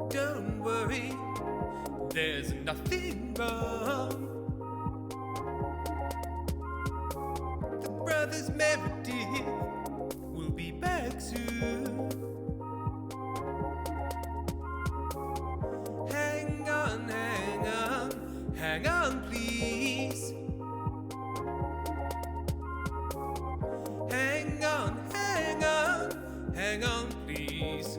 Don't worry, there's nothing wrong. The brothers Meredith will be back soon. Hang on, hang on, hang on, please. Hang on, hang on, hang on, please.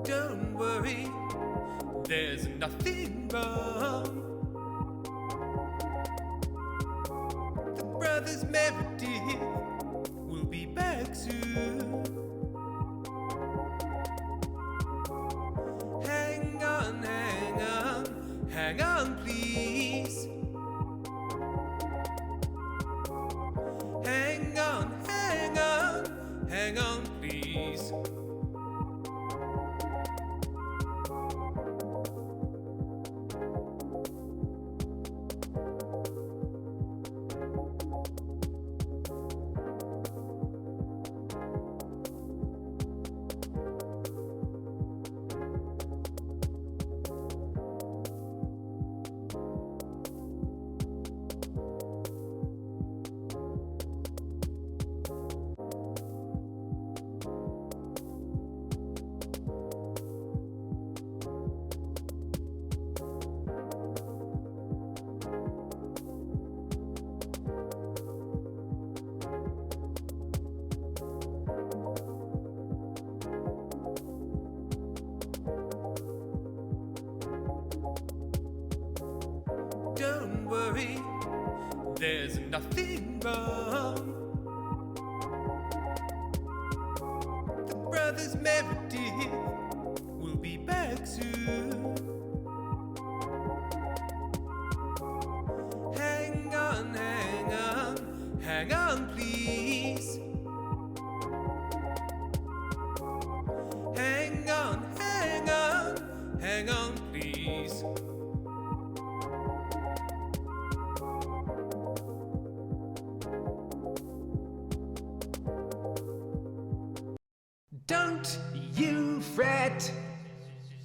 Don't worry, there's nothing wrong. The brothers Meredith will be back soon. Hang on, hang on, hang on, please. Hang on, hang on, hang on, please. Don't worry, there's nothing wrong. The brothers Meredith will be back soon. Hang on, hang on, hang on, please. Hang on, hang on, hang on, please. Don't you fret,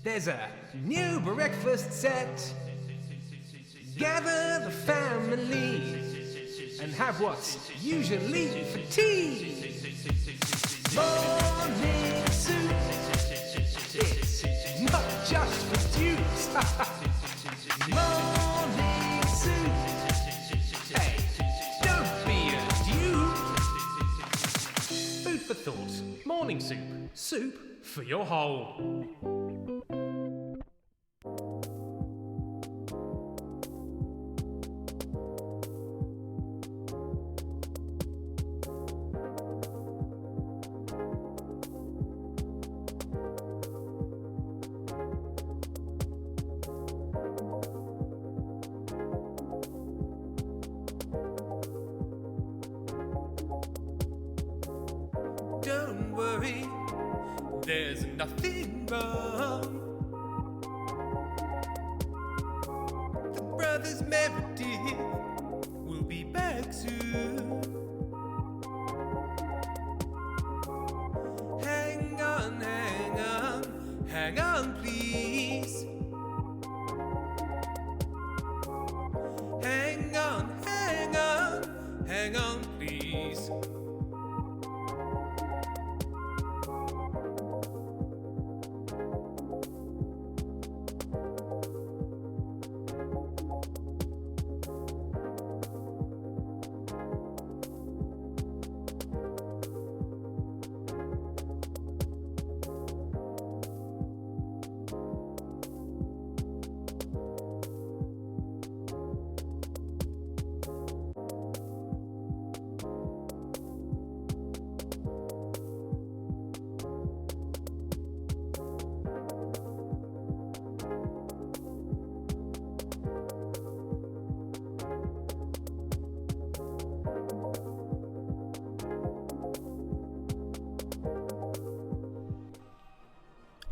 there's a new breakfast set. Gather the family and have what's usually for tea. Morning soup, it's not just for Jews. Morning soup, hey, don't be a dude. Food for thought, morning soup, soup for your hole. Don't worry, there's nothing wrong. The brothers Meredith will be back soon. Hang on, hang on, hang on, please. Hang on, hang on, hang on, please.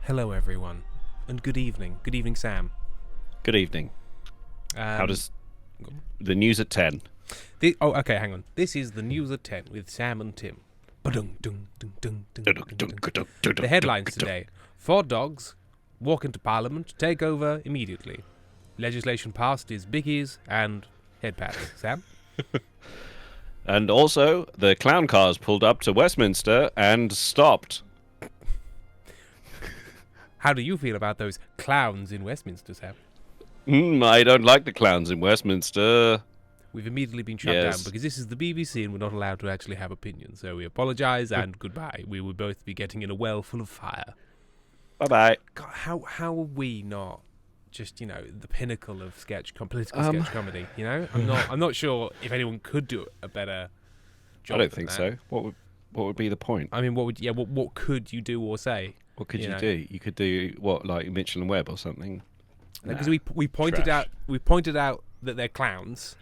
Hello, everyone, and good evening. Good evening, Sam. Good evening. How does the news at 10? Okay, hang on. This is the news at 10 with Sam and Tim. The headlines today: 4 dogs walk into Parliament, take over immediately. Legislation passed is biggies and head pats. Sam? And also, the clown cars pulled up to Westminster and stopped. How do you feel about those clowns in Westminster, Sam? I don't like the clowns in Westminster. We've immediately been shut down because this is the BBC and we're not allowed to actually have opinions. So we apologise and goodbye. We will both be getting in a well full of fire. Bye-bye. God, how are we not just, the pinnacle of political sketch comedy, I'm not sure if anyone could do a better job. I don't think so. What would be the point? I mean, what could you do or say? What could you do? You could do like Mitchell and Webb or something. Because we pointed out that they're clowns,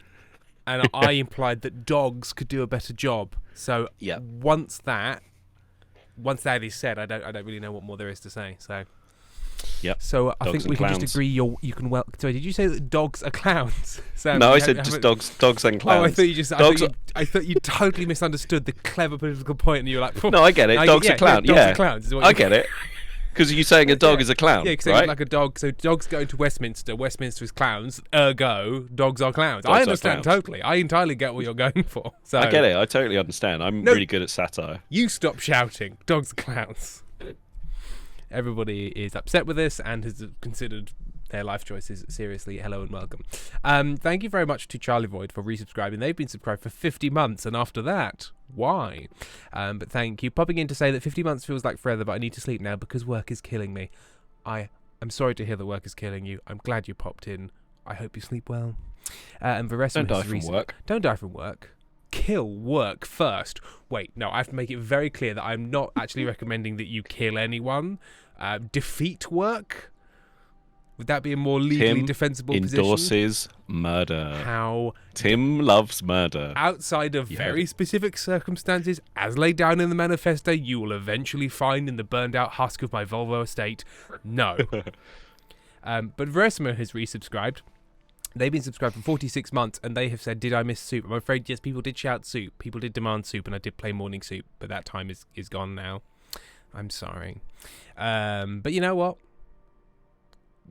and I implied that dogs could do a better job. So once that is said, I don't really know what more there is to say. So So I think we can just agree you can Sorry, did you say that dogs are clowns? Sam, no, I said just dogs and clowns. Oh, I thought you totally misunderstood the clever political point, and you were like, no, I get it. Dogs are clowns. Dogs are clowns. I get it. Because you're saying a dog is a clown, because right? like a dog. So dogs go to Westminster. Westminster is clowns. Ergo, dogs are clowns. I understand totally. I entirely get what you're going for. So I get it. I totally understand. I'm really good at satire. You stop shouting. Dogs are clowns. Everybody is upset with this and has considered their life choices seriously. Hello and welcome. Thank you very much to Charlie Void for resubscribing. They've been subscribed for 50 months, and after that, why? But thank you. Popping in to say that 50 months feels like forever, but I need to sleep now because work is killing me. I'm sorry to hear that work is killing you. I'm glad you popped in. I hope you sleep well. And the rest don't die from work. Don't die from work. Kill work first. Wait, no, I have to make it very clear that I'm not actually recommending that you kill anyone. Defeat work? Would that be a more legally defensible position? Endorses murder. How? Tim loves murder. Outside of very specific circumstances, as laid down in the manifesto, you will eventually find in the burned out husk of my Volvo estate. No. But Verisma has resubscribed. They've been subscribed for 46 months, and they have said, did I miss soup? I'm afraid, yes, people did shout soup. People did demand soup, and I did play morning soup, but that time is gone now. I'm sorry. But you know what?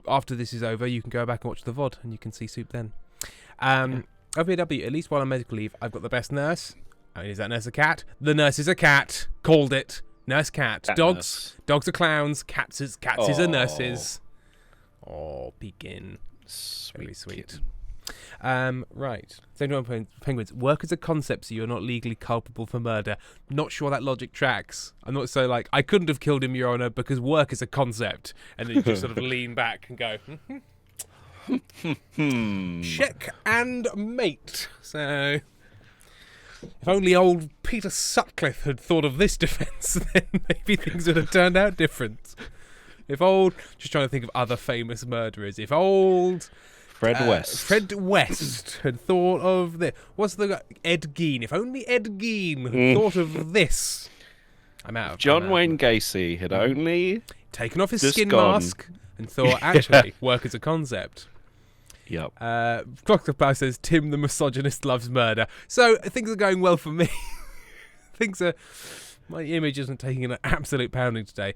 After this is over, you can go back and watch the VOD, and you can see soup then. OPW, at least while on medical leave, I've got the best nurse. Is that nurse a cat? The nurse is a cat. Called it. Nurse cat. Dogs are clowns. Cats is nurses. Oh, begin. Very sweet. Right. So, penguins. Work as a concept, so you're not legally culpable for murder. Not sure that logic tracks. I'm not so like, I couldn't have killed him, Your Honour, because work is a concept. And then you just sort of lean back and go, check and mate. So, if only old Peter Sutcliffe had thought of this defence, then maybe things would have turned out different. Just trying to think of other famous murderers. If old Fred West had thought of this. What's the Ed Gein? If only Ed Gein had thought of this. I'm out. John Wayne Gacy had only taken off his skin mask and thought, actually, work as a concept. Yep. Clocktopow says, Tim the misogynist loves murder. So things are going well for me. My image isn't taking an absolute pounding today.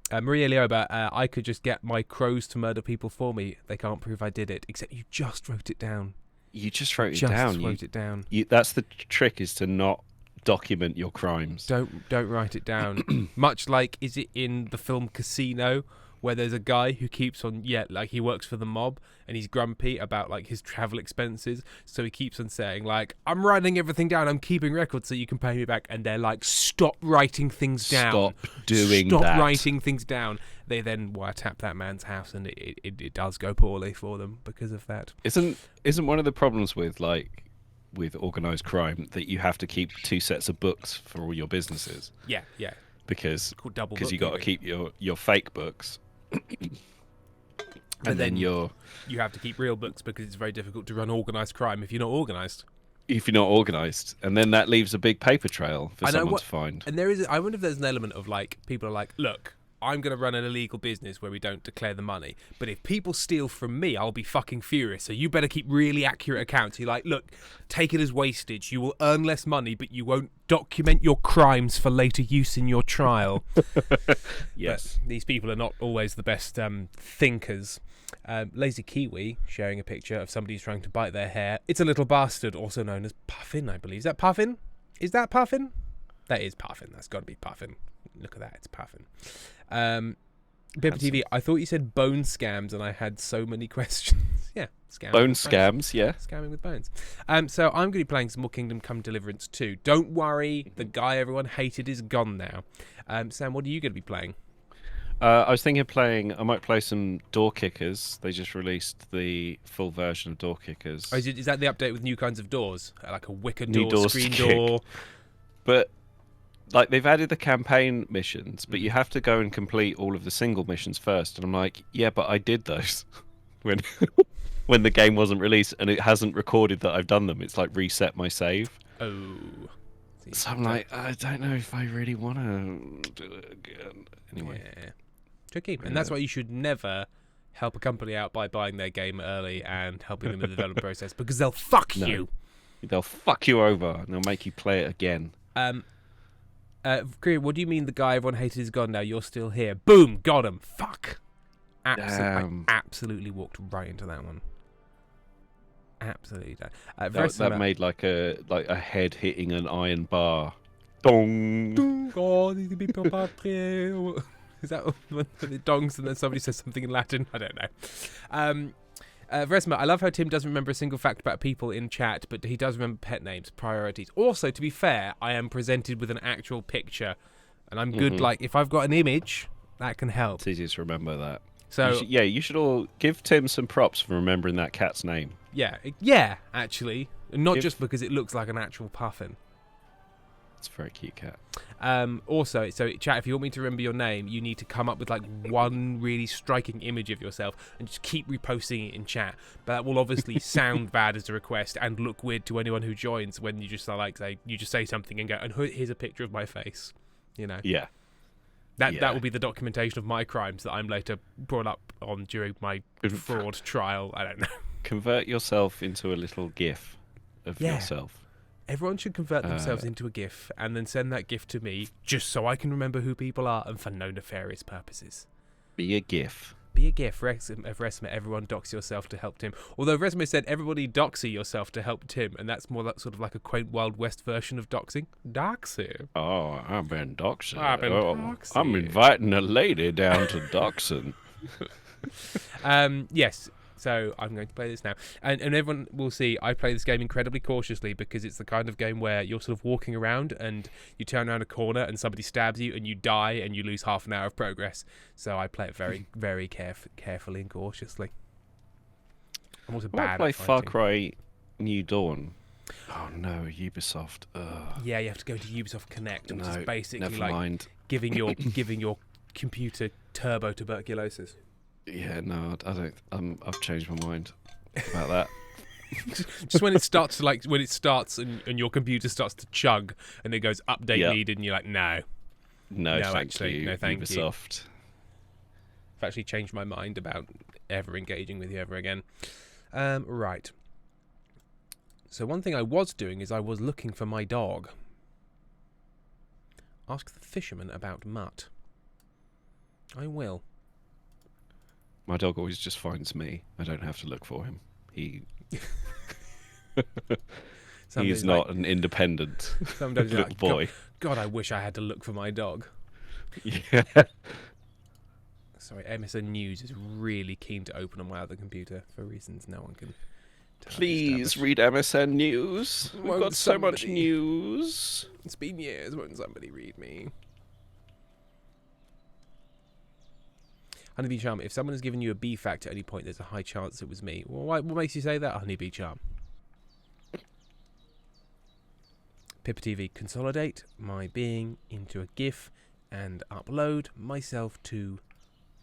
Maria Leoba, I could just get my crows to murder people for me. They can't prove I did it, except you just wrote it down. You just wrote it down. That's the trick, is to not document your crimes. Don't write it down. Much like, is it in the film Casino, where there's a guy who keeps on, like he works for the mob and he's grumpy about like his travel expenses, so he keeps on saying like, I'm writing everything down, I'm keeping records so you can pay me back, and they're like, stop writing things down. Stop writing things down. They then wiretap that man's house, and it does go poorly for them because of that. Isn't one of the problems with organised crime that you have to keep 2 sets of books for all your businesses? Yeah. Because you got to keep your fake books. And then you have to keep real books because it's very difficult to run organised crime if you're not organised. And then that leaves a big paper trail for someone to find. And I wonder if there's an element of like, people are like, look, I'm going to run an illegal business where we don't declare the money. But if people steal from me, I'll be fucking furious. So you better keep really accurate accounts. You're like, look, take it as wastage. You will earn less money, but you won't document your crimes for later use in your trial. Yes. But these people are not always the best thinkers. Lazy Kiwi sharing a picture of somebody who's trying to bite their hair. It's a little bastard, also known as Puffin, I believe. Is that Puffin? Is that Puffin? That is Puffin. That's got to be Puffin. Look at that. It's Puffin. Pippa TV, I thought you said bone scams, and I had so many questions. Yeah, scams. Bone scams, yeah. Scamming with bones. So I'm going to be playing some more Kingdom Come Deliverance 2. Don't worry, the guy everyone hated is gone now. Sam, what are you going to be playing? I was thinking I might play some Door Kickers. They just released the full version of Door Kickers. Oh, is that the update with new kinds of doors? Like a wicker New door, doors screen to kick. door? But like they've added the campaign missions, but you have to go and complete all of the single missions first. And I'm like, yeah, but I did those when when the game wasn't released, and it hasn't recorded that I've done them. It's like reset my save. Oh. So I'm like, I don't know if I really want to do it again. Anyway. Yeah. Tricky. And that's why you should never help a company out by buying their game early and helping them in the development process, because they'll fuck you. They'll fuck you over and they'll make you play it again. Korea, what do you mean the guy everyone hated is gone now? You're still here. Boom, got him. Fuck. I absolutely walked right into that one. Absolutely done. That made like a head hitting an iron bar. Dong. Is that when it dongs and then somebody says something in Latin? I don't know. Vesma, I love how Tim doesn't remember a single fact about people in chat, but he does remember pet names, priorities. Also, to be fair, I am presented with an actual picture, and I'm good. Like, if I've got an image, that can help. It's easy to remember that. So you should all give Tim some props for remembering that cat's name. Yeah, actually, not just because it looks like an actual puffin. It's a very cute cat. Also, so chat, if you want me to remember your name, you need to come up with like one really striking image of yourself and just keep reposting it in chat. But that will obviously sound bad as a request and look weird to anyone who joins when you just say something and go, and here's a picture of my face. You know. Yeah. That will be the documentation of my crimes that I'm later brought up on during my fraud trial. I don't know. Convert yourself into a little GIF of yourself. Everyone should convert themselves into a GIF and then send that GIF to me, just so I can remember who people are and for no nefarious purposes. Be a GIF. Be a GIF. Resma, everyone dox yourself to help Tim. Although Resma said everybody doxy yourself to help Tim, and that's more like, sort of like a quaint Wild West version of doxing. Doxy. Oh, I've been doxing. Doxy. I'm inviting a lady down to doxing. Yes. So I'm going to play this now. And everyone will see I play this game incredibly cautiously, because it's the kind of game where you're sort of walking around and you turn around a corner and somebody stabs you and you die and you lose half an hour of progress. So I play it very, very carefully and cautiously. I'm also bad at play fighting. Far Cry New Dawn. Oh no, Ubisoft. Yeah, you have to go to Ubisoft Connect, which is basically never like mind. giving your computer turbo tuberculosis. Yeah, no, I don't. I've changed my mind about that. Just when it starts and your computer starts to chug and it goes update needed, and you're like, no, thank you, Ubisoft. I've actually changed my mind about ever engaging with you ever again. Right. So one thing I was doing is I was looking for my dog. Ask the fisherman about Mutt. I will. My dog always just finds me. I don't have to look for him. He's not an independent little boy. God, I wish I had to look for my dog. Yeah. Sorry, MSN News is really keen to open on my other computer for reasons no one can Please read MSN News. We've got so much news. It's been years. Won't somebody read me? Honeybee Charm, if someone has given you a B fact at any point, there's a high chance it was me. Well, what makes you say that, Honeybee Charm? Pippa TV, consolidate my being into a GIF and upload myself to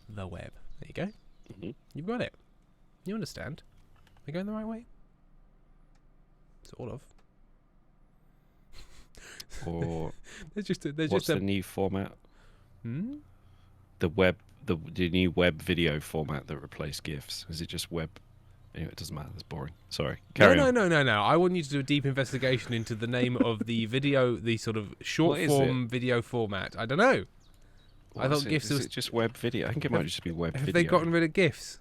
the web. There you go. Mm-hmm. You've got it. You understand. Am I going the right way? Sort of. Or there's what's the new format? the new web video format that replaced GIFs? Is it just web? Anyway, it doesn't matter. That's boring. Sorry. Carry on. No. I want you to do a deep investigation into the name of the video, the sort of short What is form video format. I don't know. I thought GIFs is was it just web video? I think it might just be web video. Have they gotten rid of GIFs?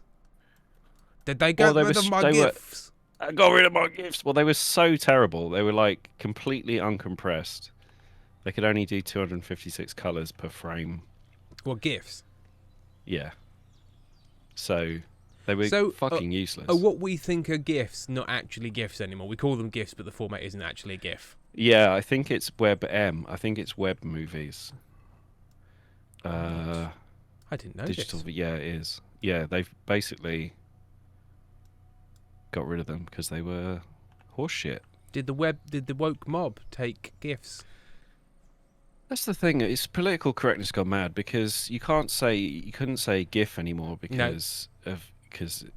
Did they get rid of my GIFs? I got rid of my GIFs. Well, they were so terrible. They were like completely uncompressed. They could only do 256 colors per frame. What GIFs? Yeah. So they were fucking useless. What we think are GIFs, not actually GIFs anymore. We call them GIFs, but the format isn't actually a GIF. Yeah, I think it's WebM. I think it's web movies. I didn't know Digital. this. Yeah, it is. Yeah, they've basically got rid of them because they were horseshit. Did the woke mob take GIFs? That's the thing. It's political correctness gone mad because you couldn't say GIF anymore because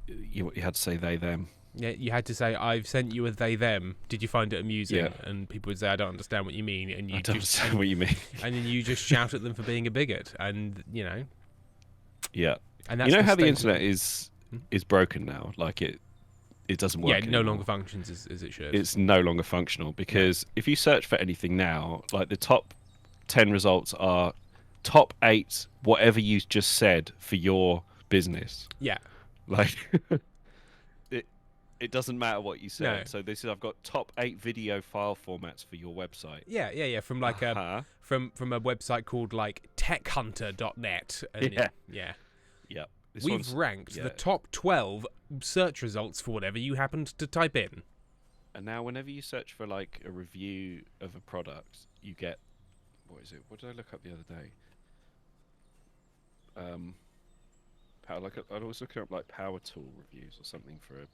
you had to say they them. Yeah, you had to say I've sent you a they them. Did you find it amusing? Yeah. And people would say I don't understand what you mean, and you I don't understand what you mean. and then you just shout at them for being a bigot, and Yeah. And that's You know how the state internet is broken now? Like it doesn't work. Yeah, it no anymore. longer functions as it should. It's no longer functional because if you search for anything now, like the top 10 results are top 8 whatever you just said for your business. Yeah. Like it doesn't matter what you said. No. So I've got top 8 video file formats for your website. Yeah. From like from a website called like techhunter.net. And Yeah. We've ranked the top 12 search results for whatever you happened to type in. And now whenever you search for like a review of a product, you get, what is it? What did I look up the other day? I was looking up like power tool reviews or something for a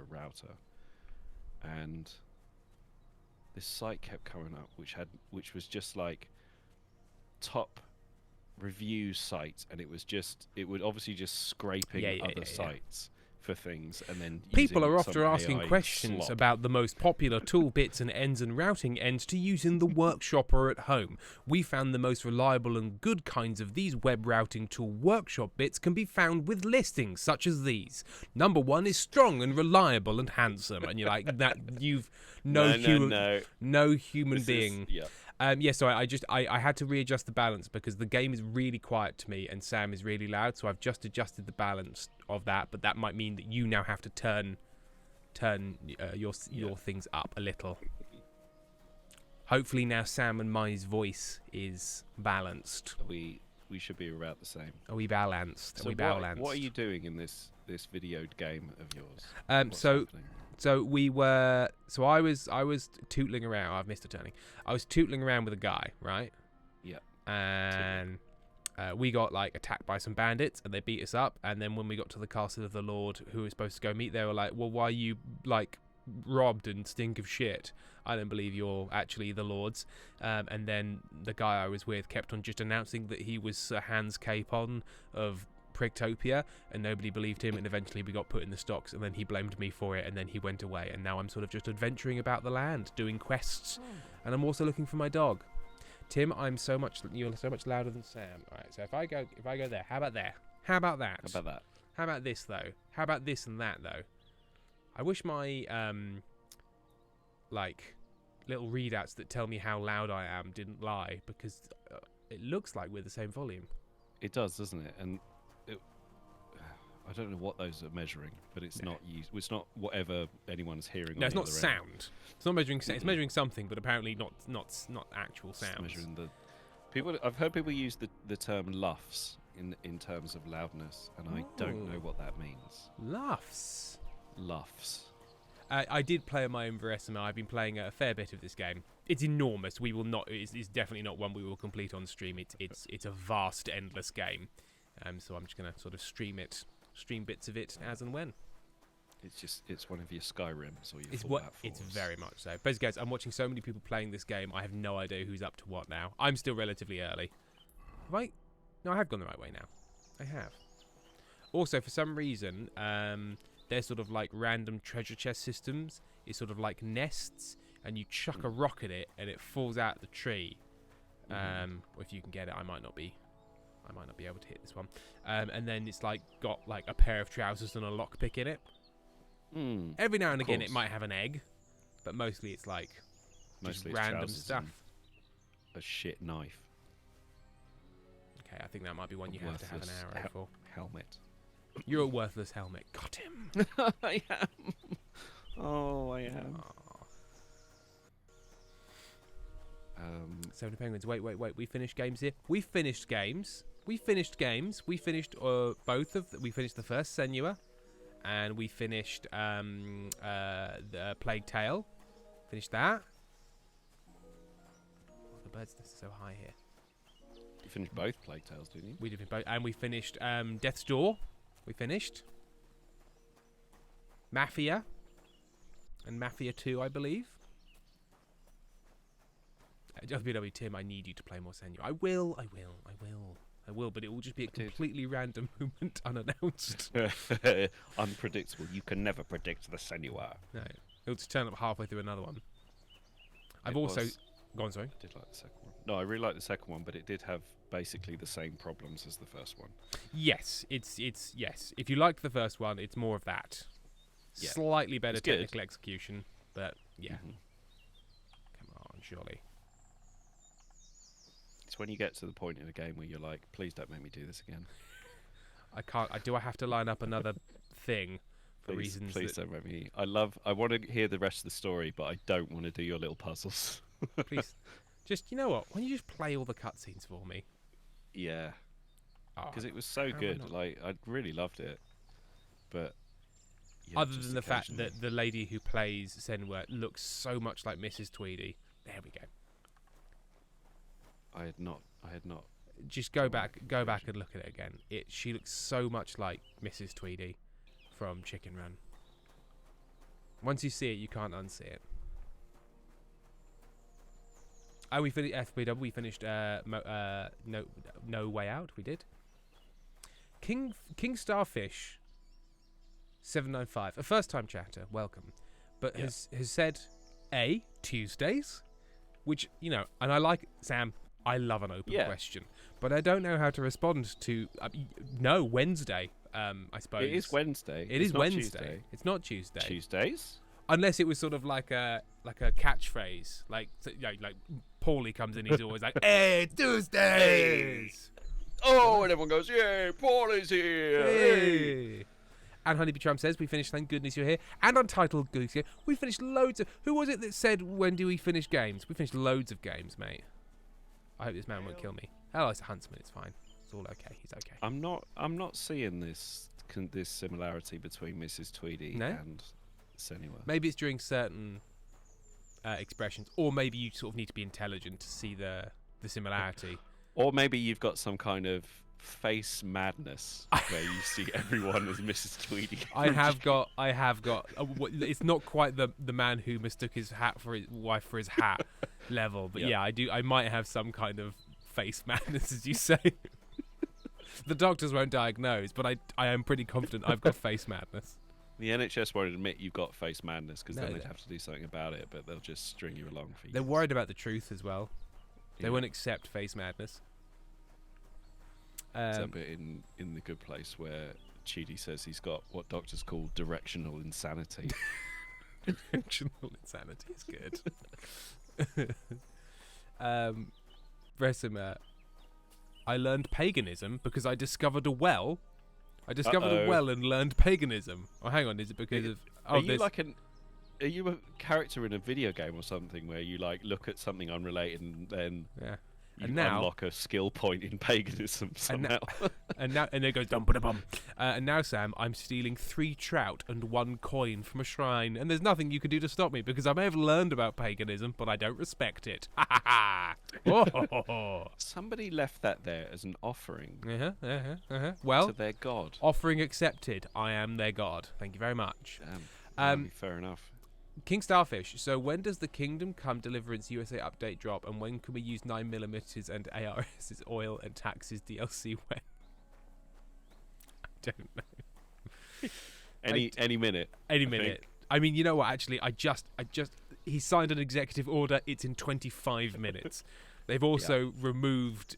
router, and this site kept coming up which was just like top review site, and it would obviously just scraping other sites for things, and then people are using often some asking AI questions slop. about the most popular tool bits and ends and routing ends to use in the workshop or at home. We found the most reliable and good kinds of these web routing tool workshop bits can be found with listings such as these. Number 1 is strong and reliable and handsome, and you're like that. You've no human being. So I had to readjust the balance because the game is really quiet to me and Sam is really loud, so I've just adjusted the balance of that, but that might mean that you now have to turn your things up a little. Hopefully now Sam and my voice is balanced. We should be about the same. Are we balanced? So what are you doing in this video game of yours? So I was tootling around. I've missed a turning. I was tootling around with a guy, right? Yeah. And we got like attacked by some bandits, and they beat us up. And then when we got to the castle of the Lord, who was supposed to go meet, they were like, "Well, why are you like robbed and stink of shit? I don't believe you're actually the Lord's." And then the guy I was with kept on just announcing that he was Sir Hans Capon of Pricktopia, and nobody believed him, and eventually we got put in the stocks, and then he blamed me for it, and then he went away, and now I'm sort of just adventuring about the land, doing quests, and I'm also looking for my dog. Tim, you're so much louder than Sam. All right, so if I go there, how about there? How about that? How about that? How about this though? How about this and that though? I wish my like little readouts that tell me how loud I am didn't lie, because it looks like we're the same volume. It does, doesn't it? And I don't know what those are measuring, but it's not used. It's not whatever anyone's hearing. No, on it's the not other sound. end. It's not measuring. It's measuring something, but apparently not actual It's sounds. measuring the people. I've heard people use the term luffs in terms of loudness, and I don't know what that means. Luffs. Luffs. I did play on my own Verisima. I've been playing a fair bit of this game. It's enormous. We will not. It's definitely not one we will complete on stream. It's a vast, endless game. So I'm just gonna sort of stream bits of it as and when. It's one of your Skyrims or your It's Fallout 4s. It's very much so. Basically, guys, I'm watching so many people playing this game. I have no idea who's up to what now. I'm still relatively early. Right? No, I have gone the right way now. I have. Also, for some reason, they're sort of like random treasure chest systems. It's sort of like nests, and you chuck a rock at it, and it falls out the tree. Or if you can get it, I might not be I might not be able to hit this one. And then it's like got like a pair of trousers and a lockpick in it. Every now and again it might have an egg, but mostly it's like just Mostly it's random trousers stuff. and a shit knife. Okay, I think that might be one you have to have an Worthless arrow for. Helmet. You're a worthless helmet. Got him. I am. Oh, I am. 70 Penguins. Wait. We finished games here. We finished games. We finished both of. We finished the first Senua, and we finished the Plague Tale. Finished that. Oh, the bird's nest is so high here. You finished both Plague Tales, didn't you? We did both, and we finished Death's Door. We finished Mafia and Mafia 2, I believe. WW Tim, I need you to play more Senua. I will, but it will just be a completely random moment, unannounced. Unpredictable. You can never predict the Senua. No, it'll just turn up halfway through another one. I've also... Go on, sorry. I did like the second one. No, I really liked the second one, but it did have basically the same problems as the first one. Yes, it's yes. If you liked the first one, it's more of that. Yeah. Slightly better technical execution, but yeah. Come on, surely. It's when you get to the point in a game where you're like, please don't make me do this again. I can't. Do I have to line up another thing for reasons? Please don't make me. I want to hear the rest of the story, but I don't want to do your little puzzles. Please, just, you know what? Why don't you just play all the cutscenes for me? Yeah, because it was so how am I good. not- Like, I really loved it. But yeah, Other just than the fact occasionally- that the lady who plays Senua looks so much like Mrs. Tweedy. There we go. I had not. Just go back and look at it again. She looks so much like Mrs. Tweedy from Chicken Run. Once you see it, you can't unsee it. Oh, we finished FBW. We finished No Way Out. We did. King Starfish 795, a first-time chatter. Welcome, but has said Tuesdays, which, you know, and I like Sam. I love an open question, but I don't know how to respond to no Wednesday. I suppose It is Wednesday. It is Wednesday. Tuesday. It's not Tuesday. Tuesdays. Unless it was sort of like a catchphrase, like Paulie comes in, he's always like, "Hey, it's Tuesdays!" Oh, and everyone goes, "Yay, Paul is here!" Hey. And Honeybee Trump says, "We finished. Thank goodness you're here." And Untitled Goose here. We finished loads of. Who was it that said, "When do we finish games?" We finished loads of games, mate. I hope this man won't kill me. Oh, it's a Huntsman. It's fine. It's all okay. He's okay. I'm not seeing this similarity between Mrs. Tweedy and Senua. Maybe it's during certain expressions, or maybe you sort of need to be intelligent to see the similarity. Or maybe you've got some kind of face madness where you see everyone as Mrs. Tweedy. I have got. It's not quite the man who mistook his hat for his wife for his hat level, but yeah, I do. I might have some kind of face madness, as you say. The doctors won't diagnose, but I am pretty confident I've got face madness. The NHS won't admit you've got face madness because No, then they'd have to do something about it, but they'll just string you along for years. They're worried about the truth as well. They won't accept face madness. It's a bit in The Good Place where Chidi says he's got what doctors call directional insanity. Directional insanity is good. Vesemir, I learned paganism because I discovered a well. I discovered a well and learned paganism. Oh, hang on, is it because of? Oh, Are you a character in a video game or something where you like look at something unrelated and then you unlock a skill point in paganism somehow? And it goes dum ba bum. And now, Sam, I'm stealing 3 trout and 1 coin from a shrine, and there's nothing you can do to stop me because I may have learned about paganism, but I don't respect it. Ha ha ha! Somebody left that there as an offering. Well, to their god. Offering accepted. I am their god. Thank you very much. Fair enough. King Starfish, so when does the Kingdom Come Deliverance USA update drop, and when can we use 9mm and ARS's oil and taxes DLC when? I don't know. Any minute. Any minute. I mean, you know what, actually, he signed an executive order, it's in 25 minutes. They've also removed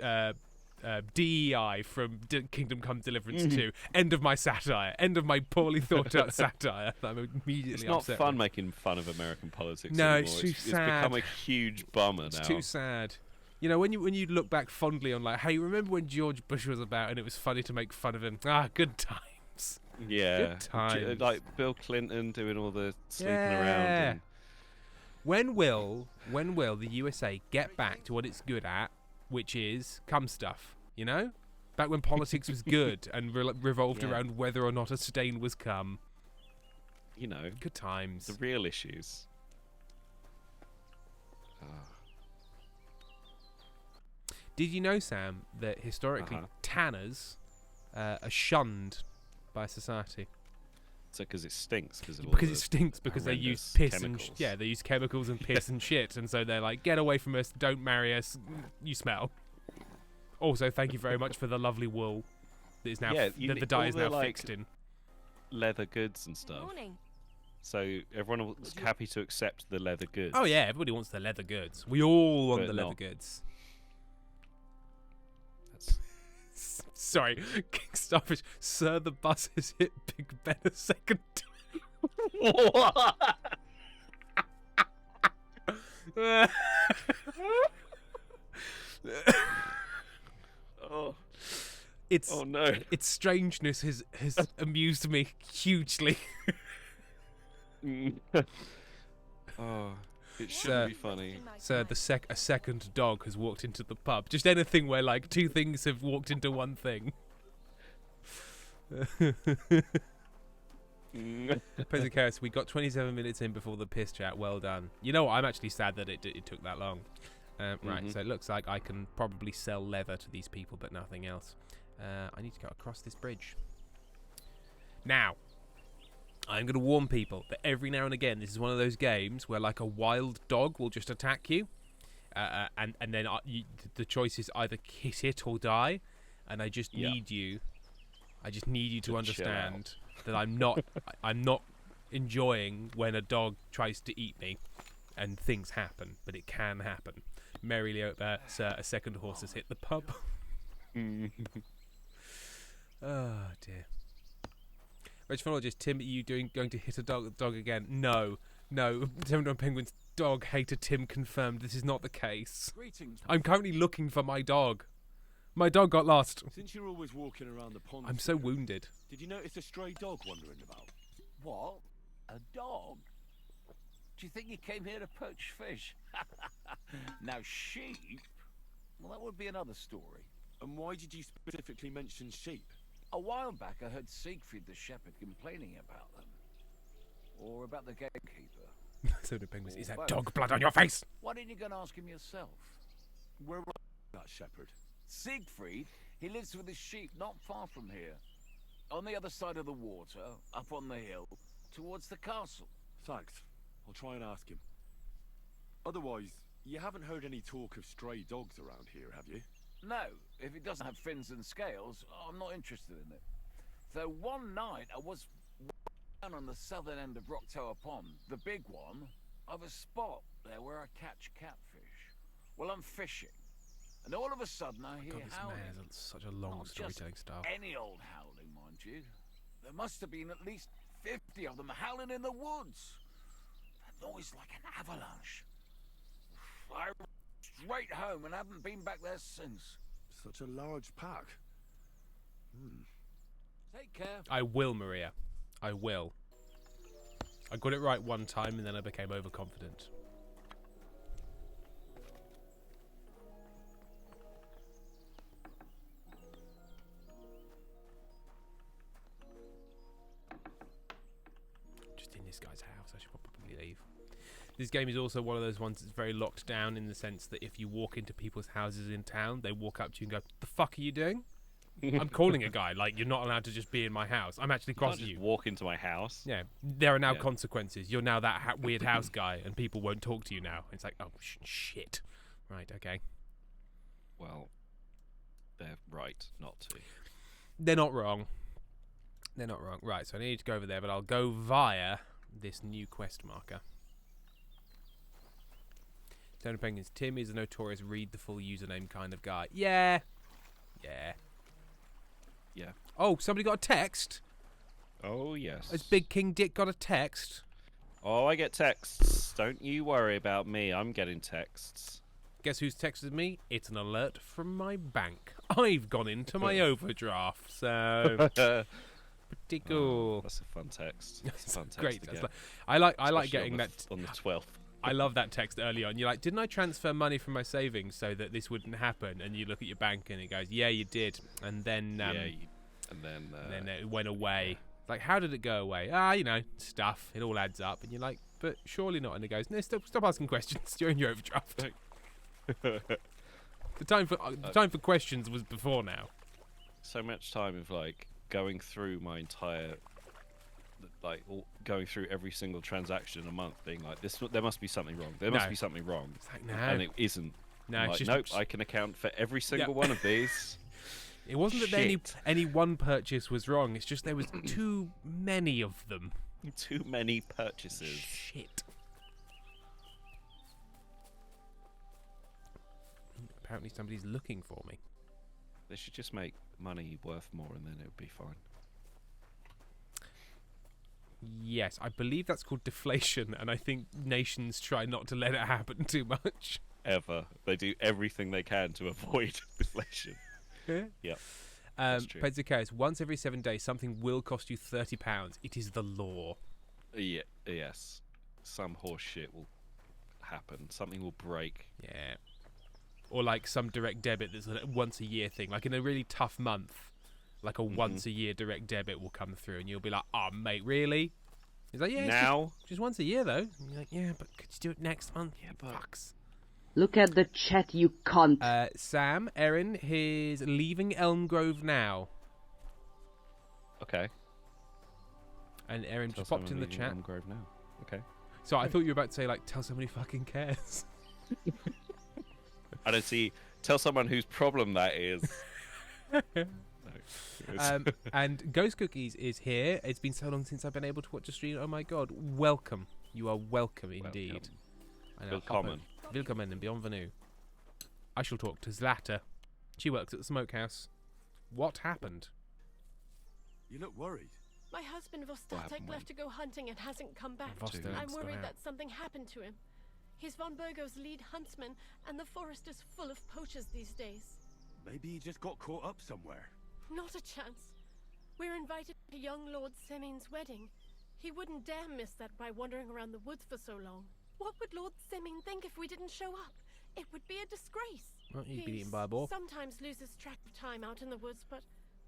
DEI from Kingdom Come Deliverance 2. End of my satire. End of my poorly thought out satire. I'm immediately It's not upset fun with. making fun of American politics No, anymore. it's too sad. It's become a huge bummer It's now. too sad. You know, when you look back fondly on like, hey, remember when George Bush was about and it was funny to make fun of him? Ah, good times. Yeah, Good times. like Bill Clinton doing all the sleeping Yeah. around. And... When will the USA get back to what it's good at, which is cum stuff? You know, back when politics was good and revolved around whether or not a stain was cum. You know, Good times. the real issues. Did you know, Sam, that historically tanners are shunned by society? So because it stinks, because It stinks because they use piss chemicals. and they use chemicals and piss and shit, and so they're like, get away from us, don't marry us, you smell. Also, thank you very much for the lovely wool that is now that the dye is now fixed in. Leather goods and stuff. Morning. So everyone was happy to accept the leather goods. Oh yeah, everybody wants the leather goods. We all want But the leather not. goods. That's... Sorry, King Starfish, sir, the bus has hit Big Ben a second time. Oh. It's no. its strangeness has amused me hugely. Oh, it shouldn't be funny. So a second dog has walked into the pub. Just anything where like two things have walked into one thing. Peasant Chaos, we got 27 minutes in before the piss chat. Well done. You know what? I'm actually sad that it took that long. Right, so it looks like I can probably sell leather to these people, but nothing else. I need to go across this bridge. Now, I'm going to warn people that every now and again, this is one of those games where like a wild dog will just attack you, and then the choice is either hit it or die. And I just need you. I just need you to understand that I'm not enjoying when a dog tries to eat me, and things happen, but it can happen. Merrily, sir, a second horse has hit the pub. Oh dear. Regifologist Tim, are you going to hit a dog again? No. Tim Penguin's dog hater Tim confirmed this is not the case. Greetings. I'm currently looking for my dog. My dog got lost. Since you're always walking around the pond, I'm so wounded. did you notice a stray dog wandering about? What? A dog? Do you think he came here to poach fish? Now sheep? Well, that would be another story. And why did you specifically mention sheep? A while back I heard Siegfried the shepherd complaining about them. Or about the gatekeeper. So the penguins, is that Both. dog blood on your face? Why didn't you go and ask him yourself? Where was that shepherd? Siegfried? He lives with his sheep not far from here. On the other side of the water, up on the hill, towards the castle. Thanks. I'll try and ask him. Otherwise, you haven't heard any talk of stray dogs around here, have you? No, if it doesn't have fins and scales, I'm not interested in it. Though one night I was down on the southern end of Rock Tower Pond, the big one, I've a spot there where I catch catfish. Well, I'm fishing, and all of a sudden I hear God, this howling. man has such a long Not just storytelling style. any old howling, mind you. There must have been at least 50 of them howling in the woods. A noise like an avalanche. I ran straight home and haven't been back there since. Such a large pack. Take care. I will, Maria. I will. I got it right one time and then I became overconfident. Just in this guy's house, I should probably leave. This game is also one of those ones that's very locked down in the sense that if you walk into people's houses in town, they walk up to you and go, "The fuck are you doing?" I'm calling a guy. Like, you're not allowed to just be in my house. I'm actually You can't crossing just you. walk into my house. Yeah, there are now Yeah. consequences. You're now that weird house guy, and people won't talk to you now. It's like, oh, shit. Right, okay. Well, they're right not to. They're not wrong. They're not wrong. Right, so I need to go over there, but I'll go via this new quest marker. Donor Penguins. Tim is a notorious read the full username kind of guy. Yeah. Yeah. Yeah. Oh, somebody got a text. Oh yes. Has Big King Dick got a text? Oh, I get texts. Don't you worry about me. I'm getting texts. Guess who's texted me? It's an alert from my bank. I've gone into my overdraft, so pretty cool. That's a fun text. That's a fun text Great. to That's get. I like Especially getting on that. on the 12th. I love that text early on. You're like, didn't I transfer money from my savings so that this wouldn't happen? And you look at your bank and it goes, yeah, you did. And then And then it went away. Like, how did it go away? You know, stuff. It all adds up. And you're like, but surely not. And it goes, no, stop asking questions. You're in your overdraft. The time for questions was before now. so much time of like going through my entire, like going through every single transaction a month, being like, there must be something wrong. There must be something wrong. It's like, no. And it isn't. No, I'm it's like, just- nope. I can account for every single one of these. It wasn't that Shit. any one purchase was wrong. It's just there was too many of them. Too many purchases. Shit. Apparently somebody's looking for me. They should just make money worth more, and then it would be fine. Yes, I believe that's called deflation, and I think nations try not to let it happen too much. Ever. They do everything they can to avoid deflation. Yep. That's true. Pezzicaris, once every 7 days, something will cost you £30. It is the law. Yeah. Yes. Some horse shit will happen. Something will break. Yeah. Or like some direct debit that's a once a year thing. Like in a really tough month, like a once a year direct debit will come through, and you'll be like, "Oh, mate, really?" He's like, "Yeah, Now? just once a year though." And you're like, "Yeah, but could you do it next month?" Yeah, but- Fucks. Look at the chat, you cunt. Sam, Erin, he's leaving Elm Grove now, Okay. and Erin Tell just popped in someone the leaving chat. Elm Grove now. Okay. So I thought you were about to say like, "Tell somebody who fucking cares." I don't see. Tell someone whose problem that is. No. And Ghost Cookies is here. It's been so long since I've been able to watch a stream. Oh my god, welcome. You are welcome indeed. I know, Willkommen. Willkommen and bienvenue. I shall talk to Zlata. She works at the smokehouse. What happened? You look worried. My husband happened Vostatek when? left to go hunting and hasn't come back. Vostatek's I'm gone worried out. that something happened to him. He's von Burgo's lead huntsman, and the forest is full of poachers these days. Maybe he just got caught up somewhere. Not a chance. We're invited to young Lord Semin's wedding. He wouldn't dare miss that by wandering around the woods for so long. What would Lord Semin think if we didn't show up? It would be a disgrace. Well, he'd be He eaten by a boar. sometimes loses track of time out in the woods, but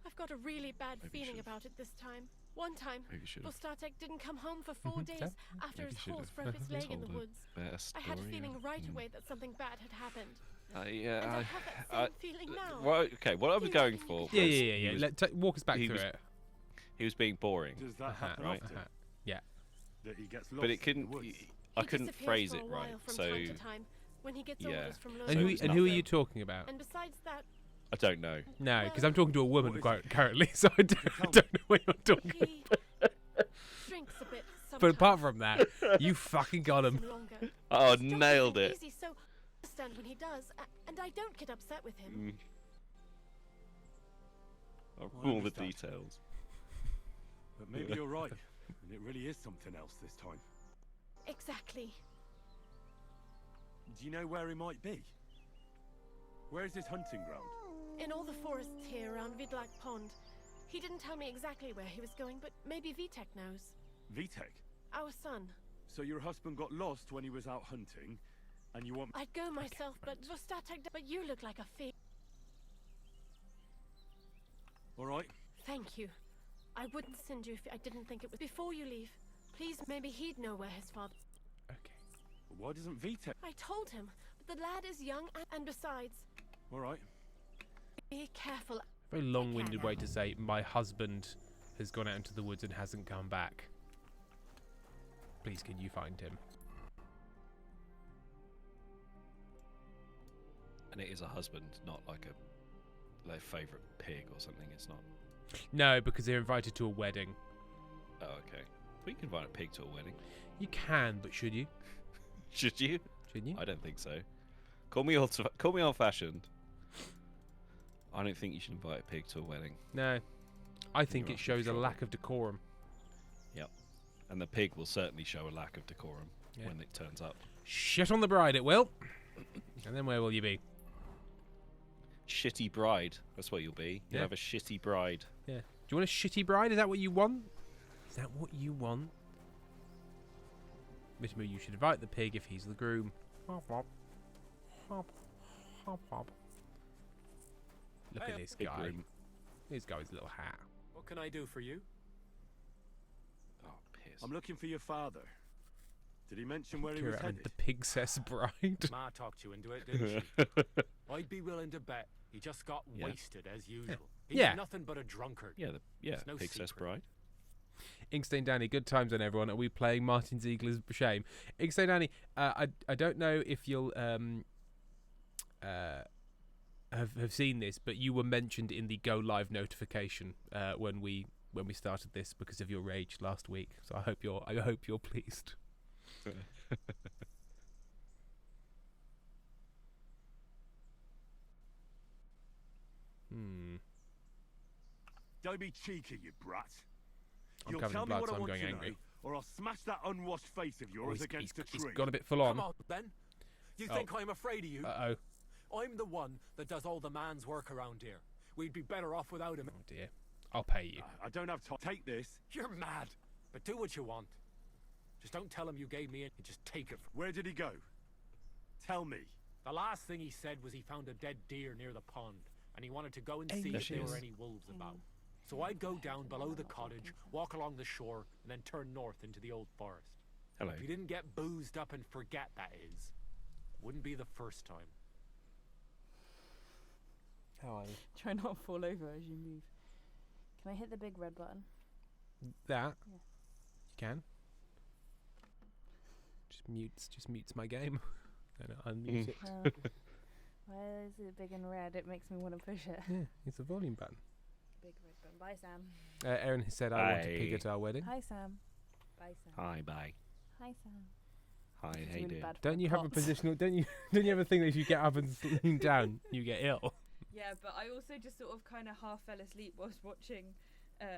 I've got a really bad Maybe you feeling should've. about it this time. One time, Maybe you should've. Vostatek didn't come home for 4 days after Maybe his you horse should've broke its leg in the told a woods. better I had a story. feeling right away that something bad had happened. And I Yeah. have that same feeling now. Well, okay. What I was You going reckon for. you could Yeah, was yeah, yeah. he was- walk us back he through was- it. He was being boring. Does that happen right. often? Yeah. That he gets lost But it in the couldn't. woods? I He couldn't disappears phrase for a it while right. from So time to time when he gets yeah. orders from And who it's and who are you talking about? And besides that, I don't know. No, because I'm talking to a woman What is quite it? currently, so I Tell don't know what you're talking about. he drinks a bit sometimes. But apart from that, you fucking got him. Longer. Oh, His job nailed isn't it. Easy, so I understand when he does, and I don't get upset with him. All the understand. details. But maybe you're right, and it really is something else this time. Exactly. Do you know where he might be? Where's his hunting ground? In all the forests here around Vidlak Pond. He didn't tell me exactly where he was going, but maybe Vitek knows. Vitek. Our son. So your husband got lost when he was out hunting, and you want... I'd go myself, but right. Vostatek. But you look like a fiend. All right. Thank you. I wouldn't send you if I didn't think it was. Before you leave, please, maybe he'd know where his father. Okay. Why doesn't Vitek... I told him, but the lad is young, and besides, All right. be careful. Very long-winded way to say my husband has gone out into the woods and hasn't come back. Please, can you find him? And it is a husband, not like their favourite pig or something. It's not. No, because they're invited to a wedding. Oh, okay. We can invite a pig to a wedding. You can, but should you? Should you? Shouldn't you? I don't think so. Call me old-fashioned. I don't think you should invite a pig to a wedding. No. I think You're it shows a trouble. lack of decorum. Yep. And the pig will certainly show a lack of decorum Yeah. when it turns up. Shit on the bride, it will. And then where will you be? Shitty bride. That's what you'll be. You'll Yeah. have a shitty bride. Yeah. Do you want a shitty bride? Is that what you want? Is that what you want? Mr. Moo, you should invite the pig if he's the groom. Hop, hop. Hop, hop, hop. Look at this Pig guy. groom. He's got his little hat. What can I do for you? Oh, piss. I'm looking for your father. Did he mention where he Here, was I mean, headed? the pig's bride. Ma talked you into it, didn't she? I'd be willing to bet he just got Yeah. wasted as usual. He's Yeah. nothing but a drunkard. Yeah, It's no Pig's secret. bride. Inkstein Danny, good times on everyone. Are we playing Martin Ziegler's Shame? Inkstein Danny, I don't know if you'll have seen this, but you were mentioned in the go live notification when we started this because of your rage last week. So I hope you're pleased. Don't be cheeky, you brat. I'm You'll covered tell in me blood, what so I I'm want going to angry. know, or I'll smash that unwashed face of yours against a he's tree. gone a bit full on. Come on, then. You Oh. think I'm afraid of you? Uh oh. I'm the one that does all the man's work around here. We'd be better off without him. Oh dear. I'll pay you. I don't have time. Take this. You're mad. But do what you want. Just don't tell him you gave me it. Just take it. Where did he go? Tell me. The last thing he said was he found a dead deer near the pond, and he wanted to go and see There if she there is. were any wolves about. So I'd go down below the cottage, walk along the shore, and then turn north into the old forest. Hello. If you didn't get boozed up and forget, that is, wouldn't be the first time. How are you? Try not to fall over as you move. Can I hit the big red button? That? Yeah. You can. Just mutes my game. And unmute it. Oh. Why is it big and red? It makes me want to push it. Yeah, it's a volume button. Big red button. Bye, Sam. Aaron has said I want a pig Hi. at our wedding. Hi, Sam. Bye, Sam. Hi, bye. Hi, Sam. Hi, This is how you really doing? bad for Don't my you have a pots. positional? Don't you have a thing that if you get up and lean down, you get ill? Yeah, but I also just sort of kind of half fell asleep whilst watching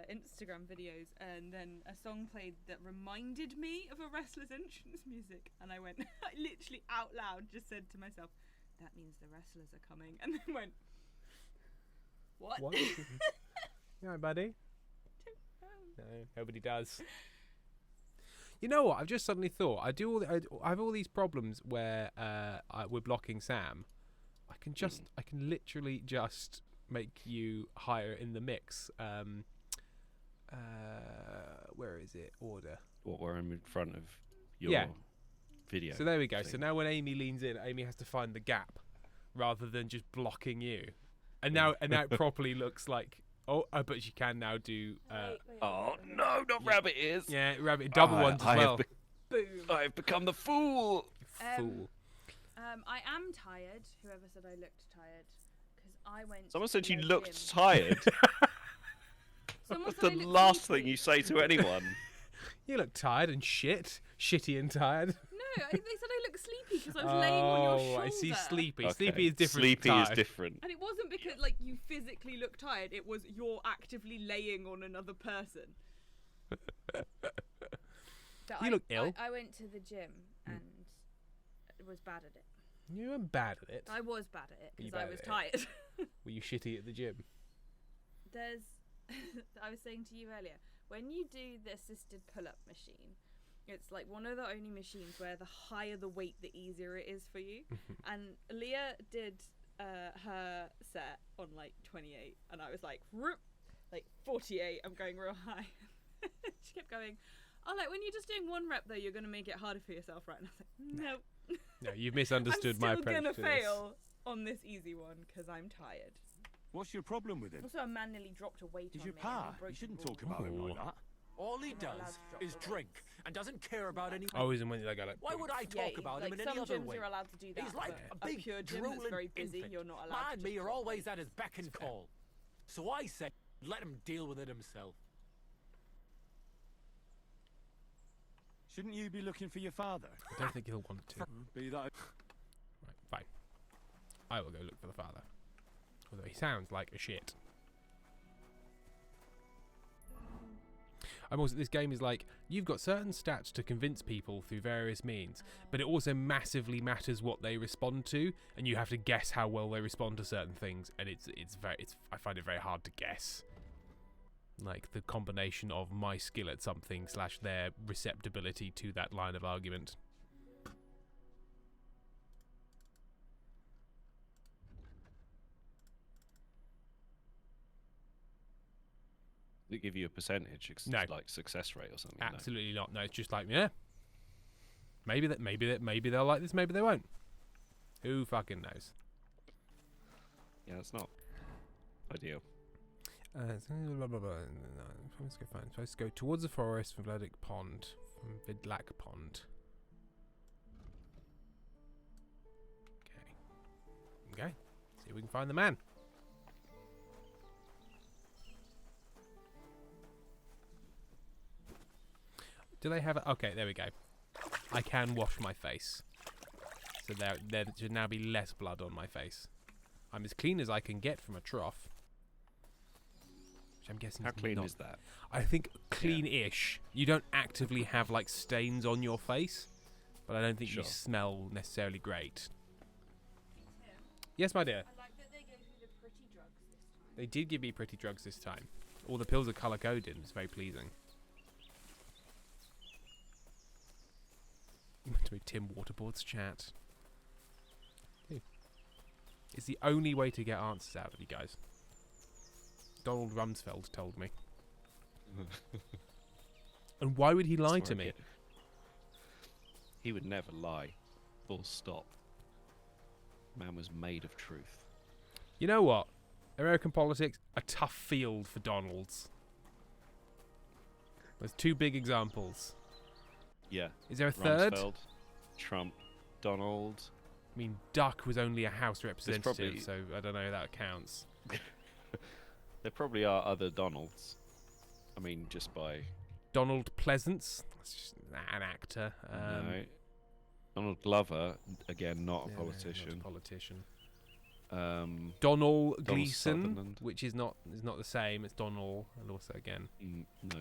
Instagram videos, and then a song played that reminded me of a wrestler's entrance music, and I went, I literally out loud just said to myself, that means the wrestlers are coming, and then went, what? What? You alright, buddy? No, nobody does. You know what? I've just suddenly thought I have all these problems where we're blocking Sam. I can literally just make you higher in the mix. Where is it? Order. What we're in front of your Yeah. video. So there we go. So thing. now when Amy leans in, Amy has to find the gap rather than just blocking you. And now it properly looks like. Oh, but she can now do. Oh no, not rabbit ears. Yeah, rabbit double ones as well. Boom. I have become the fool. Fool. I am tired. Whoever said I looked tired, because I went. Someone to said you the looked gym. tired. Someone That's said the I looked last sleepy. thing you say to anyone. You look tired and shitty and tired. No, they said I looked sleepy because I was laying on your shoulder. I see. Sleepy. Okay. Sleepy is different. Sleepy to is tired. different. And it wasn't because like you physically look tired. It was you're actively laying on another person. So You look ill. I went to the gym and was bad at it. You weren't bad at it. I was bad at it Were you because I bad was at it? tired. Were you shitty at the gym? There's, I was saying to you earlier, when you do the assisted pull-up machine, it's like one of the only machines where the higher the weight, the easier it is for you. And Leah did her set on like 28, and I was like, "Whoop," like 48. I'm going real high. She kept going, "Oh, like when you're just doing one rep though, you're gonna make it harder for yourself, right?" And I was like, "No." No, you've misunderstood I'm my still approach gonna to fail on this easy one because I'm tired. What's your problem with him? Also, a man nearly dropped a weight He's on your me. and pa. he broke You shouldn't the talk rules. about him like Ooh. that. All he You're not allowed does to drop is the drink and doesn't care about any. this. Always and when they go like. Why would I talk Yeah, about like him in some any other gyms way? are allowed to do that. He's like but a big pure gym that's drooling very busy. infant. You're not allowed. Ma to and me just are drop always weight. at his beck and call. So I said, let him deal with it himself. Shouldn't you be looking for your father? I don't think he'll want to. Be that. Right, fine. I will go look for the father. Although he sounds like a shit. This game is like, you've got certain stats to convince people through various means, but it also massively matters what they respond to, and you have to guess how well they respond to certain things, and I find it very hard to guess. Like the combination of my skill at something / their receptibility to that line of argument. They give you a percentage, No. like success rate or something. Absolutely not. No, it's just like, yeah, maybe they'll like this, maybe they won't. Who fucking knows? Yeah, it's not ideal. Let's go find. Supposed to go towards the forest from Vidlac Pond. Okay. See if we can find the man. Do they have a... Okay, there we go. I can wash my face. So there should now be less blood on my face. I'm as clean as I can get from a trough. Which I'm guessing How is clean not. is that? I think clean-ish. You don't actively have, like, stains on your face. But I don't think you smell necessarily great. Yes, my dear. I like that they gave you the pretty drugs this time. They did give me pretty drugs this time. All the pills are colour-coded. It's very pleasing. To be Tim Waterboard's chat. It's the only way to get answers out of you guys. Donald Rumsfeld told me. And why would he lie to me? He would never lie. Full stop. Man was made of truth. You know what? American politics, a tough field for Donalds. There's two big examples. Yeah. Is there a third? Rumsfeld, Trump, Donald. I mean, Duck was only a House representative, probably... so I don't know if that counts. There probably are other Donalds. I mean, just by... Donald Pleasance. That's just an actor. No. Donald Glover, again, not a politician. Not a politician. Donald Donald Gleason, Sutherland. which is not the same. It's Donald, and also again. No.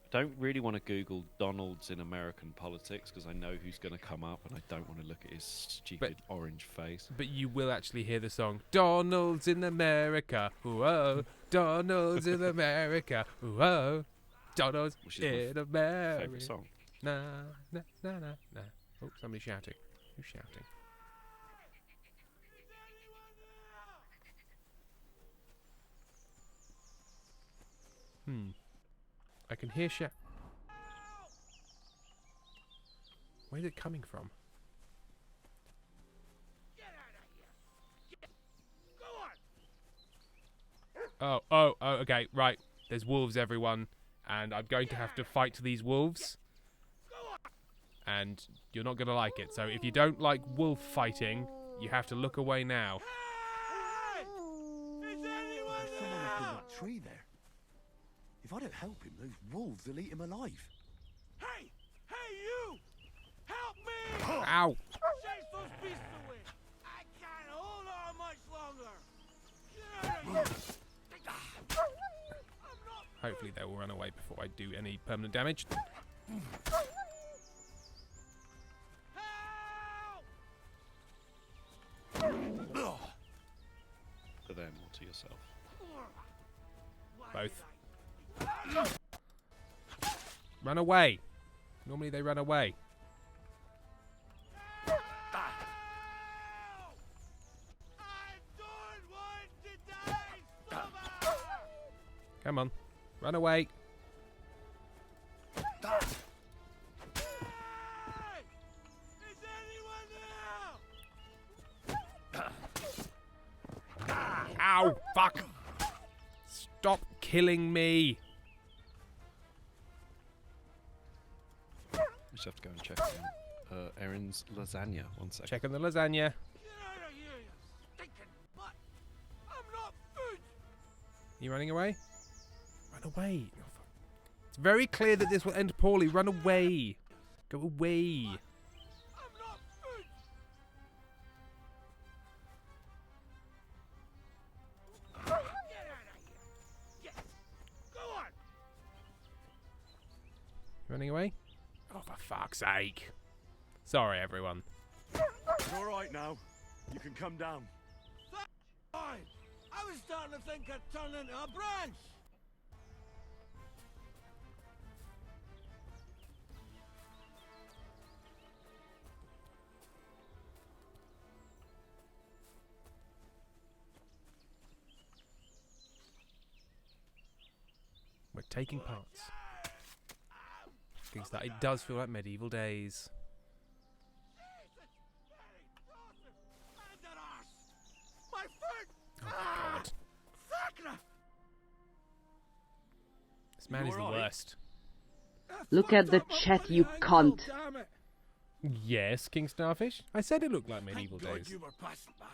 I don't really want to Google Donalds in American politics because I know who's going to come up, and I don't want to look at his stupid orange face. But you will actually hear the song "Donald's in America." Whoa, Donald's in America. Whoa, Donald's in America. Favorite song. Nah, nah, nah, nah, nah. Oh, somebody's shouting. Who's shouting? I can hear Where's it coming from? Oh, okay, right. There's wolves, everyone. And I'm going to have to fight these wolves. And you're not going to like it. So if you don't like wolf fighting, you have to look away now. There's someone up in that tree there. If I don't help him, those wolves will eat him alive. Hey! Hey, you! Help me! Ow! Chase those beasts away! I can't hold on much longer! Get out of here! Hopefully they will run away before I do any permanent damage. To them or to yourself? Both. Run away! Normally they run away. Come on. Run away. Ow! Fuck! Stop killing me! We just have to go and check on Erin's lasagna. 1 second. Checking the lasagna. You running away? Run away! Oh, fuck. It's very clear that this will end poorly. Run away! Go away! running away? Oh, for fuck's sake. Sorry, everyone. It's all right now. You can come down. Fine. I was starting to think I'd turn into a branch. We're taking parts. Things that it does feel like medieval days. My foot! Oh, God. Sacra! This man You is the alright? worst. Look at the chat, you cunt. Damn it! Yes, King Starfish. I said it looked like medieval Thank God days. you were passing by.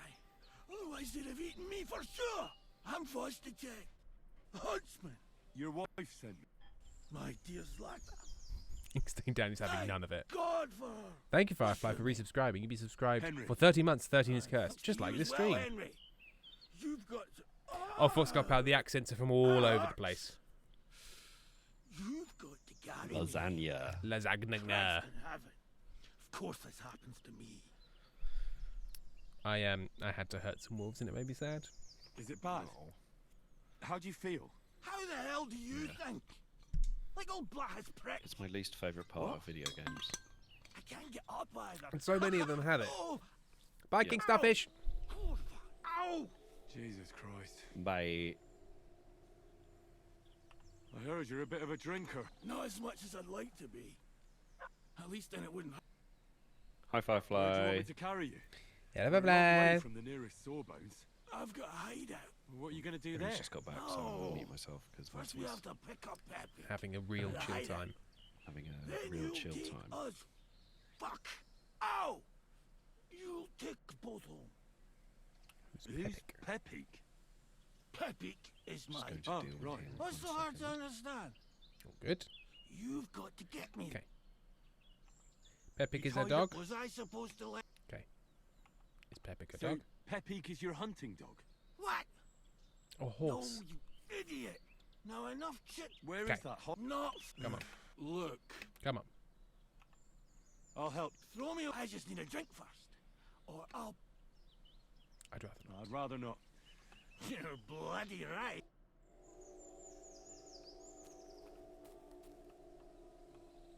Otherwise they'd have eaten me for sure. I'm forced to check. Huntsman, Your wife sent me. my dear Zlata. King Staying Down is having Thank none of it. God for her. Thank you, Firefly, for resubscribing. You'll be subscribed Henry. for 30 months, 13 is cursed. Just You like as this well, stream. Henry. You've got to... Oh, Foxcopal, the accents are from all over the place. You've got to carry me. Lasagna. Lasagna. Christ in heaven. Of course this happens to me. I had to hurt some wolves and it made me sad. Is it bad? How do you feel? How the hell do you think? Like old Black's prick. It's my least favourite part What? of video games. I can't get up either. And so many of them had it. Oh, Bye, King Starfish. oh, ow! Jesus Christ. Bye. I heard you're a bit of a drinker. Not as much as I'd like to be. At least then it wouldn't. Hi, Where do you want Firefly. me to carry you? Hello, We're a long way bye. from the nearest sawbones. I've got a hideout. What are you going to do I've there? just got back, so I'll No. mute myself because First we Vatimus have to pick up Peppy. Having a real chill time. having Then a real you'll chill take time. us. Fuck! Ow! You'll take both home. Who's Epic. Pepic? Peppy is Just my. going to Oh, deal with right. him in What's so 1 hard to second. understand? All good. You've got to get me. Okay. Peppic You is a tied dog. Was I supposed to let? Is Peppic a So, dog? Pepic is your hunting dog? What? Or horse? No, you idiot! Now enough shit. Where is Okay. that hot? Not. Come on. Look. Come on. I'll help. Throw me. I just need a drink first, or I'll. I'd rather not. I'd rather not. You're bloody right.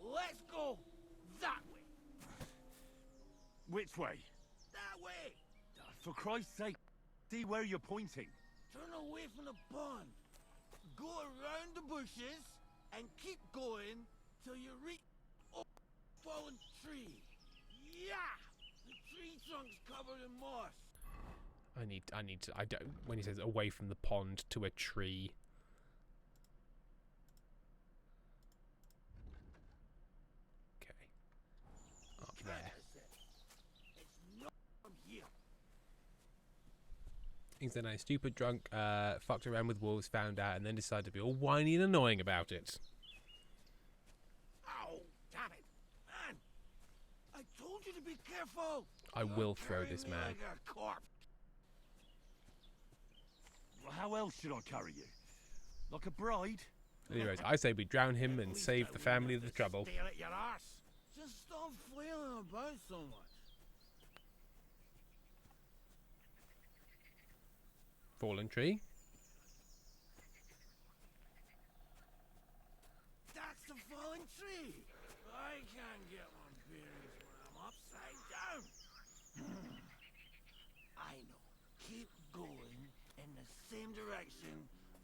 Let's go that way. Which way? That way. For Christ's sake, see where you're pointing. Turn away from the pond. Go around the bushes and keep going till you reach a fallen tree. Yeah, the tree trunk's covered in moss. I need to. I don't. When he says away from the pond to a tree. Okay. Up there. It's not from here. He's then a stupid drunk, fucked around with wolves, found out, and then decided to be all whiny and annoying about it. Ow! Damn it, man! I told you to be careful. I will throw Carry this me man. like a corpse. Well, how else should I carry you? Like a bride? Anyways, I say we drown him and At least save I the wouldn't family have the to trouble. Stare at your arse. Just stop flailing about so much. Fallen tree. That's the falling tree. I can't get one bearings when I'm upside down. I know. Keep going in the same direction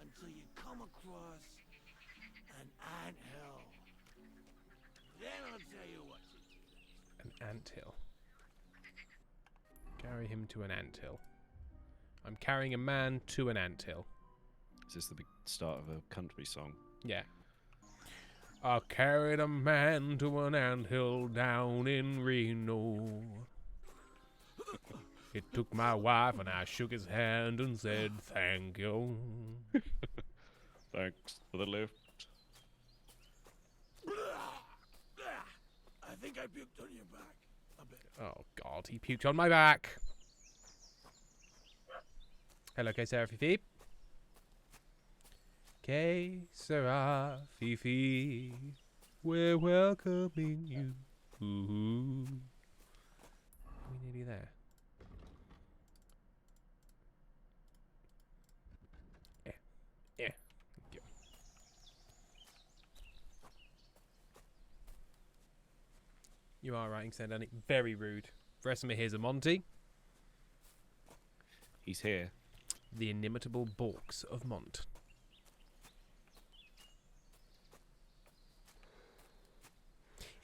until you come across an anthill. Then I'll tell you what to do. An anthill. Carry him to an anthill. I'm carrying a man to an anthill. Is this the big start of a country song? Yeah. I carried a man to an anthill down in Reno. He took my wife and I shook his hand and said thank you. Thanks for the lift. I think I puked on your back a bit. Oh god, he puked on my back. Hello, que sera Fifi. Que sera Fifi. We're welcoming you. Ooh. Are we nearly there? Yeah. Yeah. Thank you. You are right in saying that. Very rude. Vesemir here's a Monty. He's here. The inimitable Borks of Mont.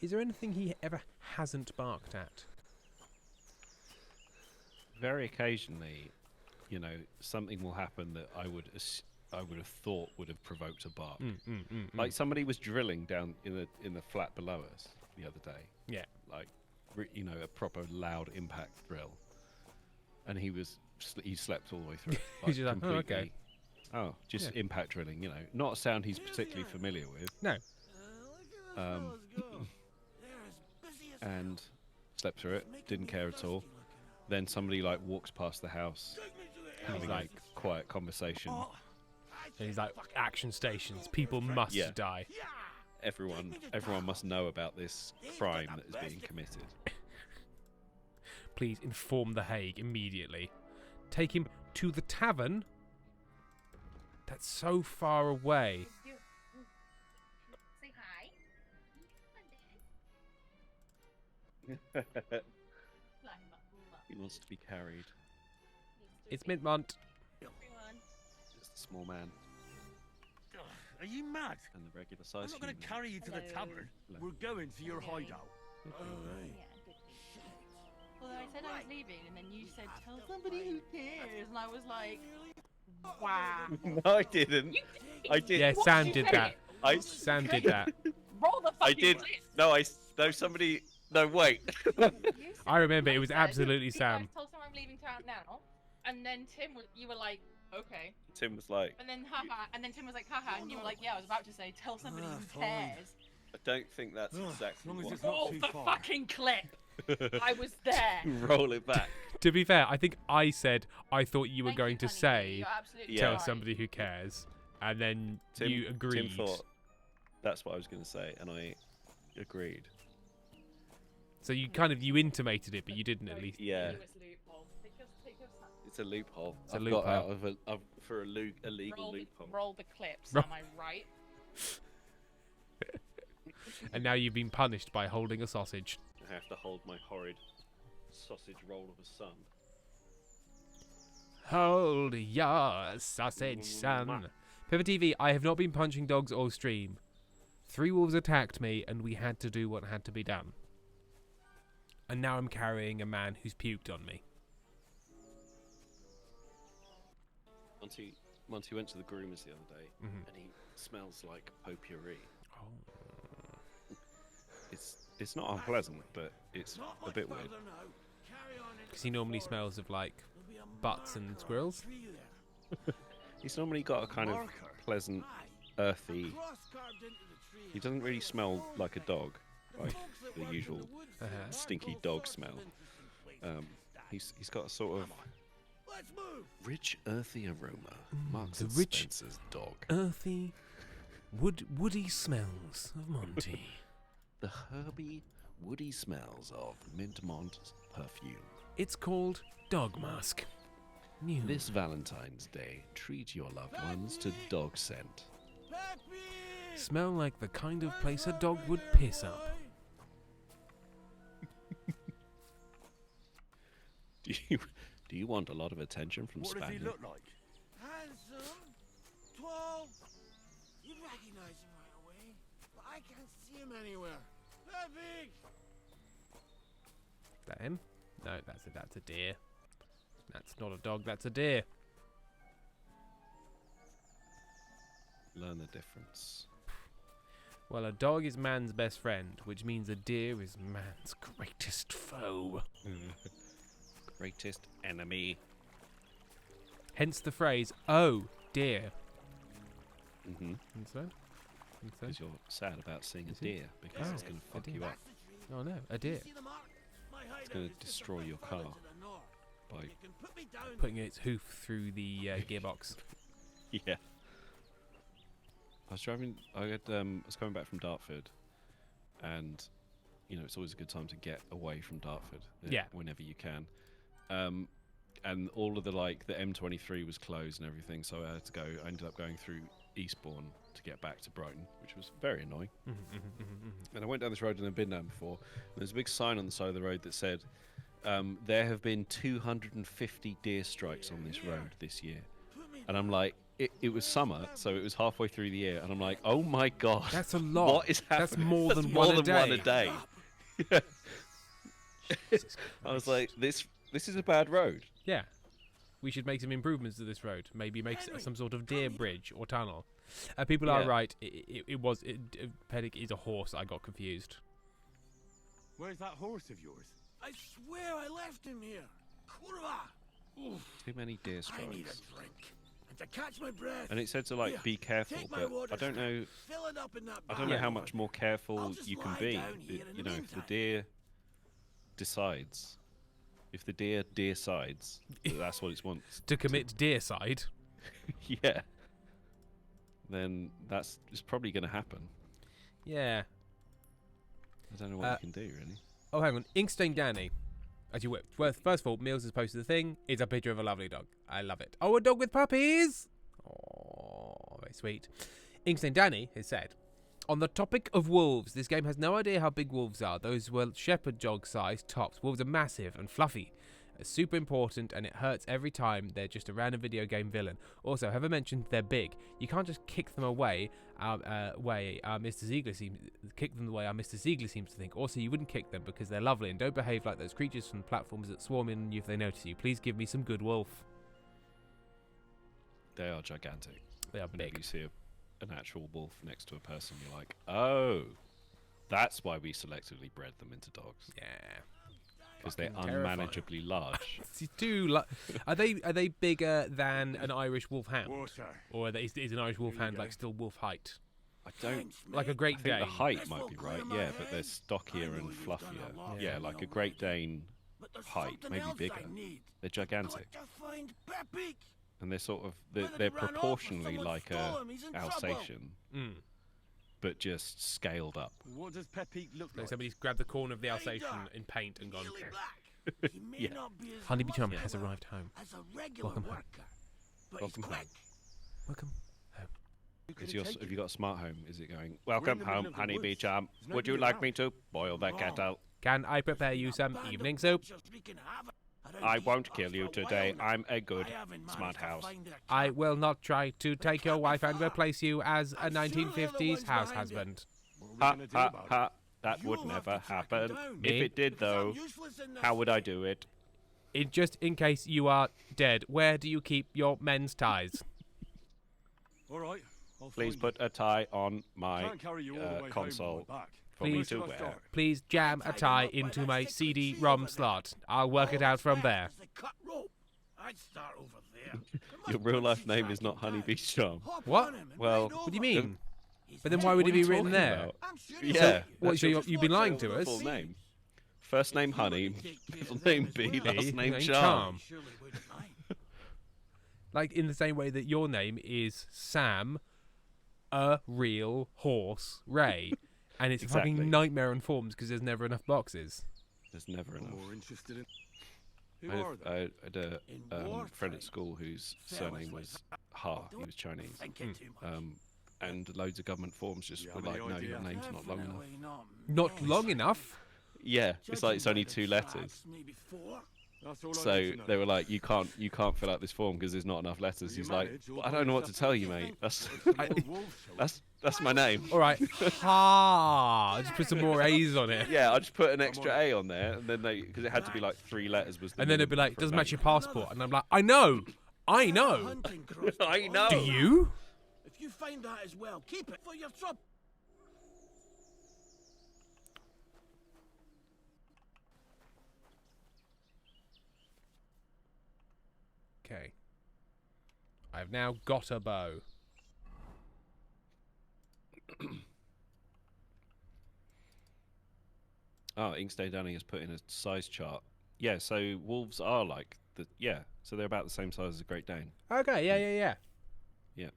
Is there anything he ever hasn't barked at? Very occasionally, you know, something will happen that I would have thought would have provoked a bark. Like somebody was drilling down in the flat below us the other day. Yeah. Like, you know, a proper loud impact drill, and he slept all the way through. Like, He's just like, oh, okay. Oh, just Yeah. impact drilling. You know, not a sound he's particularly familiar with. No. And slept through it. Didn't care at all. Then somebody like walks past the house, having like quiet conversation. And he's like, action stations. People must Yeah. die. Everyone must know about this crime that is being committed. Please inform the Hague immediately. Take him to the tavern? That's so far away. Say hi. He wants to be carried. It's Midmont. Just a small man Are you mad? and the regular I'm size. not going to carry you to the tavern. Hello. We're going to your hideout. Yeah, good. Although I said I was leaving, and then you said, tell somebody who cares, and I was like, wow. No, I didn't. I did. Yeah, Sam did that. Sam did that. Roll the I fucking did. clips. No, somebody. No, wait. You I remember it was said, absolutely "You Sam. guys told someone I'm leaving town now, and then you were like, okay, Tim was like, and then haha, and then Tim was like, haha, and you were like, yeah, I was about to say, tell somebody who cares. I don't think that's exactly long as what. it's not Roll too the far. fucking clip. I was there. Roll it back. To be fair, I think I said I thought you were Thank going you, to honey. say You're absolutely tell right. somebody who cares, and then Tim, you agreed. Tim thought that's what I was going to say, and I agreed. So you intimated it, but you didn't at least. Yeah, Lewis loophole. Take your snap. it's a loophole. It's a I've loophole. got out of for a illegal loophole. Roll the clips. Roll- Am I right? And now you've been punished by holding a sausage. I have to hold my horrid sausage roll of a son. Hold your sausage, son. Pepper TV, I have not been punching dogs all stream. 3 wolves attacked me, and we had to do what had to be done. And now I'm carrying a man who's puked on me. Monty went to the groomers the other day, Mhm. and he smells like potpourri. Oh. It's not unpleasant, but it's a bit weird. Because he normally smells of, like, butts and squirrels. He's normally got a kind of pleasant, earthy. He doesn't really smell like a dog, like the usual stinky dog smell. He's got a sort of rich, earthy aroma. Marks the and rich- Spencer's dog. Earthy, woody smells of Monty. The herby, woody smells of Midmont perfume. It's called Dog Mask. New. This Valentine's Day, treat your loved ones to dog scent. Smell like the kind of place a dog would piss up. Do you want a lot of attention from What does he Spaniard? look like? Handsome, tall. You'd recognize him right away, but I can't see him anywhere. Pepe! Is that him? No, that's a deer. That's not a dog, that's a deer. Learn the difference. Well, a dog is man's best friend, which means a deer is man's greatest foe. Greatest enemy. Hence the phrase, oh, dear. Mm-hmm. And so? Because you're sad about seeing a Is he? deer, because it's Oh, going to a fuck deer. you up. Oh no, a deer. It's going to destroy your car by Putting its hoof through the gearbox. yeah. I was coming back from Dartford, and it's always a good time to get away from Dartford. Yeah. Whenever you can. And all of the M23 was closed and everything, so I ended up going through Eastbourne to get back to Brighton, which was very annoying. And I went down this road and I'd been down before. And there's a big sign on the side of the road that said, there have been 250 deer strikes on this road this year. And I'm like, it was summer, so it was halfway through the year, and I'm like, oh my god, that's a lot. What is happening? That's more than more one than a one day. a day. Yeah. I was like, this is a bad road. Yeah. We should make some improvements to this road. Maybe make some sort of deer bridge or tunnel. People are right. Pedic is a horse. I got confused. Where's that horse of yours? I swear I left him here. Kurwa! Oof. Too many deer I need strikes. a drink. And to catch my breath. And it said to Here, be careful, take my but water I don't know. stand, Fill it up in that I don't know bag. how much more careful I'll just you can lie be. down here in the If the meantime. deer decides, if the deer decides that that's what it wants To commit deercide. yeah, then it's probably going to happen. Yeah. I don't know what you can do really. Oh, hang on. Inkstain Danny. As you whipped. Well, first of all, Mills has posted the thing. It's a picture of a lovely dog. I love it. Oh, a dog with puppies! Oh, very sweet. Inkstain Danny has said, on the topic of wolves, this game has no idea how big wolves are. Those were shepherd dog size tops. Wolves are massive and fluffy. Super important, and it hurts every time they're just a random video game villain. Also, have I mentioned they're big? You can't just kick them away. Mr. Ziegler seems to think. Also, you wouldn't kick them because they're lovely and don't behave like those creatures from platforms that swarm in on you if they notice you. Please give me some good wolf. They are gigantic. They are Whenever big. you see an actual wolf next to a person, you're like, oh, that's why we selectively bred them into dogs. Yeah. Because they're Fucking terrifying. unmanageably large. Are they bigger than an Irish wolfhound? Water. Or is an Irish wolfhound like still wolf height? I don't. Like a Great I think the Dane. height might be right, yeah, but they're stockier and fluffier. Yeah, like a Great Dane height, maybe bigger. They're gigantic. And they're sort of they're proportionally like a Alsatian, but just scaled up. What does Pepe look Like like? somebody's grabbed the corner of the Alsatian in paint and gone. Yeah. Honeybee Chum has arrived home. Welcome home. Welcome home. Welcome. Have you got a smart home? Is it going, welcome home, honeybee charm. Would you like me to boil the kettle? Can I prepare you some evening soup? I won't kill you today. I'm a good smart house. I will not try to take your wife and replace you as a 1950s house husband. Ha ha ha. That would never happen. If it did though, how would I do it? Just in case you are dead, where do you keep your men's ties? All right. I'll Please find put a tie on you. my Can't carry you all the way home on console my back. for me Please. to Where should I wear. start? Please jam a tie into my CD-ROM slot. I'll work it out from there. I'd start over there. Your real life name is not Honeybee Charm. What? Well, What do you mean? But then why would it be written there? Yeah. What, that's so your you've been lying to us? full name. First name Honey, middle name B, last name name Charm. Like in the same way that your name is Sam, a real horse, Ray. And it's a Exactly. fucking nightmare on forms because there's never enough boxes. There's never enough. More interested in. Who I are they? had a friend at school whose surname was Ha. He was Chinese. And loads of government forms just You were have any like, no, your idea? name's not long enough. Not long enough? Yeah, it's like it's only 2 letters. That's all I So need to know. they were like, you can't fill out this form because there's not enough letters. Will you He's like, manage, or well, I do don't know you what to have tell to you, do mate. That's Wolves, shall we? that's my name. All right. Ha! Just put some more A's on it. Yeah, I just put an extra A on there, and then because it had to be like 3 letters was. The And then it'd be minimum like, for a doesn't match your name. passport. And I'm like, I know. I know. I know. Do you? If you find that as well, keep it for your trouble. Okay. I've now got a bow. Oh, Inkstay Danny has put in a size chart. Yeah, so wolves are like so they're about the same size as a Great Dane. Okay, yeah. Yeah.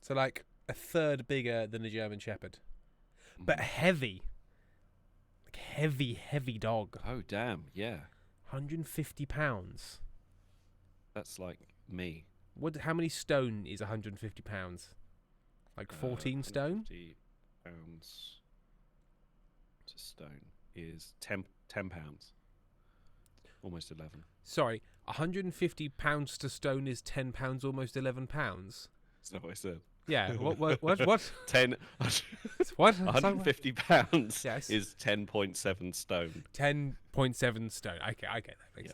So, like, a third bigger than a German Shepherd, but heavy. Like heavy dog. Oh damn! Yeah, 150 pounds. that's like me. What? How many stone is 150 pounds? Like 14 stone? 50 pounds to stone is 10 pounds. Almost 11. Sorry, 150 pounds to stone is 10 pounds, almost 11 pounds. That's not what I said. Yeah. What? 10. What? 150 pounds Yes. is 10.7 stone. 10.7 stone. Okay, I get that. Makes Yeah.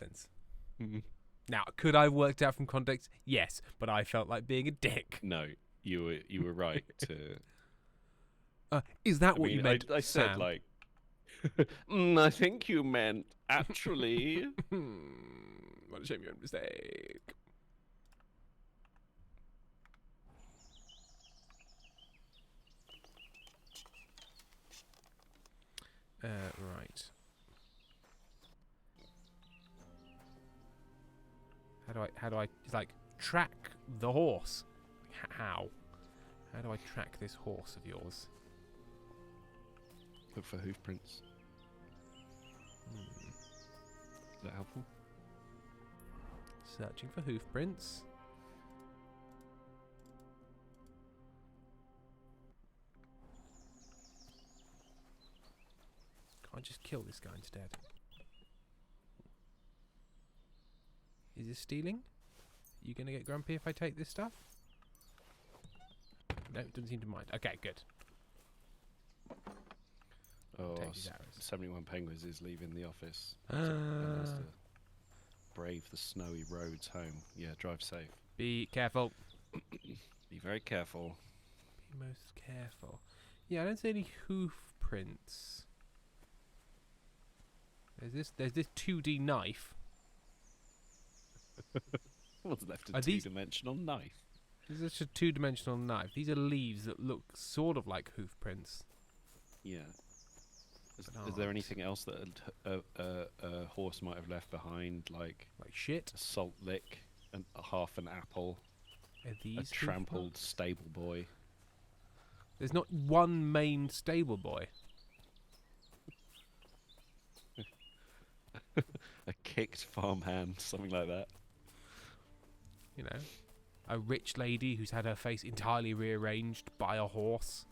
sense. Now, could I have worked out from context? Yes, but I felt like being a dick. No, you were right to. Is that what you meant? I said Sam? like. I think you meant actually. What a shame you made a mistake. Right. How do I it's like track the horse? How do I track this horse of yours? Look for hoof prints. Is that helpful? Searching for hoof prints. Can't I just kill this guy instead? Is this stealing? You gonna get grumpy if I take this stuff? No, doesn't seem to mind. Okay, good. Oh, Take these arrows. 71 Penguins is leaving the office. And has to brave the snowy roads home. Yeah, drive safe. Be careful. Be very careful. Be most careful. Yeah, I don't see any hoof prints. There's this 2D knife. What's left Are a these- two-dimensional knife? This is just a two-dimensional knife. These are leaves that look sort of like hoof prints. Yeah. Is But there aren't. anything else that a horse might have left behind, like Like shit. a salt lick, and half an apple, Are these a hoof trampled marks? stable boy? There's not one main stable boy. A kicked farmhand, something like that. You know, a rich lady who's had her face entirely rearranged by a horse.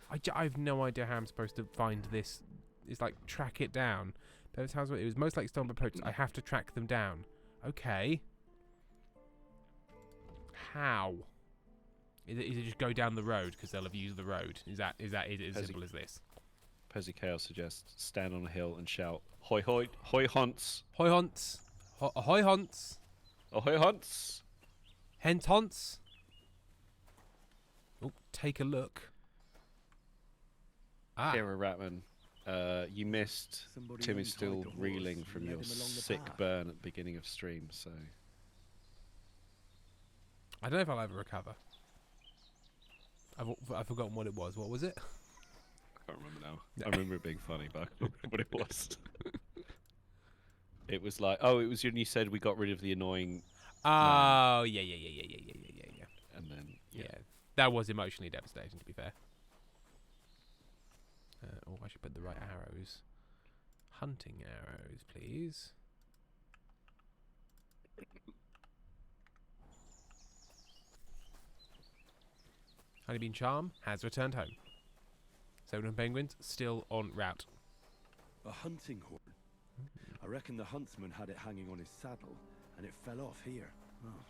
I have no idea how I'm supposed to find this. It's like track it down. But it was most like stolen approaches. I have to track them down. Okay. How? Is it just go down the road because they'll have used the road? Is it as simple as this? Pezzy Chaos suggests stand on a hill and shout "Hoi hoi, hoi honts, Hoi honts, ahoy honts, ahoy honts." hent honts. Oh, take a look. Ah, Kira Ratman, you missed. Somebody Tim is untied still the horse reeling and from led your him along the sick path. burn at the beginning of stream, so I don't know if I'll ever recover. I've forgotten what it was. What was it? I can't remember now. No. I remember it being funny, but I can't remember what it was. It was like, oh, it was when you said we got rid of the annoying, Oh, yeah. and then Yeah, that was emotionally devastating, to be fair. Oh, I should put the right arrows. Hunting arrows, please. Honeybean Charm has returned home. 7 penguins still en route. A hunting horn. I reckon the huntsman had it hanging on his saddle, and it fell off here. Oh,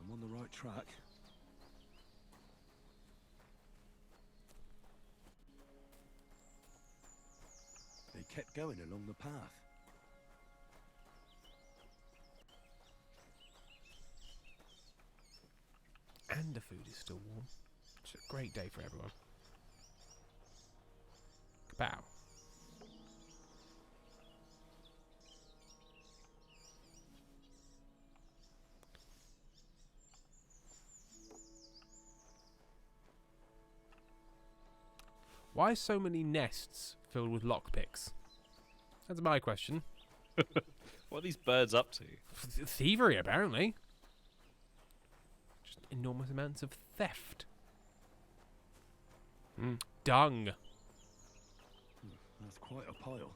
I'm on the right track. They kept going along the path. And the food is still warm. It's a great day for everyone. Kapow. Why so many nests filled with lockpicks? That's my question. what are these birds up to? Thievery, apparently. Just enormous amounts of theft. Dung. That's quite a pile.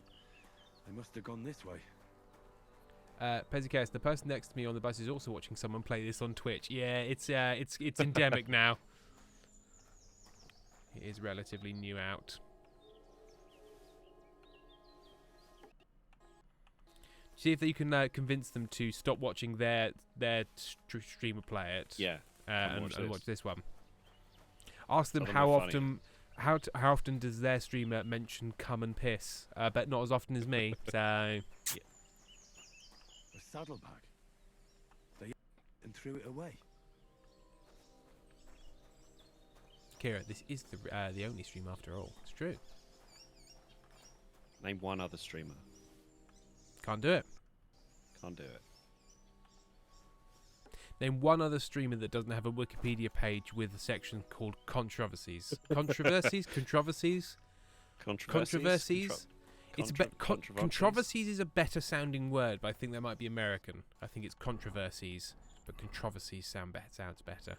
They must have gone this way. Pezicast, the person next to me on the bus is also watching someone play this on Twitch. Yeah, it's endemic now. It is relatively new out. See if you can convince them to stop watching their streamer play it. Yeah. And watch this one. Ask them Tell them how they're often how often does their streamer mention cum and piss? Bet not as often as me. So A saddlebag. They and threw it away. Kira, this is the only stream after all. It's true. Name one other streamer. Can't do it. Can't do it. Name one other streamer that doesn't have a Wikipedia page with a section called controversies. Controversies? Controversies? Controversies? Controversies is a better sounding word, but I think that might be American. I think it's controversies, but controversies sounds better.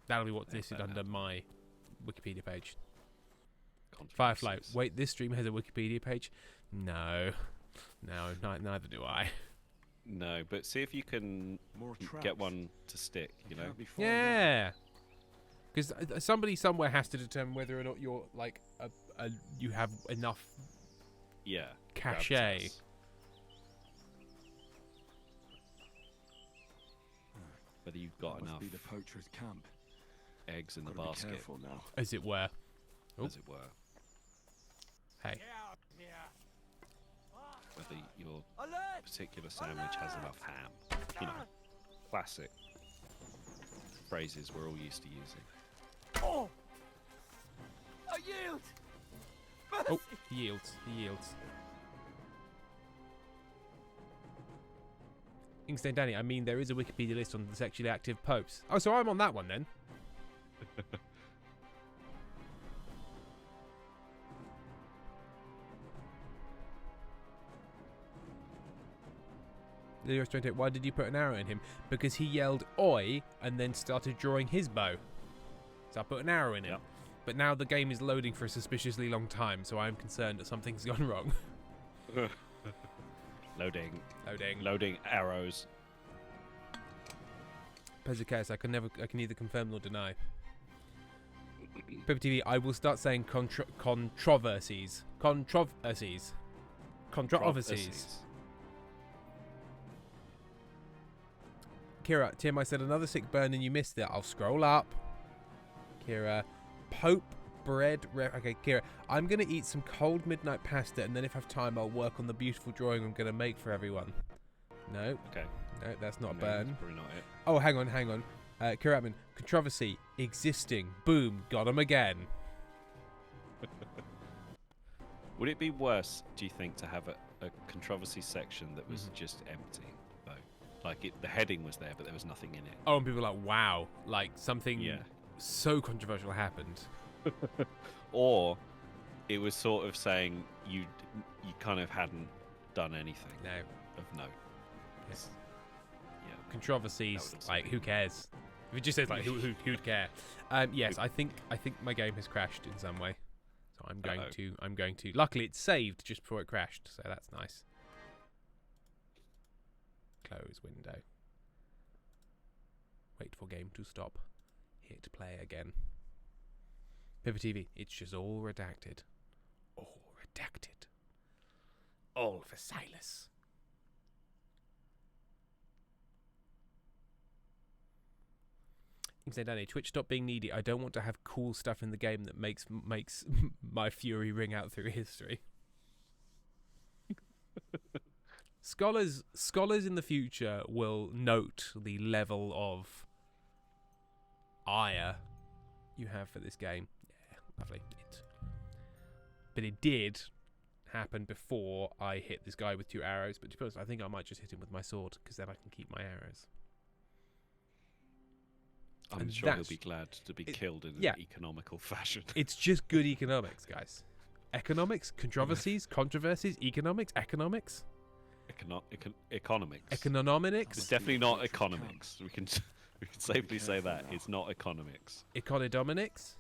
That'll be what's listed under my Wikipedia page. Firefly. Wait, this streamer has a Wikipedia page? No, neither do I. No, but see if you can get one to stick, you know? Yeah. Because somebody somewhere has to determine whether or not you're like you have enough cachet. Whether you've got That must enough be the poacher's camp. eggs in the Gotta be basket, careful now. As it were. Oh. as it were. Hey. Whether your particular sandwich has enough ham. You know, classic phrases we're all used to using. Oh! A yield! Oh, he yields. He yields. Inkstein Danny, I mean, there is a Wikipedia list on the sexually active popes. Oh, so I'm on that one then. Leo28, why did you put an arrow in him? Because he yelled "Oi!" and then started drawing his bow. So I put an arrow in him. Yep. But now the game is loading for a suspiciously long time, so I'm concerned that something's gone wrong. Loading. Loading. Loading arrows. Pezicast, I can neither confirm nor deny. Pippa TV, I will start saying controversies. Controversies. Controversies. Kira, Tim, I said another sick burn and you missed it. I'll scroll up. Kira, Pope bread. Okay, Kira, I'm going to eat some cold midnight pasta and then if I have time, I'll work on the beautiful drawing I'm going to make for everyone. No. Okay. No, that's not a No, burn. that's probably not it. Oh, hang on. Kira Atman, controversy, existing, boom, got him again. Would it be worse, do you think, to have a controversy section that was just empty, though? Like, the heading was there, but there was nothing in it. Oh, and people are like, wow, like something so controversial happened. Or it was sort of saying you kind of hadn't done anything of note. Yes. Yeah. Controversies, like, who cares? If it just says, like, who'd care? Yes, I think my game has crashed in some way. So I'm going to... Luckily, it's saved just before it crashed, so that's nice. Close window. Wait for game to stop. Hit play again. Pippa TV, it's just all redacted. All redacted. All for Silas. You can say, Danny, Twitch, stop being needy. I don't want to have cool stuff in the game that makes my fury ring out through history. Scholars in the future will note the level of ire you have for this game. Yeah, lovely. But it did happen before I hit this guy with 2 arrows. But to be honest, I think I might just hit him with my sword because then I can keep my arrows. I'm sure he'll be glad to be killed in an economical fashion. It's just good economics, guys. Economics, controversies, economics. Economics. Economics. It's definitely not economics. We can We can safely say that it's not economics. Econodominics?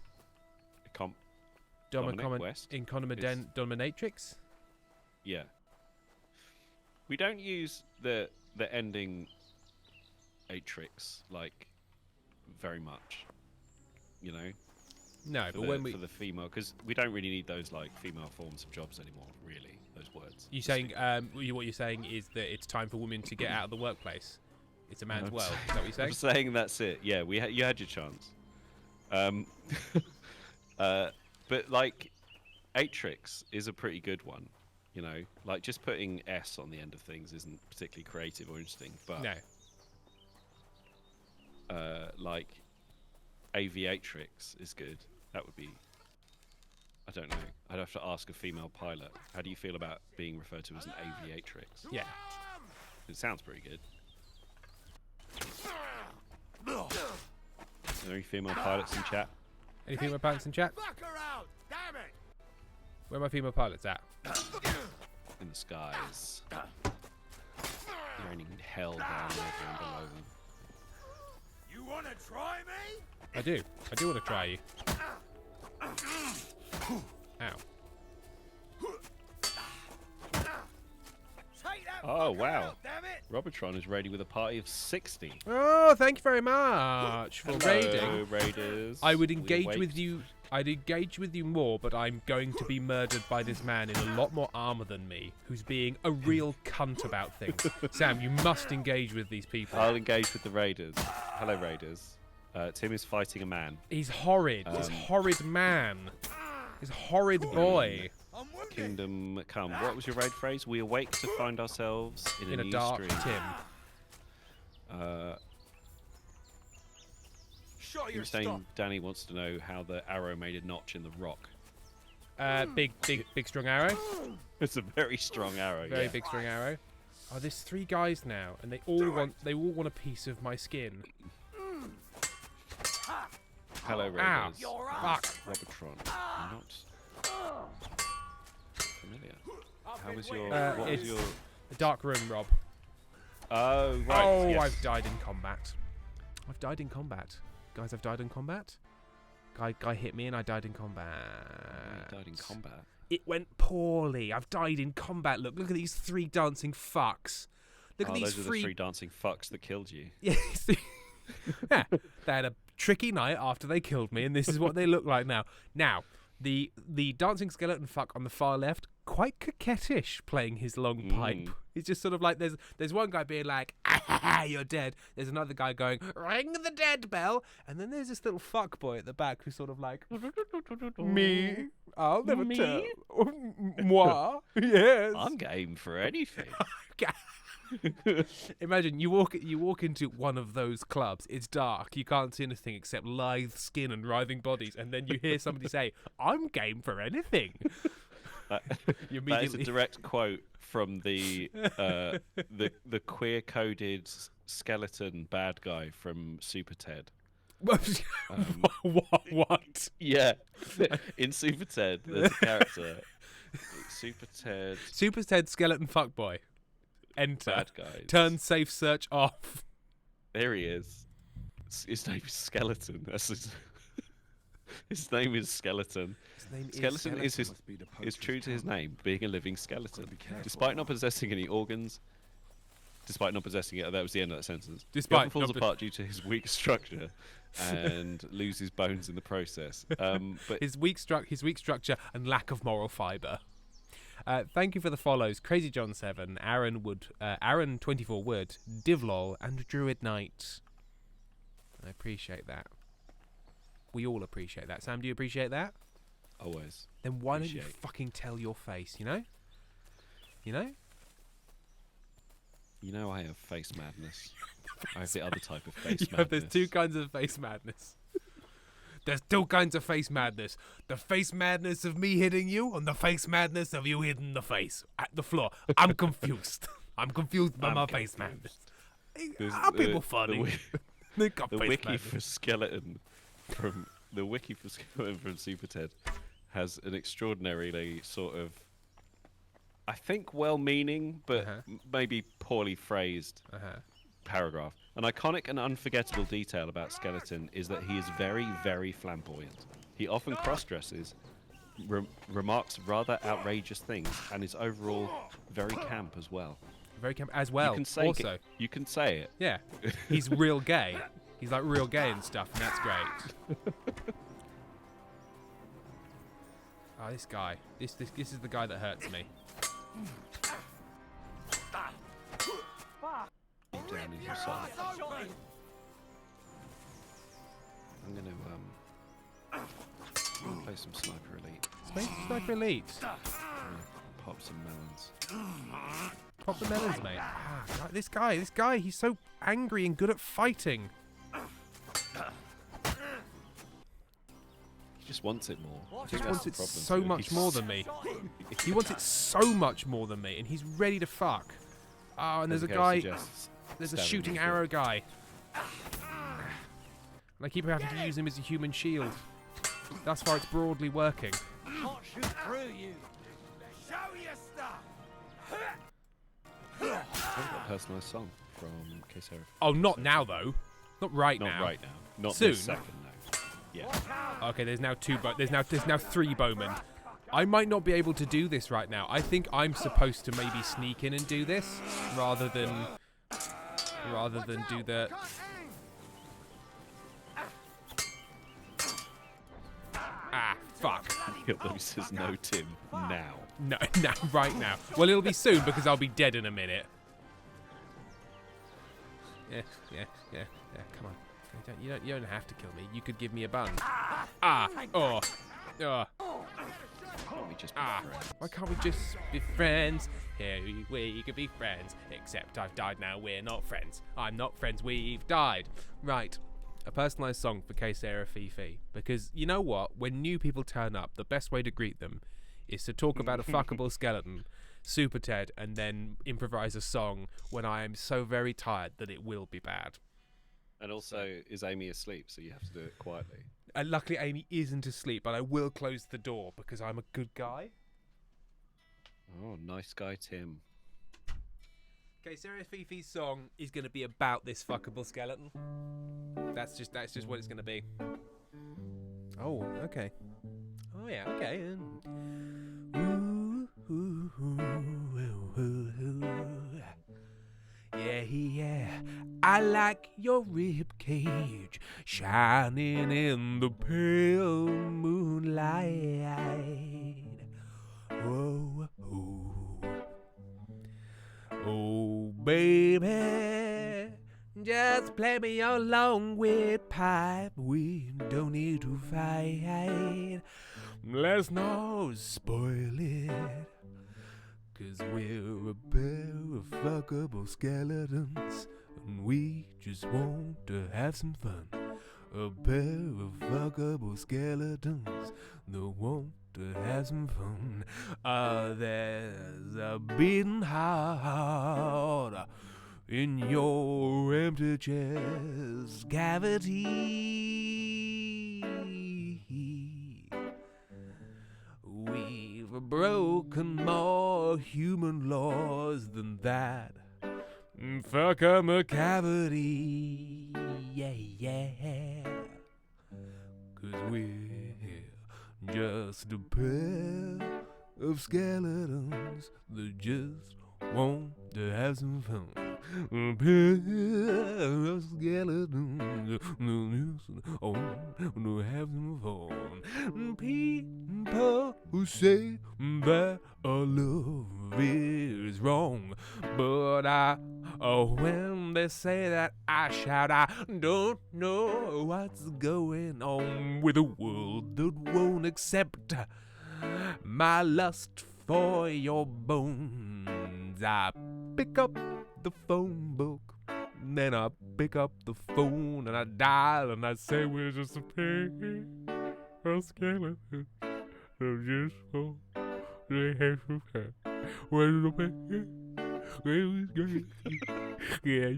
Dominic West Dominatrix? Yeah. We don't use the ending atrix like very much, you know. No, for but the, when we for the female, because we don't really need those like female forms of jobs anymore. Really, those words. you saying what you're saying is that it's time for women to get out of the workplace. It's a man's I'm world. saying- Is that what you're saying? I'm saying that's it. Yeah, you had your chance. But like, atrix is a pretty good one. You know, like just putting S on the end of things isn't particularly creative or interesting. But No. like, aviatrix is good. That would be. I don't know. I'd have to ask a female pilot. How do you feel about being referred to as an aviatrix? Yeah. It sounds pretty good. Are there any female pilots in chat? Any female pilots in chat? Fuck around! Damn it! Where are my female pilots at? In the skies. Raining hell down over and below them. You wanna try me? I do want to try you. Ow. Take that Oh, fucker wow. out, damn it! Robotron is ready with a party of 60. Oh, thank you very much for Hello, raiding. Raiders. I would We engage await. with you. I'd engage with you more, but I'm going to be murdered by this man in a lot more armor than me, who's being a real cunt about things. Sam, you must engage with these people. I'll engage with the Raiders. Hello, Raiders. Tim is fighting a man. He's horrid. He's horrid man. He's horrid boy. Kingdom come. What was your raid phrase? We awake to find ourselves in a new dark stream. Tim. Shut You your were saying stop. Danny wants to know how the arrow made a notch in the rock. Big strong arrow. It's a very strong arrow. Very yeah. big strong arrow. Oh, there's 3 guys now, and they all want a piece of my skin. Hello, Ow. Raiders. Fuck. Robotron. Not familiar. How was your? What it's was your? a dark room, Rob. Oh right. Oh, yes. I've died in combat. I've died in combat. Guys, I've died in combat. Guy hit me and I died in combat. You died in combat. It went poorly. I've died in combat. Look at these 3 dancing fucks. Look at these those are the 3 dancing fucks that killed you. Yeah, yeah, they had a tricky night after they killed me, and this is what they look like now. Now, the dancing skeleton fuck on the far left, quite coquettish, playing his long pipe. It's just sort of like there's one guy being like, ah, you're dead. There's another guy going, ring the dead bell, and then there's this little fuck boy at the back who's sort of like, me, I'll never tell. Moi, yes. I'm game for anything. Imagine you walk into one of those clubs. It's dark. You can't see anything except lithe skin and writhing bodies, and then you hear somebody say, "I'm game for anything." You That is a immediately direct quote from the queer-coded skeleton bad guy from Super Ted. what? Yeah, in Super Ted, there's a character. Super Ted skeleton fuckboy. Enter. Bad guys. Turn safe search off. There he is. His name is Skeleton. That's his name is Skeleton. Skeleton is true to his name, being a living skeleton. Despite not possessing any organs, that was the end of that sentence. Despite he falls apart due to his weak structure and loses bones in the process. But his weak structure and lack of moral fibre. Thank you for the follows, Crazy John 7, Aaron Wood, Aaron 24 Wood, Divlol, and Druid Knight. I appreciate that. We all appreciate that. Sam, do you appreciate that? Always. Then why don't you fucking tell your face? You know. You know I have face madness. I have the other type of face madness. There's 2 kinds of face madness. There's 2 kinds of face madness. The face madness of me hitting you, and the face madness of you hitting the face at the floor. I'm confused. I'm confused by my face madness. Are people funny? The wiki for skeleton from Super Ted has an extraordinarily sort of, I think, well-meaning but maybe poorly phrased paragraph. An iconic and unforgettable detail about Skeleton is that he is very, very flamboyant. He often cross-dresses, remarks rather outrageous things, and is overall very camp as well. Very camp as well. You can say also, you can say it. yeah, he's real gay. He's like real gay and stuff, and that's great. Oh, this guy. This is the guy that hurts me. Down in your side. I'm gonna play some Sniper Elite. Sniper Elite. Pop some melons. Pop the melons, mate. Ah, God, this guy, he's so angry and good at fighting. He just wants it more. He just wants it so much more than me. He wants it so much more than me, and he's ready to fuck. Oh, and there's a guy. There's a shooting arrow guy. And I keep having to use him as a human shield. That's why it's broadly working. Can't shoot through you. Show your stuff. I've got a personalised song from K-Seraph. Oh, not now though. Not right Not now. right now. Not Soon. this second, no. Yeah. Okay, there's now two. There's now three bowmen. I might not be able to do this right now. I think I'm supposed to maybe sneak in and do this rather than do the. Ah, fuck. This says no, Tim. Now. No, right now. Well, it'll be soon because I'll be dead in a minute. Yeah. Come on. You don't have to kill me. You could give me a bun. Oh. We just be friends. Why can't we just be friends? Here we could be friends. Except I've died now. We're not friends. I'm not friends. We've died. Right. A personalised song for K-Sarah Fifi. Because you know what? When new people turn up, the best way to greet them is to talk about a fuckable skeleton, Super Ted, and then improvise a song when I am so very tired that it will be bad. And also, is Amy asleep? So you have to do it quietly. Luckily, Amy isn't asleep, but I will close the door because I'm a good guy. Oh, nice guy, Tim. Okay, Sarah Fifi's song is going to be about this fuckable skeleton. That's just what it's going to be. Oh, okay. Oh yeah, okay. Yeah. I like your rib cage shining in the pale moonlight. Oh, baby, just play me along with pipe. We don't need to fight. Let's not spoil it. 'Cause we're a pair of fuckable skeletons, and we just want to have some fun. A pair of fuckable skeletons that want to have some fun. There's a beating heart in your empty chest cavity. We've broken more human laws than that. Fuck 'em a cavity. Yeah. 'Cause we're just a pair of skeletons that just want to have some fun. A pair of skeletons that just want to have some fun. People who say that our love is wrong, but when they say that, I shout, I don't know what's going on with a world that won't accept my lust for your bones. I pick up the phone book, then I pick up the phone and I dial and I say we're just a pair of skeletons. So just want to have some fun. We're the pair. Yeah.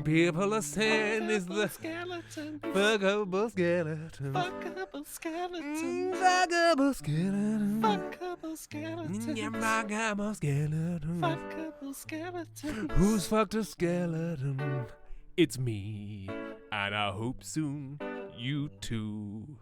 People are saying is the skeleton. fuckable skeleton. Fuckable skeleton. Fuckable skeleton. Fuckable skeleton. Yeah, fuckable skeleton. Fuckable skeleton. Who's fucked a skeleton? It's me, and I hope soon you too.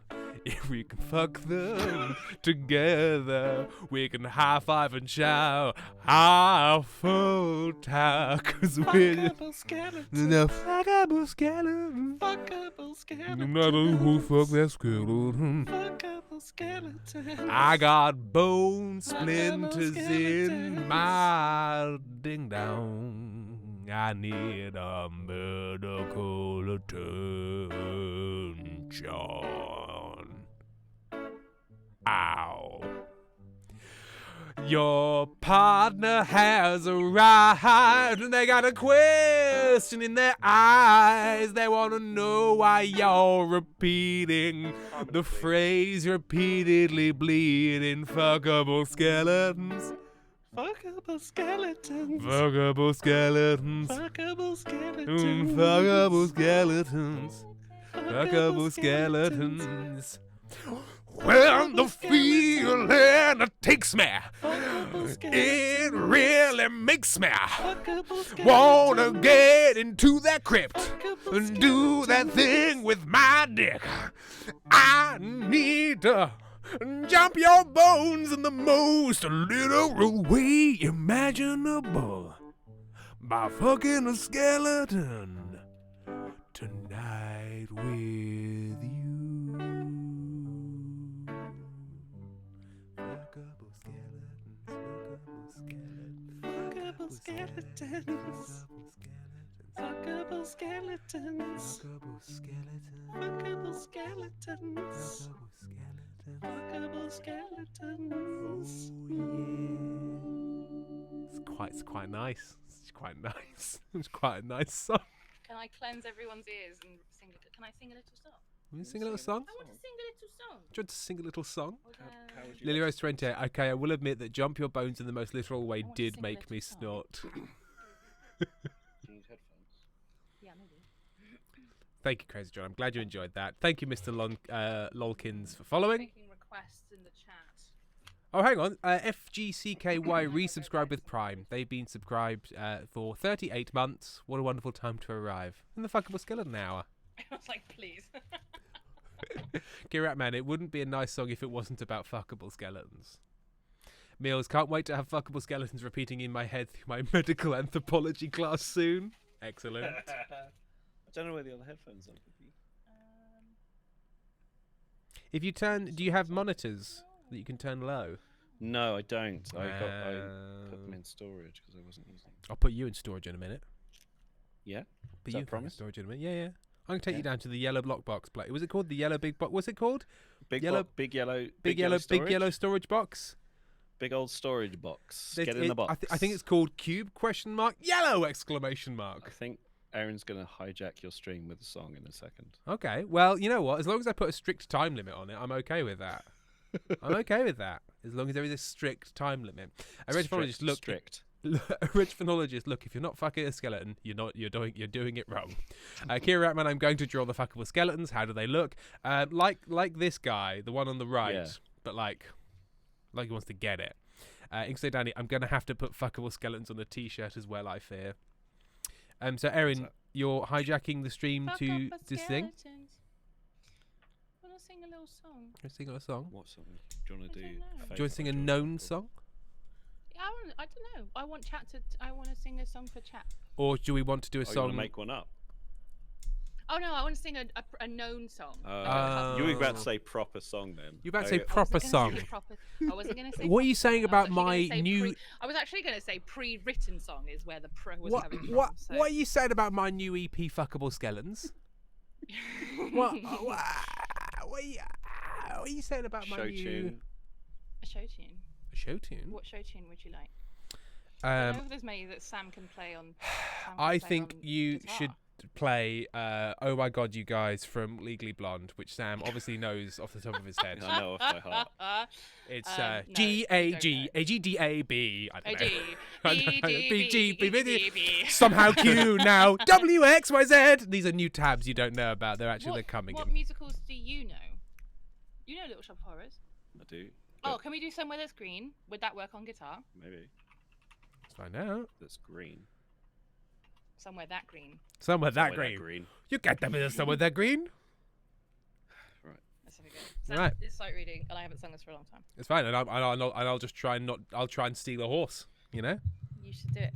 If we can fuck them together, we can high five and shout, "Our full tower," 'cause we're Fuckable skeleton. the fuckable skeleton. Fuckable No skeleton. matter who fuck that skeleton. Fuckable skeleton. I got bone splinters skeletons. in my ding dong. I need a medical attention. Ow. Your partner has arrived and they got a question in their eyes. They want to know why you're repeating the phrase repeatedly bleeding. Fuckable skeletons. Fuckable skeletons. Fuckable skeletons. Fuckable skeletons. Fuckable skeletons. Fuckable skeletons. When the feeling takes me, it really makes me wanna get into that crypt and do that thing with my dick. I need to jump your bones in the most literal way imaginable by fucking a skeleton tonight with you. Fuckable skeletons. Fuckable skeletons. Fuckable skeletons. Fuckable skeletons. Fuckable skeletons. Oh yeah. It's quite nice. It's quite nice. It's quite a nice song. Can I cleanse everyone's ears and sing? Can I sing a little song? Will you sing a little song? I want to sing a little song. Do you want to sing a little song? Well, Lily Rose 28. Okay, I will admit that jump your bones in the most literal way want to did sing a make little me song. snort. Do you need headphones? Yeah, maybe. Thank you, Crazy John. I'm glad you enjoyed that. Thank you, Mr. Lolkins, for following. Making requests in the chat. Oh, hang on. FGCKY resubscribed with Prime. They've been subscribed for 38 months. What a wonderful time to arrive. In the fuckable skeleton hour. I was like, please. Kirat Man, it wouldn't be a nice song if it wasn't about fuckable skeletons. Meals, can't wait to have fuckable skeletons repeating in my head through my medical anthropology class soon. Excellent. I don't know where the other headphones are. If you turn, do you have monitors that you can turn low? No, I don't. I put them in storage because I wasn't using. I'll put you in storage in a minute. Yeah. Put Is you that in promise? storage in a minute. Yeah, yeah. I'm gonna take Yeah. you down to the yellow block box. Was it called the yellow big box? What's it called? Big Yellow- big yellow Big yellow storage box. big old storage box. There's- Get in the box. I think it's called cube ? Yellow exclamation I mark. think Aaron's gonna hijack your stream with a song in a second. Okay. Well, you know what? As long as I put a strict time limit on it, I'm okay with that. I'm okay with that. As long as there is a strict time limit. A reg phonologist, look. Strict. A reg phonologist, look. If you're not fucking a skeleton, you're doing it wrong. Kira Ratman, I'm going to draw the fuckable skeletons. How do they look? Like this guy, the one on the right, Yeah. but like he wants to get it. Inksley Danny, I'm going to have to put fuckable skeletons on the t-shirt as well, I fear. So Erin, you're hijacking the stream to sing. I want to sing a little song. Can I sing a song? What song? Do you want to I do? don't know. Do you want to sing a known song? Yeah, I don't know. I want to sing a song for chat. Or do we want to do a Oh, you song? want to make one up? Oh no, I want to sing a known song. You were about to say proper song then. You were about to Oh, say yeah. proper song. I wasn't going to say. What are you proper saying song. about my new? I was actually going to say pre-written song is where the pro was What coming from. what so. what are you saying about my new EP, Fuckable Skeletons? what are you saying about my Show new tune. A show tune. show tune? What show tune would you like? I don't know if there's many that Sam can play on. Sam can I play think on you guitar. should play "Oh My God, You Guys" from Legally Blonde, which Sam obviously knows off the top of his head. I know off by heart. It's No, G-A-G-A-G-D-A-B. I don't know. A-G-B-D-B-D-B. Somehow Q now W-X-Y-Z. These are new tabs you don't know about. They're coming What in. musicals do you know? You know Little Shop of Horrors. I do. Oh, but can we do Somewhere That's Green? Would that work on guitar? Maybe. Let's find out. That's green. Somewhere That Green. Somewhere that Somewhere green. You get them in somewhere that green. Right. That's really good. Right. It's sight reading, and I haven't sung this for a long time. It's fine, and I'll just try and not. I'll try and steal a horse. You know. You should do it.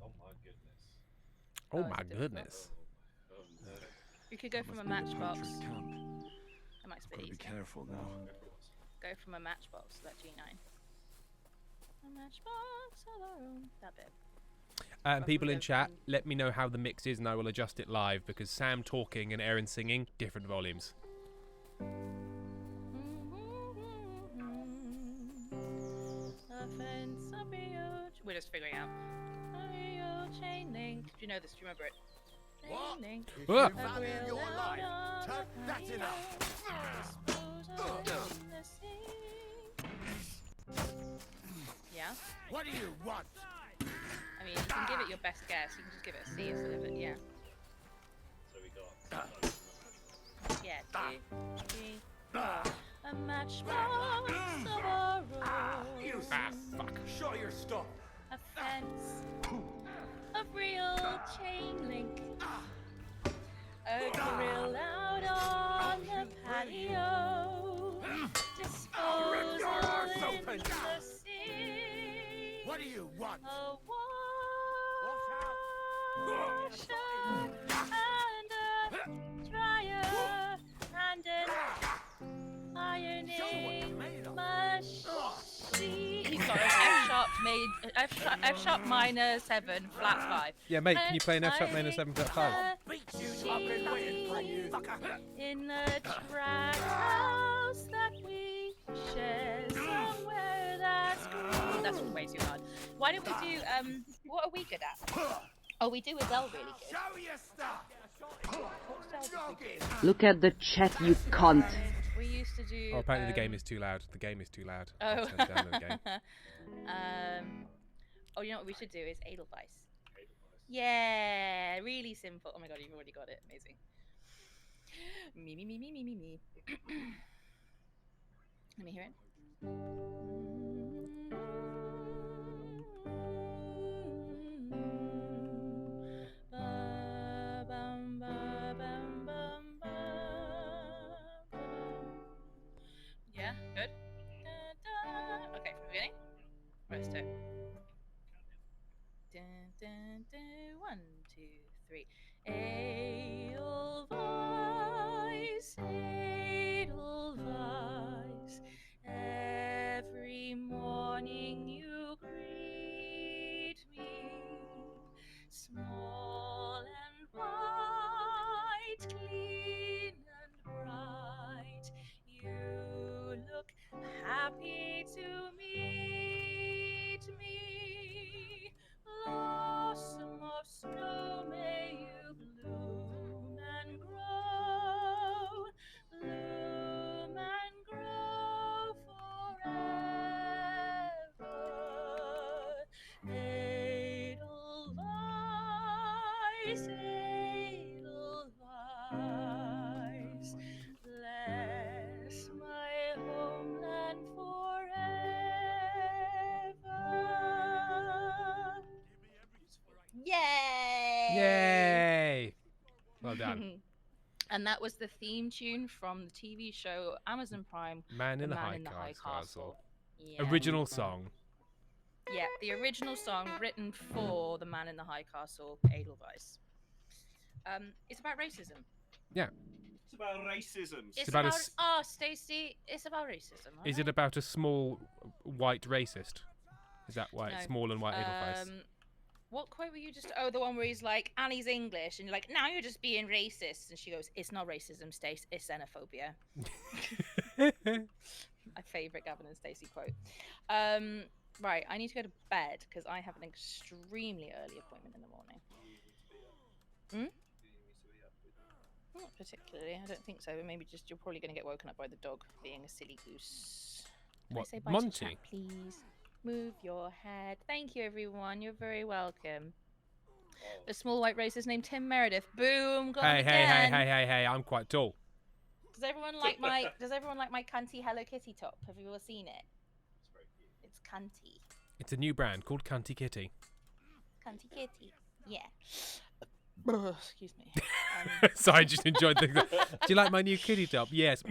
Oh my goodness. Oh Oh, my it's difficult. goodness. Oh no. You could go from a Must be matchbox. infantry camp. That might be Gotta be easier. careful now. Go from a matchbox to that G9. A matchbox of our own. That bit. And people in Roughly chat, everything. let me know how the mix is, and I will adjust it live because Sam talking and Aaron singing, different volumes. We're just figuring out. Chain link. Do you know this? Do you remember it? What? Chain link. If Ah. you value your life, Tug, that's enough. Yeah? What do you want? I mean, you can give it your best guess. You can just give it a C instead of it. Yeah. So we got. Yeah. 2, 3, 4. A matchbox of our own. Fuck. Show your stuff. A fence of real chain link. A grill out on the patio. Disposal in the sea. What do you want? A washer and a dryer and an ironing machine. Sorry, F sharp minor 7 flat 5. Yeah, mate, can you play an F sharp minor 7 flat 5? Beat you. I've been waiting for you. Fucker. In the track house that we share somewhere that's green. That's way too hard. Why don't we do what are we good at? Oh, we do Adele really good. Show your stuff. Look at the chat, you cunt. We used to do. Oh, apparently the game is too loud. The game is too loud. Oh. I'll turn down the game. Oh, you know what we should do is Edelweiss. Yeah, really simple. Oh my god, you've already got it. Amazing. Me. Let me hear it. Yeah, good. Okay, from the beginning. Rest it. Dun, dun, dun. 1, 2, 3. Edelweiss, Edelweiss. Every morning you greet me, small and white, clean and bright. You look happy to meet me. Blossom of snow, may you bloom and grow forever. Edelweiss, Edelweiss, bless my homeland forever. Yay! Yay! Well done. And that was the theme tune from the TV show Amazon Prime, Man in The the Man High Castle. Yeah. Original song. Yeah, the original song written for The Man in the High Castle, Edelweiss. It's about racism. Yeah. It's about racism. It's about about, a s- oh, Stacey, it's about racism. Is it about a small white racist? Is that why it's No. small and white Edelweiss? What quote were you just? Oh, the one where he's like, Annie's English, and you're like, now you're just being racist, and she goes, it's not racism, Stace, it's xenophobia. My favourite Gavin and Stacey quote. Right, I need to go to bed because I have an extremely early appointment in the morning. Not particularly. I don't think so. Maybe just you're probably going to get woken up by the dog being a silly goose. Can I What, say bye Monty? to chat, please? Move your head. Thank you, everyone. You're very welcome. The small white racer is named Tim Meredith. Boom! Got him again. Hey! I'm quite tall. Does everyone like my cunty Hello Kitty top? Have you all seen it? It's cunty. It's a new brand called Cunty Kitty. Cunty Kitty. Yeah. Excuse me. So I just enjoyed the. Do you like my new kitty top? Yes.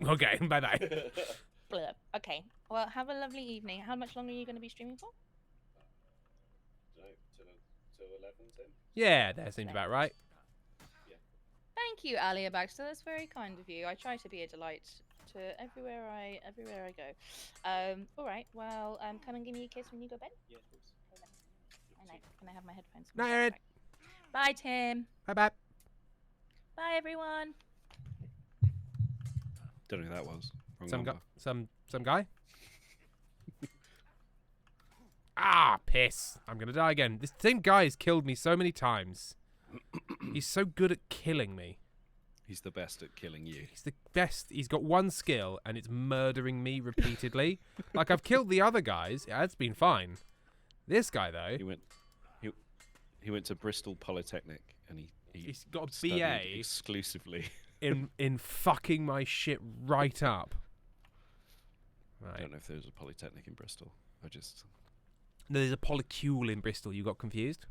Okay. Bye. Okay. Well, have a lovely evening. How much longer are you going to be streaming for? Till 11, Tim? Yeah, that seems about right. Thank you, Alia Baxter. That's very kind of you. I try to be a delight to everywhere I go. All right. Well, come and give me a kiss when you go to bed. Yeah, of course. Can I have my headphones? Night, Erin. Bye, Tim. Bye. Bye, everyone. Don't know who that was. Wrong Some guy. number. Some guy. Ah, piss! I'm gonna die again. This same guy has killed me so many times. He's so good at killing me. He's the best at killing you. He's the best. He's got one skill, and it's murdering me repeatedly. Like, I've killed the other guys. Yeah, that's been fine. This guy, though... He went to Bristol Polytechnic, and he's got a studied BA... exclusively. in fucking my shit right up. Right. I don't know if there was a Polytechnic in Bristol. No, there's a polycule in Bristol. You got confused?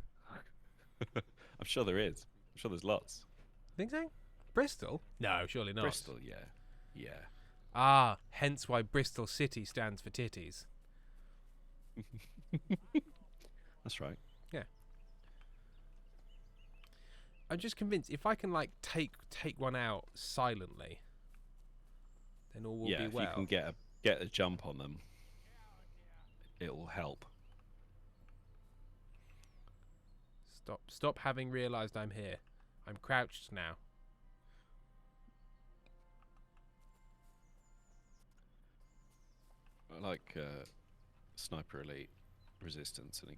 I'm sure there is. I'm sure there's lots. Think so? Bristol? No, surely not. Bristol, yeah. Ah, hence why Bristol City stands for titties. That's right. Yeah. I'm just convinced if I can like take one out silently, then all will be well. Yeah, if you can get a jump on them, it will help. Stop having realised I'm here. I'm crouched now. I like Sniper Elite Resistance, and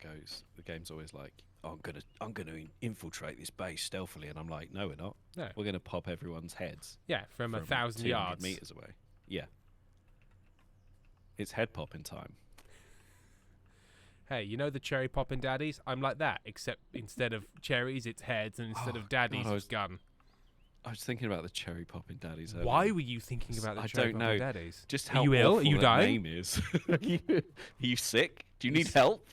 the game's always like, oh, I'm gonna infiltrate this base stealthily, and I'm like, no, we're not. No. We're gonna pop everyone's heads. Yeah, from 1,000 200 yards. meters away. Yeah. It's head popping time. Hey, you know the cherry popping daddies? I'm like that, except instead of cherries, it's heads, and instead of daddies, it's gun. I was thinking about the cherry popping daddies. Why were you thinking about the cherry popping daddies? Just how are you ill? Are awful you that dying? name is. Are you sick? Do you need help?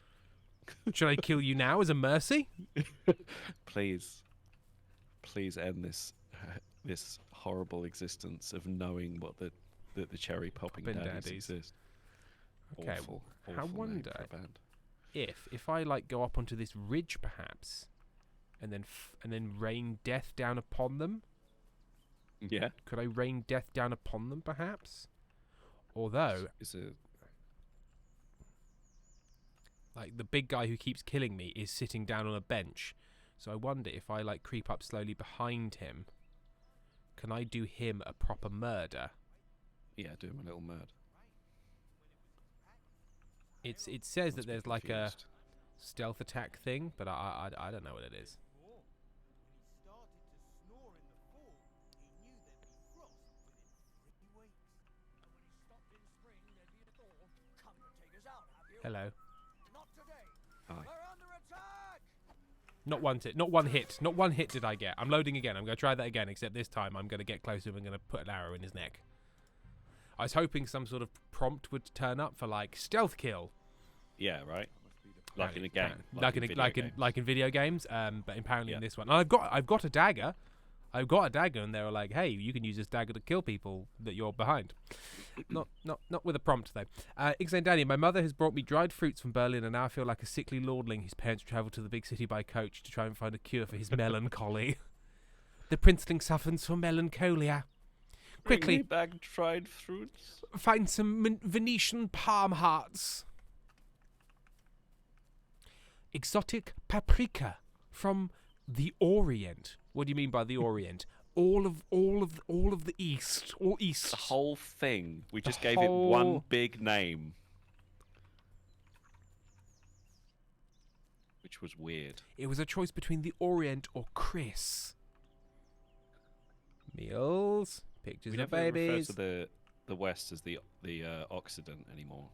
Should I kill you now as a mercy? Please end this horrible existence of knowing what the cherry popping daddies exist. Okay, awful I wonder name for a band. if I like go up onto this ridge perhaps, and then rain death down upon them. Yeah. Could I rain death down upon them perhaps? Although like the big guy who keeps killing me is sitting down on a bench, so I wonder if I like creep up slowly behind him. Can I do him a proper murder? Yeah, do him a little murder. It says that there's like a stealth attack thing, but I don't know what it is. Hello. Hi. Not one hit. Not one hit. Not one hit did I get. I'm loading again. I'm going to try that again, except this time I'm going to get closer and I'm going to put an arrow in his neck. I was hoping some sort of prompt would turn up for like stealth kill. Yeah, right. Like in a game. Like in video games. But apparently in this one, and I've got a dagger. I've got a dagger, and they were like, "Hey, you can use this dagger to kill people that you're behind." not with a prompt though. Ixane Danny, my mother has brought me dried fruits from Berlin, and now I feel like a sickly lordling whose parents travelled to the big city by coach to try and find a cure for his melancholy. The princeling suffers from melancholia. Quickly, bring me back dried fruits. Find some Venetian palm hearts. Exotic paprika from the Orient. What do you mean by the Orient? All of the East, all East. The whole thing. We just gave it one big name. which was weird. It was a choice between the Orient or Chris. Meals, pictures We of never refer babies. to the West as the Occident anymore.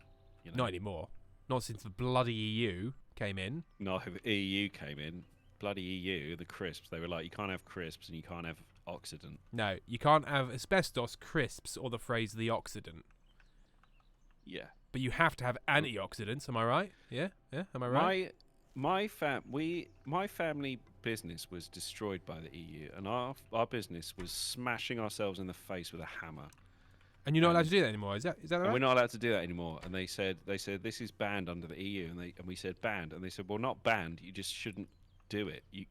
You know? Not anymore. Not since the bloody EU came in. No, the EU came in. Bloody EU, the crisps. They were like, you can't have crisps and you can't have Occident. No, you can't have asbestos, crisps, or the phrase the Occident. Yeah. But you have to have antioxidants. Am I right? Yeah, yeah. Am I right? My family business was destroyed by the EU, and our business was smashing ourselves in the face with a hammer. And you're not allowed to do that anymore. Is that And right? we're not allowed to do that anymore. And they said this is banned under the EU, and we said banned, and they said, well, not banned. You just shouldn't do it. You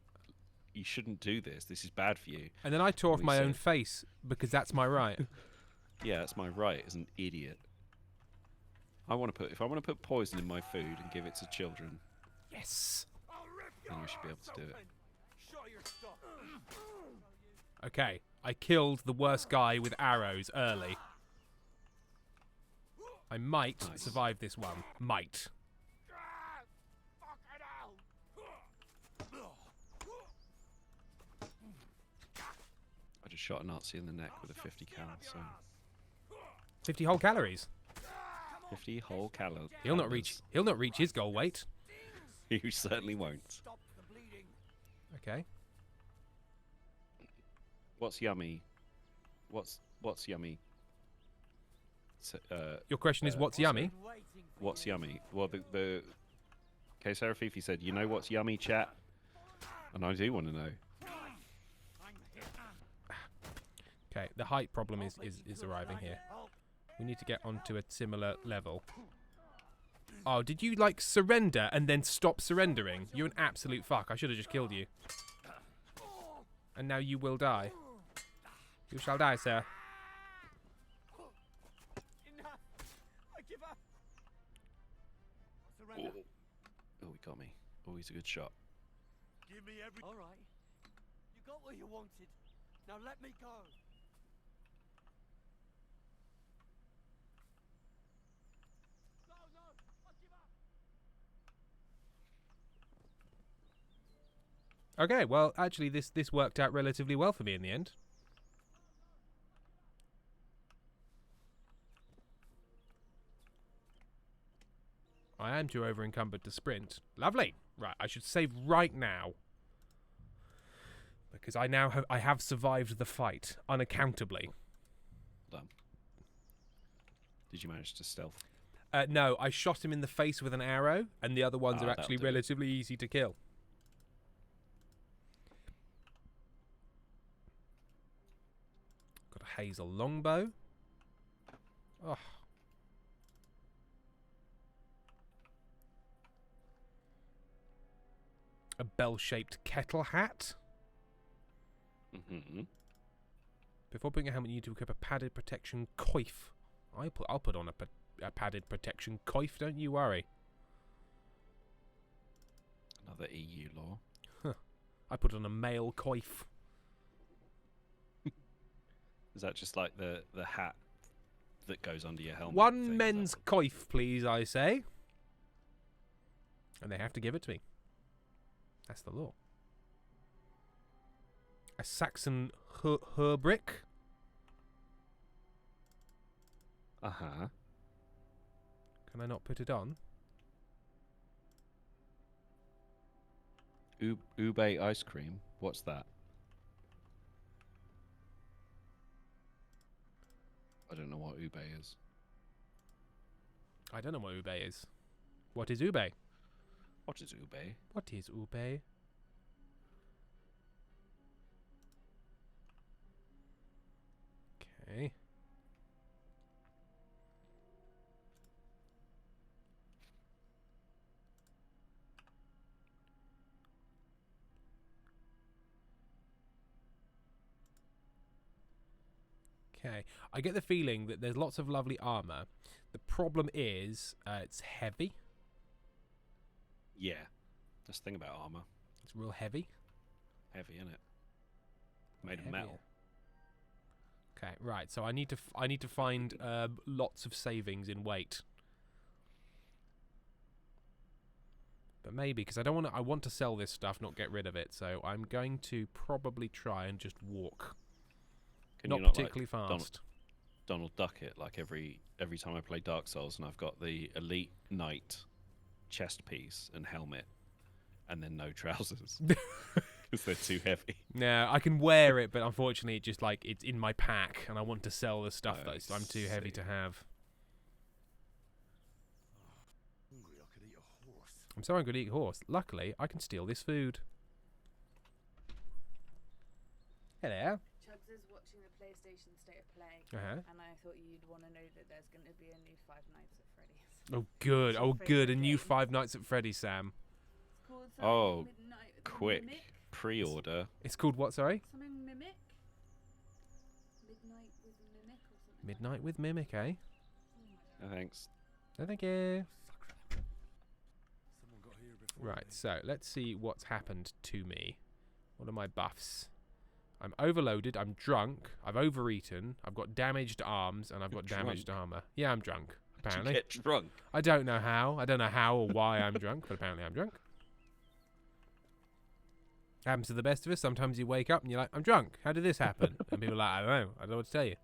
shouldn't do this. This is bad for you. And then I tore off we my said- own face because that's my right. Yeah, that's my right as an idiot. If I want to put poison in my food and give it to children, Yes. then we should be able to do it. Show your stuff. Okay, I killed the worst guy with arrows early. I might Nice. survive this one. Might. I just shot a Nazi in the neck with a 50 cal, so 50 whole calories. 50 whole calories. He'll not reach his goal weight. You certainly won't. Stop the bleeding. Okay. What's yummy? What's yummy? So, Your question is what's yummy? Waiting for what's you. yummy? Well, the okay, Sarah Fifi said, you know what's yummy, chat? And I do want to know. I'm here. Okay, the height problem is arriving here. We need to get onto a similar level. Oh, did you, like, surrender and then stop surrendering? You're an absolute fuck. I should have just killed you. And now you will die. You shall die, sir. Enough. I give up. I surrender. Oh, he got me. Oh, he's a good shot. Give me every. All right. You got what you wanted. Now let me go. No, no. I give up. Okay, well, actually, this worked out relatively well for me in the end. I am too over-encumbered to sprint. Lovely. Right, I should save right now. Because I have survived the fight, unaccountably. Done. Did you manage to stealth? No, I shot him in the face with an arrow, and the other ones are that'll actually do it. relatively easy to kill. Got a hazel longbow. Oh. A bell-shaped kettle hat. Mm-hmm. Before putting a helmet, you need to equip a padded protection coif. I'll put on a padded protection coif, don't you worry. Another EU law. I put on a male coif. Is that just like the hat that goes under your helmet? One thing? men's coif, please, I say. And they have to give it to me. That's the law. A Saxon herbrick. Uh-huh. Can I not put it on? Ube ice cream. What's that? I don't know what ube is. I don't know what ube is. What is ube? What is ube? What is ube? Okay. Okay, I get the feeling that there's lots of lovely armor. The problem is it's heavy. Yeah. That's the thing about armor. It's real heavy. Heavy, isn't it? Made of Heavier. metal. Okay, right. So I need to find lots of savings in weight. But maybe, because I don't want to. I want to sell this stuff, not get rid of it. So I'm going to probably try and just walk. Can Not you not particularly fast. Donald Duck it, like every time I play Dark Souls and I've got the Elite Knight chest piece and helmet, and then no trousers because they're too heavy. No, I can wear it, but unfortunately, it just like it's in my pack, and I want to sell the stuff I that I'm too heavy see. to have. Hungry, I could eat a horse. I'm so hungry to eat horse. Luckily, I can steal this food. Hello. Chubbs is watching the PlayStation State of Play, Uh-huh. and I thought you'd want to know that there's going to be a new Five Nights at Freddy's. Oh, good. What's Oh, your good. A favourite new game? Five Nights at Freddy's, Sam. It's called something Oh, Midnight with quick Mimic. pre-order. It's called what, sorry? Something Mimic? Midnight with Mimic or something. Midnight with Mimic, eh? No, thanks. No, thank you. Someone got here before Right, me. so let's see what's happened to me. What are my buffs? I'm overloaded, I'm drunk, I've overeaten, I've got damaged arms, and I've got You're damaged armor. Yeah, I'm drunk, Did you apparently. get drunk? I don't know how. I don't know how or why I'm drunk, but apparently I'm drunk. Happens to the best of us. Sometimes you wake up and you're like, I'm drunk. How did this happen? And people are like, I don't know. I don't know what to tell you.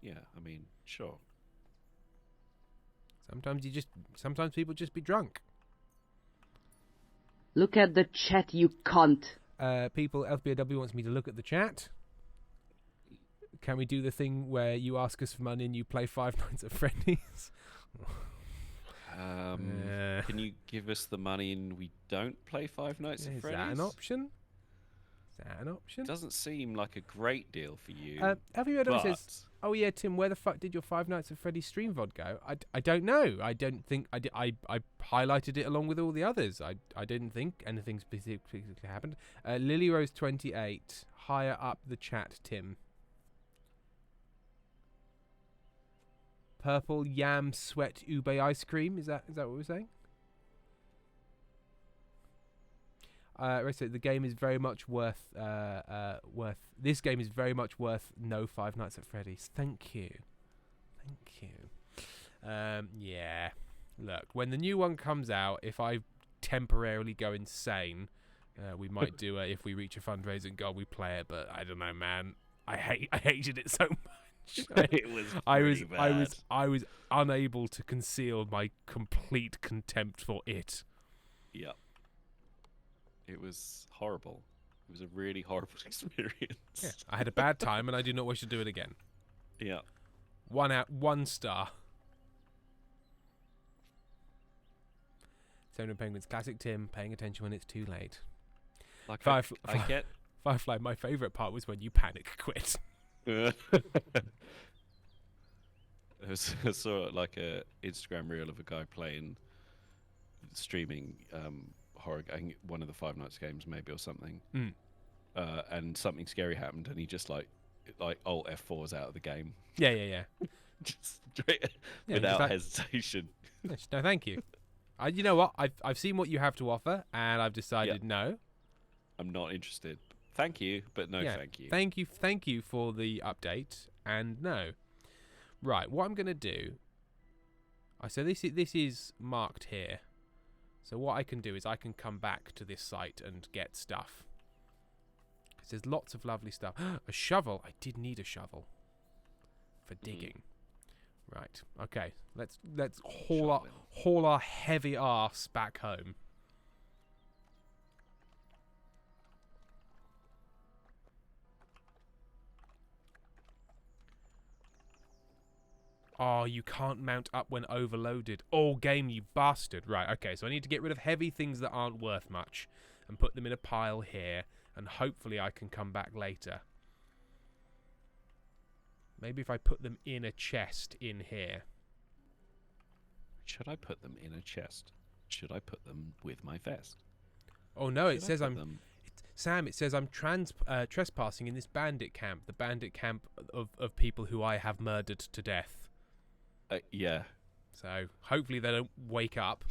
Yeah, I mean, sure. Sometimes people just be drunk. Look at the chat, you cunt. People, LPAW wants me to look at the chat. Can we do the thing where you ask us for money and you play Five Nights at Freddy's? Can you give us the money and we don't play Five Nights at Is Freddy's? that an option? Is that an option? Doesn't seem like a great deal for you. LPAW says, but oh yeah, Tim, where the fuck did your Five Nights at Freddy's stream VOD go? I don't know. I don't think I highlighted it along with all the others. I didn't think anything specifically happened. Lily Rose 28, higher up the chat, Tim. Purple yam sweat ube ice cream. Is that what we're saying? So the game is very much worth. This game is very much worth no Five Nights at Freddy's. Thank you. Yeah. Look, when the new one comes out, if I temporarily go insane, we might do it. If we reach a fundraising goal, we play it. But I don't know, man. I hated it so much. it was I bad. was unable to conceal my complete contempt for it. Yep. It was horrible. It was a really horrible experience. Yeah, I had a bad time, and I do not wish to do it again. Yeah. 1 star. Seven Penguins, classic Tim, paying attention when it's too late. Like I get. Firefly, my favourite part was when you panic quit. I saw like a Instagram reel of a guy streaming horror, I think one of the Five Nights games maybe or something, and something scary happened, and he just like Alt F4s out of the game. Yeah. Just straight, Yeah, without just hesitation. No, thank you. You know what? I've seen what you have to offer, and I've decided no. I'm not interested. Thank you, but no, Yeah, thank you. Thank you for the update, and no. Right, what I'm gonna do. So this is marked here. So what I can do is I can come back to this site and get stuff. Because there's lots of lovely stuff. A shovel. I did need a shovel for digging. Right. Okay. Let's haul our heavy arse back home. Oh, you can't mount up when overloaded. Oh, game, you bastard. Right, okay, so I need to get rid of heavy things that aren't worth much and put them in a pile here, and hopefully I can come back later. Maybe if I put them in a chest in here. Should I put them in a chest? Should I put them with my vest? Oh no, it Should I says put I'm... them- Sam, it says I'm trespassing in this bandit camp. The bandit camp of people who I have murdered to death. Yeah. So hopefully they don't wake up.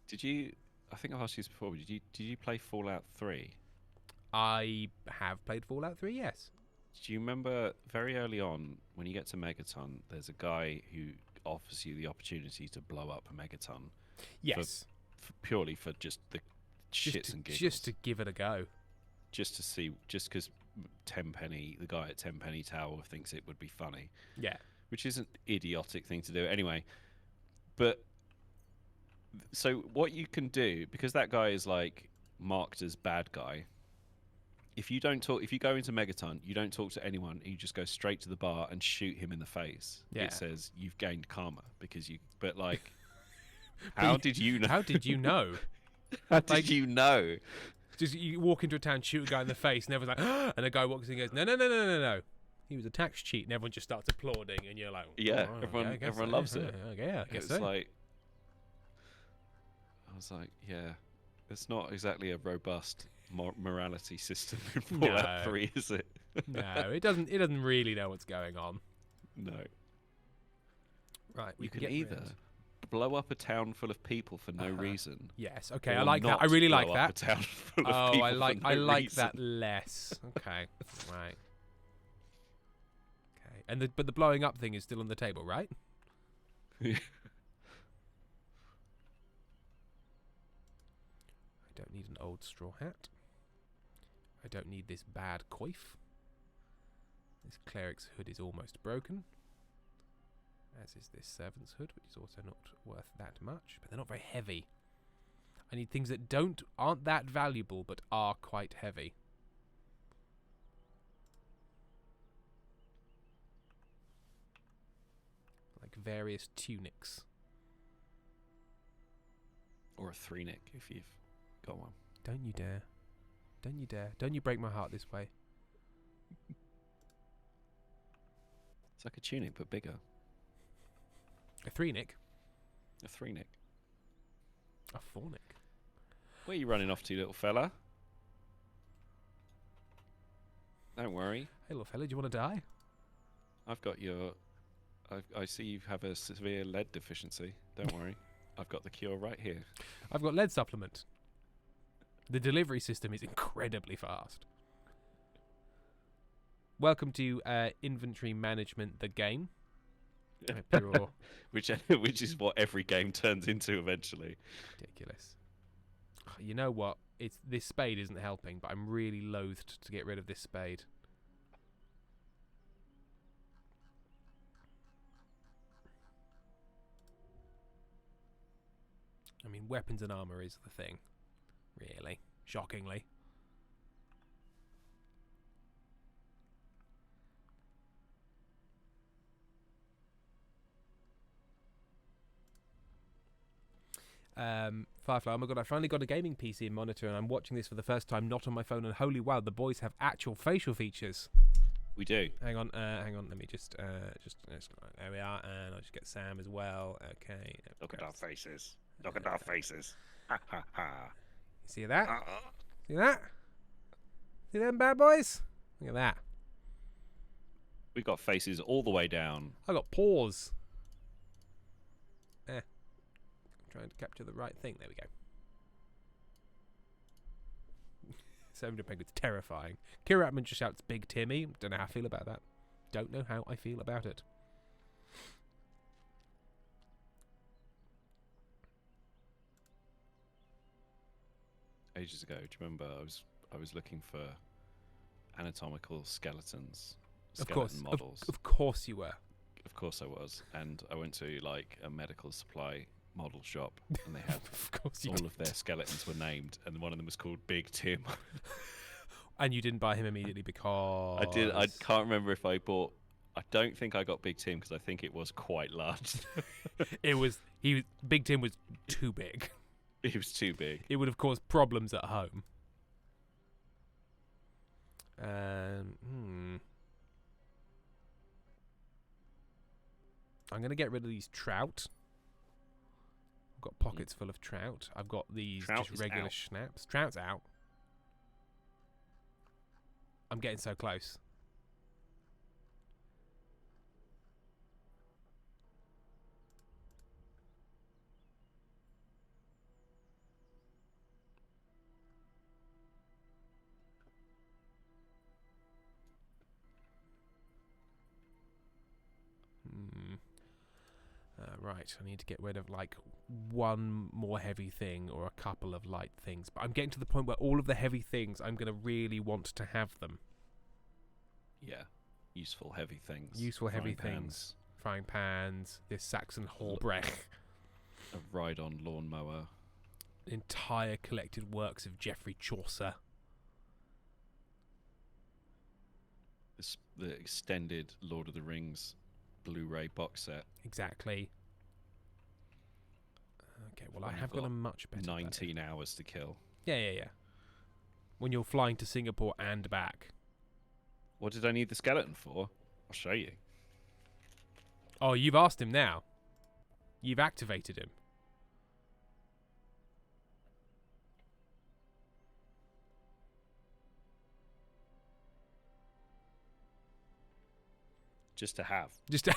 Did you? I think I've asked you this before. But did you play Fallout 3? I have played Fallout 3, yes. Do you remember very early on when you get to Megaton? There's a guy who offers you the opportunity to blow up a megaton. Yes. Purely for just the shits and giggles. Just to give it a go. Just to see, just because Tenpenny, the guy at Tenpenny Tower, thinks it would be funny. Yeah. Which is an idiotic thing to do anyway. But so what you can do, because that guy is like marked as bad guy, if you go into Megaton, you don't talk to anyone, you just go straight to the bar and shoot him in the face. Yeah. It says you've gained karma because you. But like, how did you know? How did you know? How did you know? Just you walk into a town, shoot a guy in the face, and everyone's like, and the guy walks in and goes, no. He was a tax cheat, and everyone just starts applauding, and you're like, yeah, oh, everyone loves it. Yeah, I guess It's so. like, I was like, yeah, it's not exactly a robust morality system in Fallout 3, is it? No, it doesn't. It doesn't really know what's going on. No. Right, You can either blow up a town full of people for no reason. Yes. Okay, or I like that. I not really like blow up that. a town full of Oh, people I like for no like reason. that less. Okay. Right. Okay. And but the blowing up thing is still on the table, right? Yeah. I don't need an old straw hat. I don't need this bad coif. This cleric's hood is almost broken. As is this servant's hood, which is also not worth that much. But they're not very heavy. I need things that aren't that valuable, but are quite heavy. Like various tunics. Or a 3-nick if you've got one. Don't you dare. Don't you dare. Don't you break my heart this way. It's like a tunic, but bigger. A 3-nick? A 3-nick. A 4-nick? Where are you running off to, little fella? Don't worry. Hey, little fella, do you want to die? I've got your... I see you have a severe lead deficiency. Don't worry. I've got the cure right here. I've got lead supplement. The delivery system is incredibly fast. Welcome to Inventory Management, the game. Which is what every game turns into eventually. Ridiculous. You know what? This spade isn't helping, but I'm really loathed to get rid of this spade. I mean, weapons and armor is the thing. Really. Shockingly. Firefly, oh my god, I finally got a gaming PC and monitor and I'm watching this for the first time, not on my phone, and holy wow, the boys have actual facial features. We do. Hang on, let me just there we are, and I'll just get Sam as well. Okay. Look at our faces. Look at our faces. Ha ha ha. See that? See that? See them bad boys? Look at that. We've got faces all the way down. I got paws. I'm trying to capture the right thing. There we go. 700 penguins, terrifying. Kira Atman just shouts, Big Timmy. Don't know how I feel about that. Don't know how I feel about it. Ages ago, do you remember? I was looking for anatomical skeletons, skeleton models. Of course you were. Of course I was, and I went to like a medical supply model shop, and they had of course all of their skeletons were named, and one of them was called Big Tim. And you didn't buy him immediately because I did. I can't remember if I bought. I don't think I got Big Tim because I think it was quite large. Big Tim was too big. He was too big. It would have caused problems at home. I'm going to get rid of these trout. I've got pockets full of trout. I've got these Trout just is regular out. schnapps. Trout's out. I'm getting so close. Right, I need to get rid of like one more heavy thing or a couple of light things. But I'm getting to the point where all of the heavy things, I'm going to really want to have them. Yeah. Useful heavy things. Useful heavy Frying things. pans, Frying pans, this Saxon Horbrech. a ride-on lawnmower. Entire collected works of Geoffrey Chaucer. The extended Lord of the Rings Blu-ray box set. Exactly. Okay, well, I When have you've got a got much better 19 hours to kill. Yeah. When you're flying to Singapore and back. What did I need the skeleton for? I'll show you. Oh, you've asked him now. You've activated him. Just to have. Just to,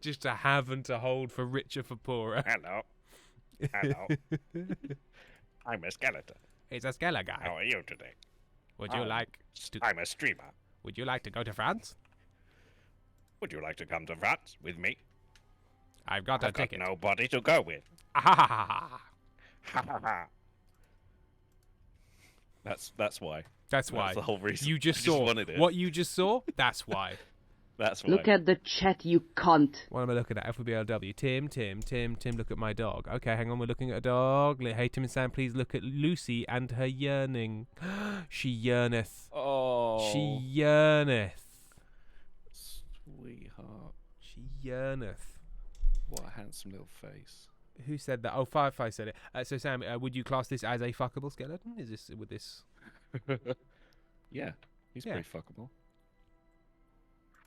just to have and to hold for richer for poorer. Hello. Hello. I'm a skeleton. It's a skeleton guy. How are you today? Would you like to? I'm a streamer. Would you like to go to France? Would you like to come to France with me? I've got a I've got ticket. nobody to go with. Ah, ha, ha, ha, ha. Ha ha ha. That's why. That's why. That's the whole reason. You just I saw wanted it. what you just saw. That's why. That's why. Look at the chat, you cunt. What am I looking at? FBLW. Tim, look at my dog. Okay, hang on, we're looking at a dog. Hey, Tim and Sam, please look at Lucy and her yearning. She yearneth. Oh. She yearneth. Sweetheart. She yearneth. What a handsome little face. Who said that? Oh, Firefly said it. So, Sam, would you class this as a fuckable skeleton? Is this with this? Yeah, he's Yeah. pretty fuckable.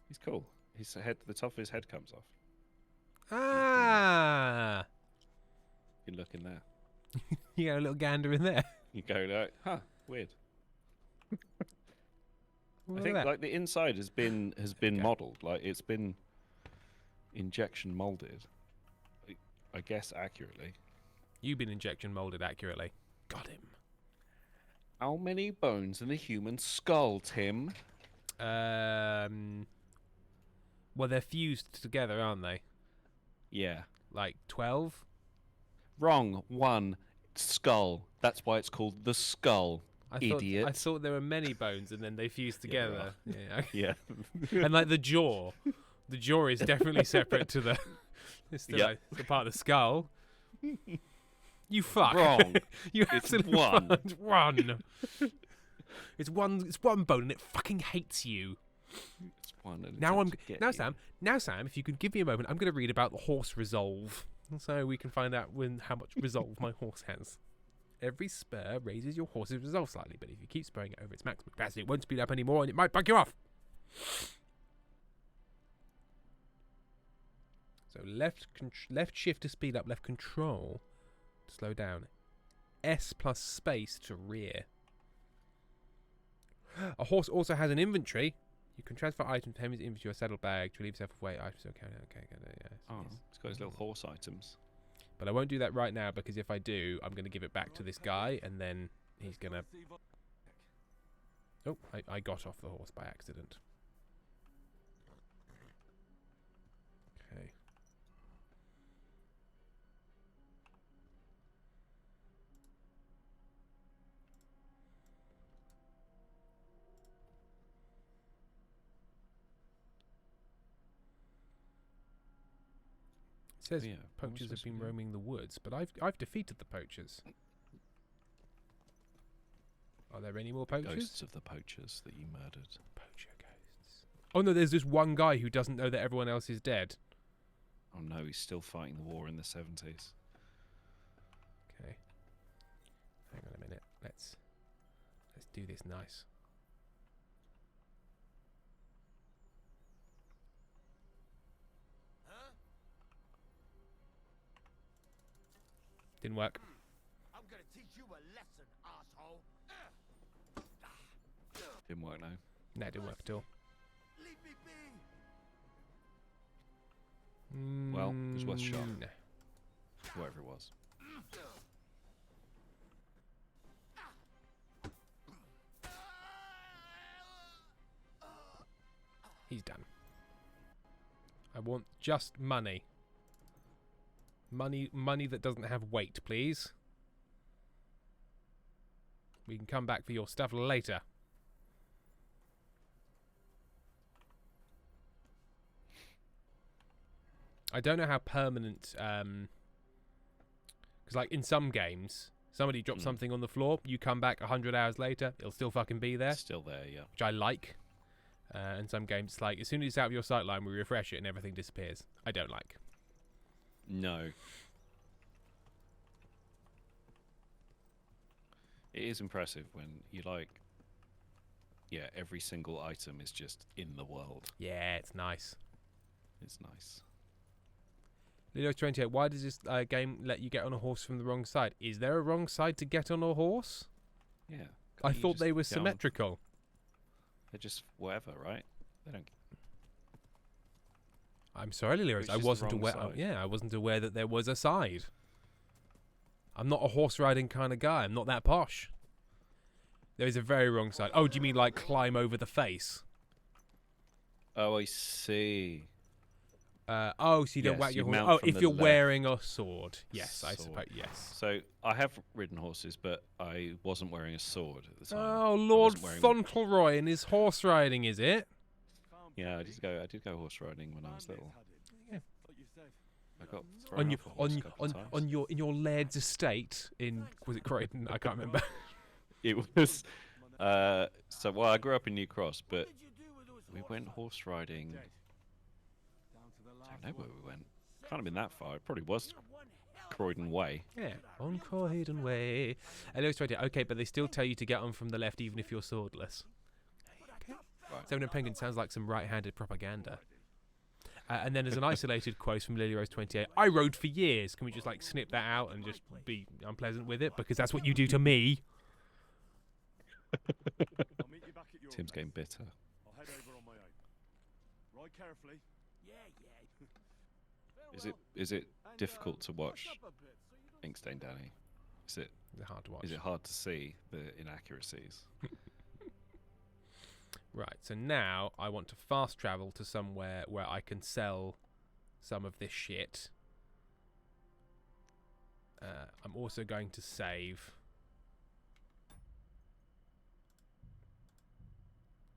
He's cool. His head, the top of his head comes off. Ah! You look in there. You got a little gander in there. You go like, huh, weird. I Look think at that. like the inside has been Okay. modelled, like it's been injection molded. I guess accurately. You've been injection molded accurately. Got him. How many bones in a human skull, Tim? Well, they're fused together, aren't they? Yeah. Like 12? Wrong. One skull. That's why it's called the skull. Idiot. I thought there were many bones and then they fused together. Yeah. Yeah. And like the jaw. The jaw is definitely separate to the. It's still Yep. like, it's a part of the skull. You fuck. Wrong. You It's absolutely one. fucked. One. It's one bone and it fucking hates you. It's one. And Now it's out to get you. Sam, if you could give me a moment, I'm going to read about the horse resolve, so we can find out how much resolve my horse has. Every spur raises your horse's resolve slightly, but if you keep spurring it over its maximum capacity, it won't speed up anymore, and it might bug you off. So left shift to speed up, left control to slow down, S plus space to rear. A horse also has an inventory. You can transfer items from his inventory or saddlebag to relieve yourself of weight items. Okay, yes. Oh, it's got his little horse items. But I won't do that right now because if I do, I'm going to give it back to this guy and then he's going to... Oh, I got off the horse by accident. Okay. It says Yeah, poachers have supposed to been do? roaming the woods, but I've defeated the poachers. Are there any more poachers? Ghosts of the poachers that you murdered. Poacher ghosts. Oh no, there's this one guy who doesn't know that everyone else is dead. Oh no, he's still fighting the war in the 70s. Okay. Hang on a minute. Let's do this nice. Didn't work. I'm gonna teach you a lesson, asshole. Didn't work now. No, it didn't work at all. Leave me be. Well, it was worth a shot. No. Whatever it was. He's done. I want just money. Money that doesn't have weight, please. We can come back for your stuff later. I don't know how permanent, because like in some games, somebody drops something on the floor, you come back 100 hours later, it'll still fucking be there. Still there, yeah. Which I like. In some games, it's like, as soon as it's out of your sight line, we refresh it and everything disappears. I don't like. No. It is impressive when you like, yeah, every single item is just in the world. Yeah, it's nice. It's nice. Lilo28, why does this game let you get on a horse from the wrong side? Is there a wrong side to get on a horse? Yeah. I thought they were symmetrical. They're just whatever, right? They don't. I'm sorry, Lilios. I wasn't aware. I wasn't aware that there was a side. I'm not a horse riding kind of guy. I'm not that posh. There is a very wrong side. Oh, do you mean like climb over the face? Oh, I see. So you don't whack your horse. Oh, if you're wearing a sword. Yes, I suppose. Yes. So I have ridden horses, but I wasn't wearing a sword at the time. Oh, Lord Fauntleroy and his horse riding, is it? Yeah, I did go horse riding when I was little. Yeah. I got in your laird's estate in, was it Croydon? I can't remember. It was. So I grew up in New Cross, but we went horse riding. I don't know where we went. Can't have been that far. It probably was Croydon Way. Yeah, on Croydon Way. Okay, but they still tell you to get on from the left even if you're swordless. Okay. Right. Seven Penguin sounds like some right-handed propaganda. And then there's an isolated quote from Lily Rose 28. I rode for years. Can we just like snip that out and just be unpleasant with it? Because that's what you do to me. Tim's getting bitter. I'll head over on my own. Ride carefully. Yeah. Is it difficult to watch Inkstain Danny? Is it hard to watch? Is it hard to see the inaccuracies? Right, so now I want to fast travel to somewhere where I can sell some of this shit. I'm also going to save.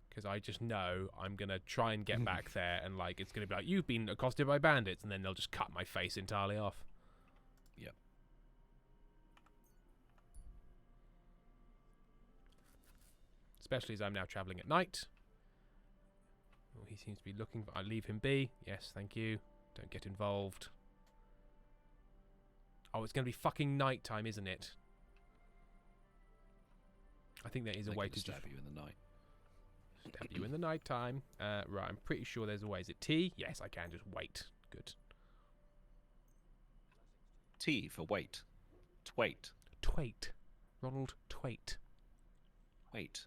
Because I just know I'm going to try and get back there and like it's going to be like, you've been accosted by bandits, and then they'll just cut my face entirely off. Yep. Especially as I'm now travelling at night. Oh, he seems to be looking. I leave him be. Yes, thank you. Don't get involved. Oh, it's going to be fucking night time, isn't it? I think there is a way to stab you in the night. Stab you in the night time. Right, I'm pretty sure there's a way. Is it T? Yes, I can just wait. Good. T for wait. Twait. Twait. Ronald Twait. Wait.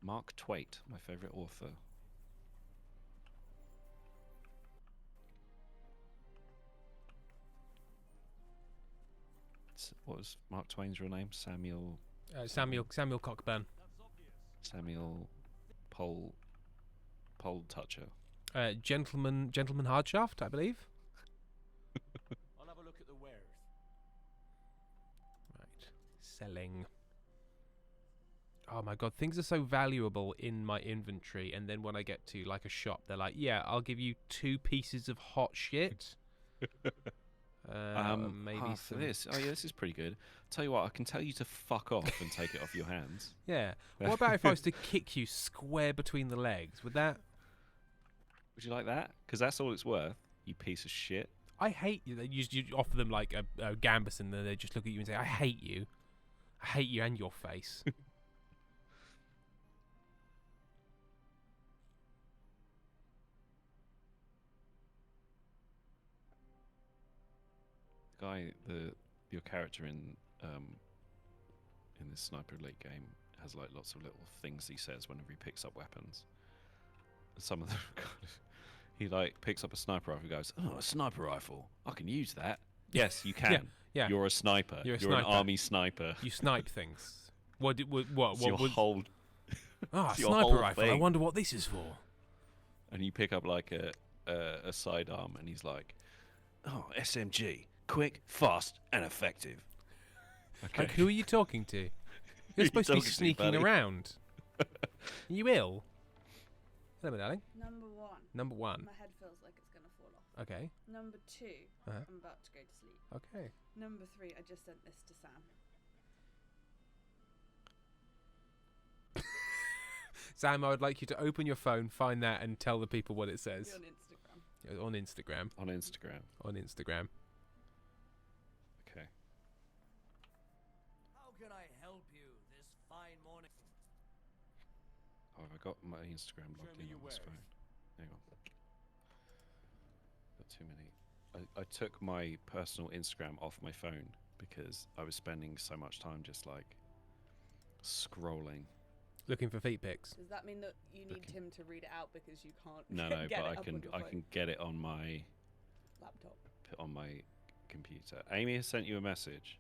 Mark Twait, my favourite author. What was Mark Twain's real name? Samuel Cockburn. Samuel Pole Toucher. Gentleman Hardshaft, I believe. I'll have a look at the wares. Right. Selling. Oh my god, things are so valuable in my inventory, and then when I get to like a shop, they're like, yeah, I'll give you 2 pieces of hot shit. Maybe for this. Oh yeah, this is pretty good. Tell you what, I can tell you to fuck off and take it off your hands. Yeah. What about if I was to kick you square between the legs? Would you like that? Because that's all it's worth, you piece of shit. I hate you. You offer them like a gambus, and then they just look at you and say, I hate you. I hate you and your face. Guy, your character in this Sniper Elite game has like lots of little things he says whenever he picks up weapons. Some of them, he like picks up a sniper rifle and goes, "Oh, a sniper rifle! I can use that." Yes, you can. Yeah. You're a sniper. You're sniper. an army sniper. You snipe things. What? Your whole. Sniper rifle. Thing. I wonder what this is for. And you pick up like a a sidearm, and he's like, "Oh, SMG, quick, fast, and effective." Okay. Like, who are you talking to? You're supposed to be talking to, sneaking buddy? around. Are you ill? Hello, darling. Number 1. Number 1. My head feels like it's gonna fall off. Okay. Number 2. Uh-huh. I'm about to go to sleep. Okay. Number 3. I just sent this to Sam. Sam, I would like you to open your phone, find that, and tell the people what it It'll be says. on Instagram. On Instagram. On Instagram. On Instagram. Okay. How can I help you this fine morning? Oh, have I got my Instagram Show logged me in your on this wares. phone? Hang on. Got too many. I took my personal Instagram off my phone because I was spending so much time just like scrolling. Looking for feet pics. Does that mean that you need Looking. Tim to read it out because you can't No, get no, it but up on your I phone? can get it on my Laptop. computer. Amy has sent you a message.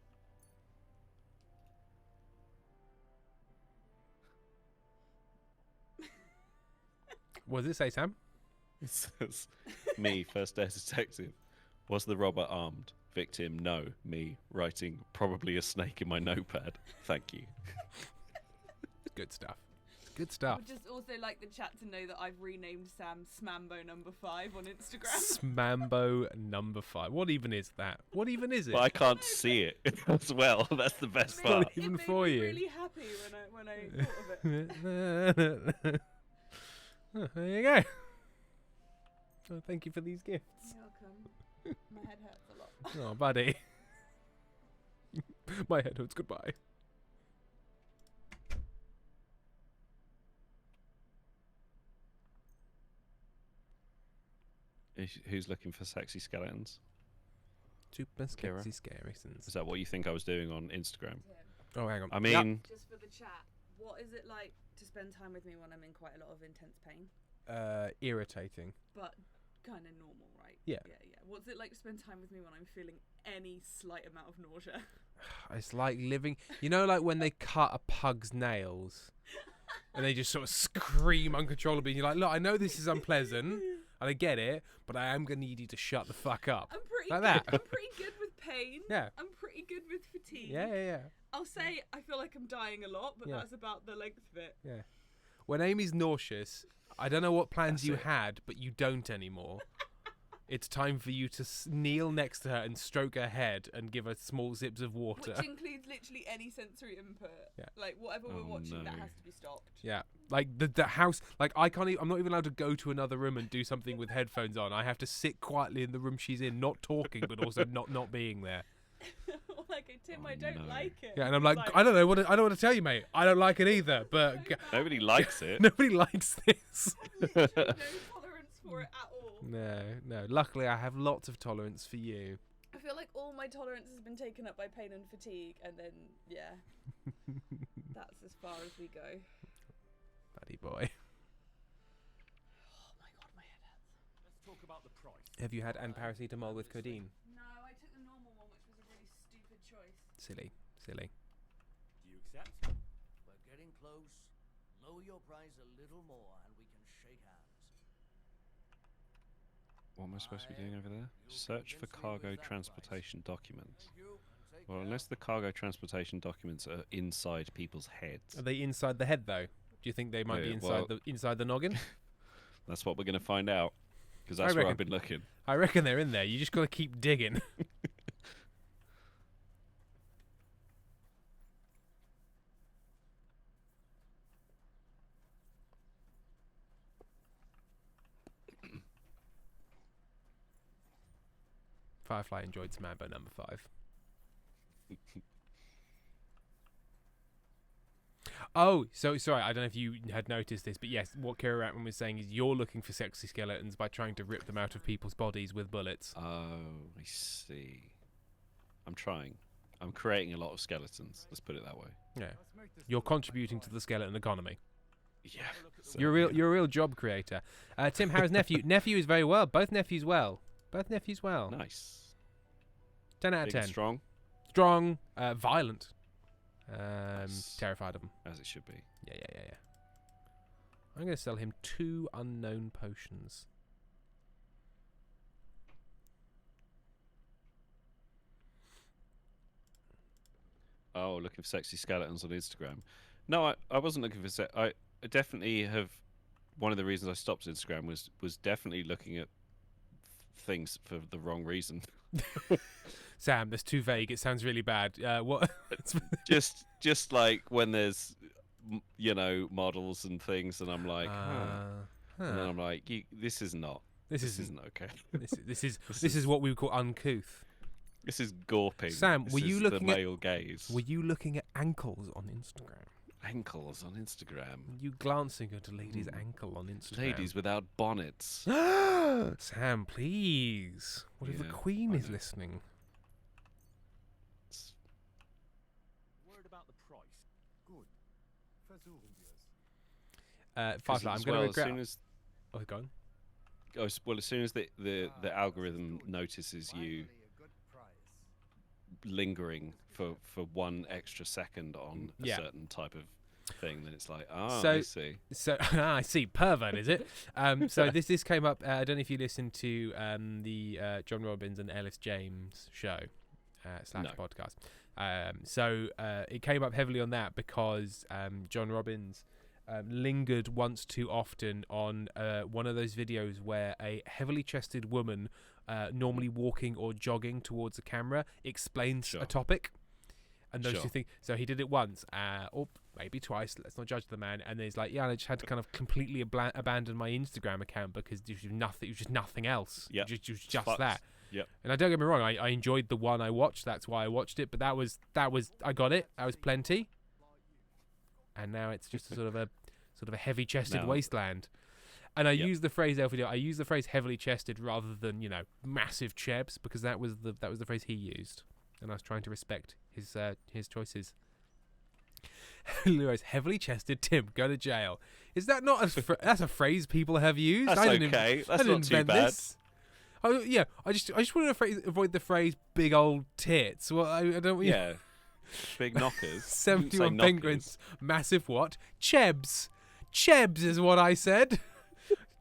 What does it say, Sam? It says, "Me, first air detective. Was the robber armed? Victim, no. Me, writing probably a snake in my notepad. Thank you." Good stuff. Good I stuff. would just also like the chat to know that I've renamed Sam Smambo number 5 on Instagram. Smambo number 5. What even is that? What even is it? But I can't see it as well. That's the best Not part. even it made for me you. really happy when I thought of it. Oh, there you go. Oh, thank you for these gifts. You're welcome. My head hurts a lot. Oh, buddy. My head hurts. Goodbye. Who's looking for sexy skeletons? Super Kira? sexy scarisons. Is that what you think I was doing on Instagram? Oh, hang on. I mean, Just for the chat, what is it like to spend time with me when I'm in quite a lot of intense pain? Irritating. But kind of normal, right? Yeah. Yeah. What's it like to spend time with me when I'm feeling any slight amount of nausea? It's like living. You know, like when they cut a pug's nails and they just sort of scream uncontrollably. And you're like, look, I know this is unpleasant and I get it, but I am going to need you to shut the fuck up. I'm pretty Like good. that. I'm pretty good with pain. Yeah. I'm pretty good with fatigue. Yeah. I'll say I feel like I'm dying a lot, but Yeah. that's about the length of it. Yeah. When Amy's nauseous, I don't know what plans That's you it. had, but you don't anymore. It's time for you to kneel next to her and stroke her head and give her small sips of water. Which includes literally any sensory input. Yeah. Like whatever we're Oh, watching, that no. has to be stopped. Yeah, like the house. Like I can't. I'm not even allowed to go to another room and do something with headphones on. I have to sit quietly in the room she's in, not talking, but also not being there. Like, Tim, Oh, I don't no. like it. Yeah, and I'm like, I don't know I don't want to tell you, mate. I don't like it either. But nobody likes it. nobody likes this. Literally no tolerance for it at all. No. Luckily, I have lots of tolerance for you. I feel like all my tolerance has been taken up by pain and fatigue, and then that's as far as we go. Buddy boy. Oh my god, my head hurts. Let's talk about the price. Have you had paracetamol with codeine? No, I took the normal one, which was a really stupid choice. Silly. Do you accept? We're getting close. Lower your price a little more and we can shake hands. What am I supposed to be doing over there? Search for cargo transportation documents. Thank you, and take Well, care. unless the cargo transportation documents are inside people's heads. Are they inside the head though? Do you think they might be Yeah, inside well- inside the noggin? That's what we're going to find out. Because I that's where reckon- I've been looking. I reckon they're in there. You just got to keep digging. Firefly enjoyed Samambo number 5. Oh, so sorry. I don't know if you had noticed this, but yes, what Kira Ratman was saying is you're looking for sexy skeletons by trying to rip them out of people's bodies with bullets. Oh, I see. I'm trying. I'm creating a lot of skeletons. Let's put it that way. Yeah, you're contributing to the skeleton economy. Yeah. So, You're yeah. a real job creator. Tim, how's nephew? Nephew is very well. Both nephews well. Nice. 10 out of Big and 10. strong, Strong, violent. Nice. Terrified of him. as it should be. Yeah. I'm going to sell him 2 unknown potions. Oh, looking for sexy skeletons on Instagram. No, I wasn't looking for I definitely have. One of the reasons I stopped Instagram was definitely looking at things for the wrong reason. Sam, that's too vague. It sounds really bad. What? just like when there's models and things, and I'm like, and then I'm like, this is not. This isn't okay. This is what we would call uncouth. This is gorping. Sam, were you looking at the male gaze? Were you looking at ankles on Instagram? Ankles on Instagram. Were you glancing at a lady's ankle on Instagram? Ladies without bonnets. Sam, please. What if the Queen is listening? Worried about the price. Good. Versuchen wir es. Firefly, I'm going to regret. As soon as go on. Well, as soon as the algorithm notices you lingering for 1 extra second on a certain type of thing, then it's like, I see. So I see. Pervert, is it? So this came up. I don't know if you listened to the John Robbins and Ellis James show / podcast. So it came up heavily on that because John Robbins lingered once too often on one of those videos where a heavily chested woman, normally walking or jogging towards the camera, explains a topic. And those two things. So he did it once, or maybe twice. Let's not judge the man. And then he's like, I just had to kind of completely abandon my Instagram account because it was just nothing else. Yeah, just that. Yep. And I don't get me wrong, I enjoyed the one I watched. That's why I watched it. But that was I got it. That was plenty. And now it's just a sort of a heavy-chested wasteland. And I use the phrase I use the phrase heavily chested rather than massive chebs, because that was the phrase he used, and I was trying to respect his choices. Leroy's heavily chested Tim, go to jail. Is that not that's a phrase people have used? That's okay. That's not too bad. This. Oh yeah, I just want to avoid the phrase big old tits. Well, I don't. Yeah. Big knockers. 71 penguins. Massive what? Chebs. Chebs is what I said.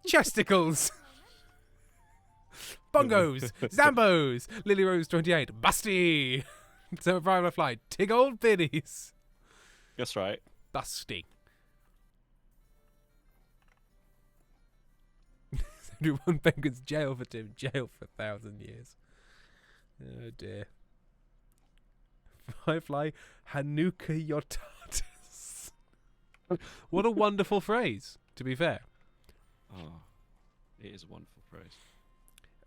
Chesticles. Bongos. Zambos. Lily Rose 28. Busty. So Firefly. Tig old biddies. That's right. Busty. 71 penguins. Jail for Tim. Jail for 1,000 years. Oh dear. Firefly, Hanukkah Yotatis. What a wonderful phrase, to be fair. Oh, it is a wonderful phrase.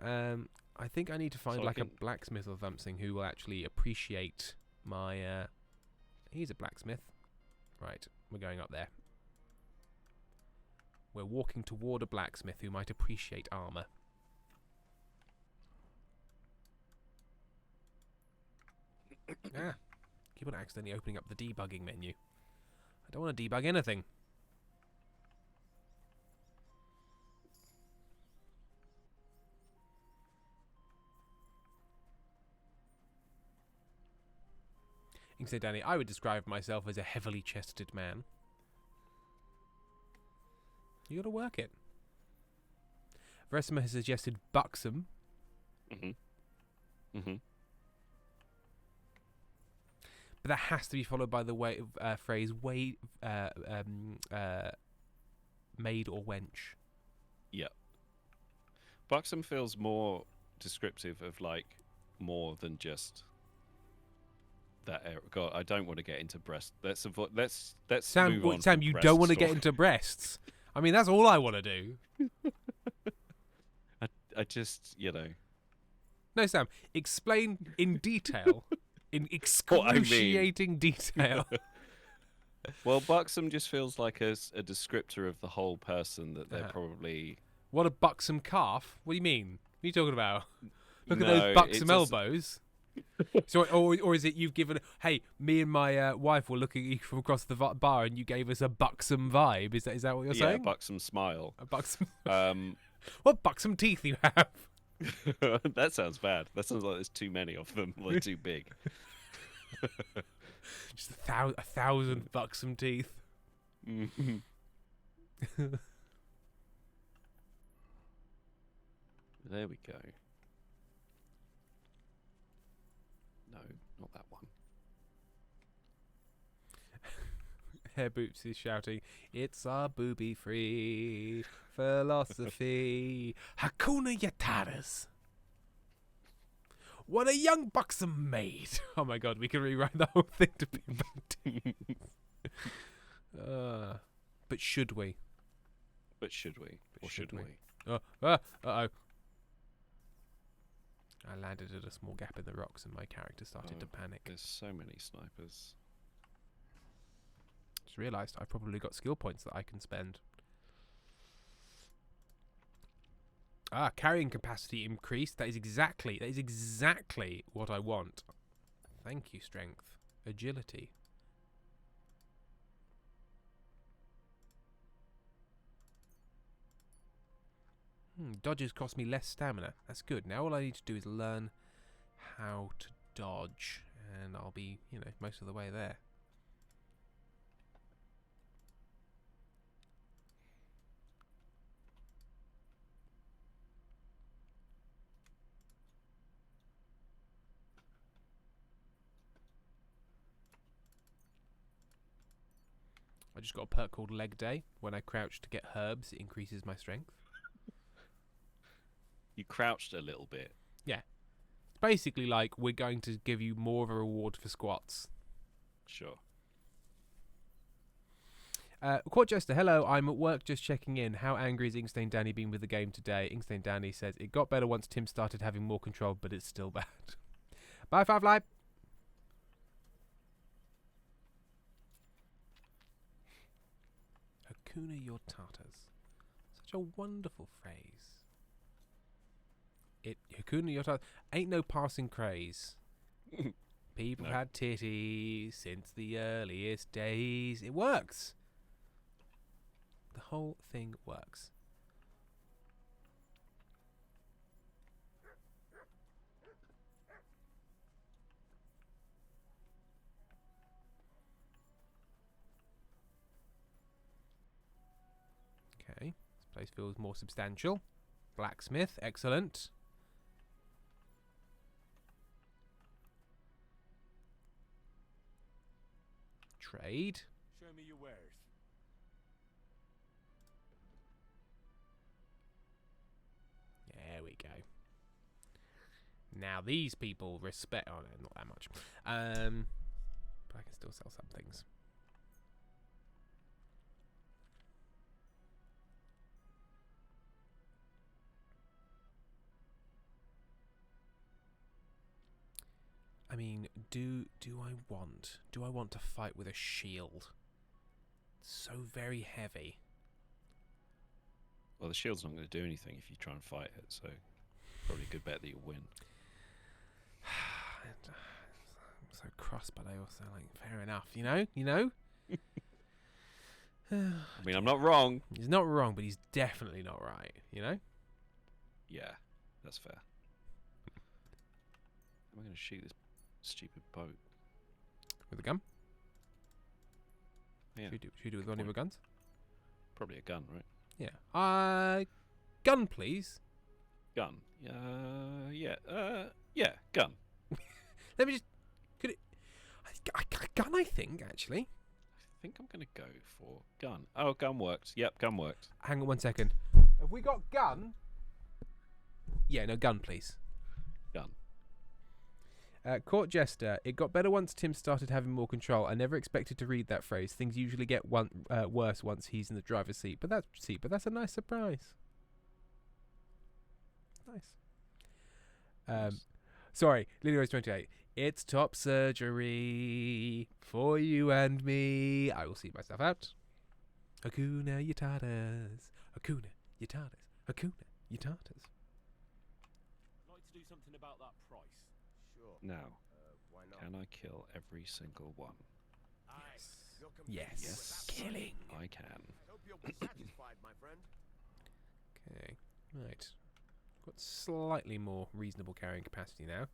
I think I need to find a blacksmith or something who will actually appreciate my... He's a blacksmith. Right, we're going up there. We're walking toward a blacksmith who might appreciate armour. Keep on accidentally opening up the debugging menu. I don't want to debug anything. You can say, Danny, I would describe myself as a heavily chested man. You gotta work it. Veresima has suggested buxom. But that has to be followed by the phrase maid or wench. Yep. Buxom feels more descriptive of more than just that area. God, I don't want to get into breast. Let's Sam, move on. Sam, you don't want to get into breasts. I mean, that's all I want to do. I just, No, Sam, explain in detail. In excruciating detail. Well, buxom just feels like a descriptor of the whole person that they're probably... What, a buxom calf? What do you mean? What are you talking about? Look at those buxom elbows. So, or is it you've given... Hey, me and my wife were looking at you from across the bar and you gave us a buxom vibe. Is that what you're saying? Yeah, buxom smile. A buxom... What buxom teeth you have? That sounds bad. That sounds like there's too many of them. They're too big. Just a thousand buxom teeth. Mm-hmm. There we go. No, not that one. Hair Boots is shouting, "It's our booby-free philosophy. Hakuna Yatadas. What a young buxom maid." Oh my god, we can rewrite the whole thing to be about but should we? But should we? Or should we? Uh-oh. I landed at a small gap in the rocks and my character started to panic. There's so many snipers. Just realised I've probably got skill points that I can spend. Carrying capacity increased. That is exactly what I want. Thank you, strength. Agility. Dodges cost me less stamina. That's good. Now all I need to do is learn how to dodge, and I'll be, most of the way there. I just got a perk called Leg Day. When I crouch to get herbs, it increases my strength. You crouched a little bit. Yeah. It's basically like we're going to give you more of a reward for squats. Sure. Court Jester, hello. I'm at work just checking in. How angry has Inkstein Danny been with the game today? Inkstein Danny says, it got better once Tim started having more control, but it's still bad. Bye, Firefly. Hakuna your Tartars. Such a wonderful phrase. Hakuna your Tartars ain't no passing craze. People had titties since the earliest days. It works. The whole thing works. Okay, this place feels more substantial. Blacksmith, excellent. Trade. Show me your wares. There we go. Now these people respect. Oh no, not that much. But I can still sell some things. I mean, do I want to fight with a shield? It's so very heavy. Well, the shield's not going to do anything if you try and fight it, so probably a good bet that you'll win. I'm so cross, but I also fair enough, you know? I mean, I'm not wrong. He's not wrong, but he's definitely not right, you know? Yeah, that's fair. Am I going to shoot this stupid boat? With a gun? Yeah. Should we do with one of your guns? Probably a gun, right? Yeah. Gun, please. Gun. Yeah, gun. Let me just... Could it... Gun, I think, actually. I think I'm going to go for gun. Oh, gun worked. Yep, gun worked. Hang on 1 second. Have we got gun? Yeah, no, gun, please. Gun. Court Jester, it got better once Tim started having more control. I never expected to read that phrase. Things usually get worse once he's in the driver's seat. But that's a nice surprise. Nice. Sorry, Lily Rose 28. It's top surgery for you and me. I will see myself out. Hakuna Yatadas. Hakuna Yatadas. Hakuna Yatadas. I'd like to do something about that price. Sure. Now, Why not? can I kill every single one? Yes. Killing. I can. Hope you'll be satisfied, my friend. Okay. Right. Got slightly more reasonable carrying capacity now.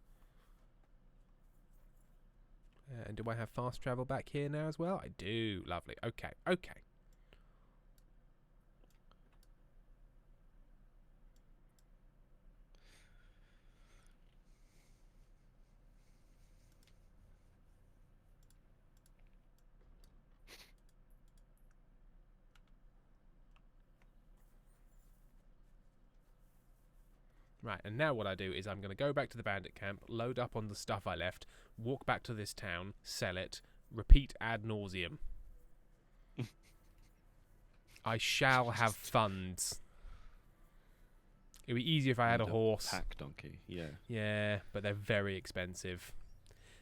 And do I have fast travel back here now as well? I do. Lovely. Okay. Okay. Right, and now what I do is I'm going to go back to the bandit camp, load up on the stuff I left, walk back to this town, sell it, repeat ad nauseum. I shall have funds. It'd be easier if I had a horse. Pack donkey, yeah. Yeah, but they're very expensive.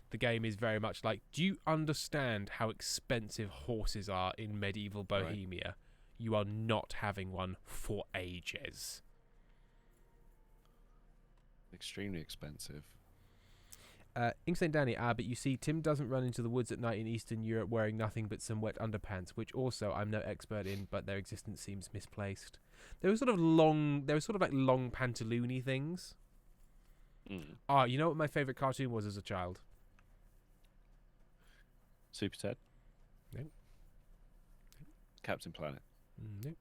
The game is very much like, do you understand how expensive horses are in medieval Bohemia? Right. You are not having one for ages. Extremely expensive. Inksaint Danny, but you see, Tim doesn't run into the woods at night in Eastern Europe wearing nothing but some wet underpants, which also I'm no expert in, but their existence seems misplaced. There were sort of long pantaloony things. Mm. You know what my favourite cartoon was as a child? Super Ted? No. Captain Planet? No.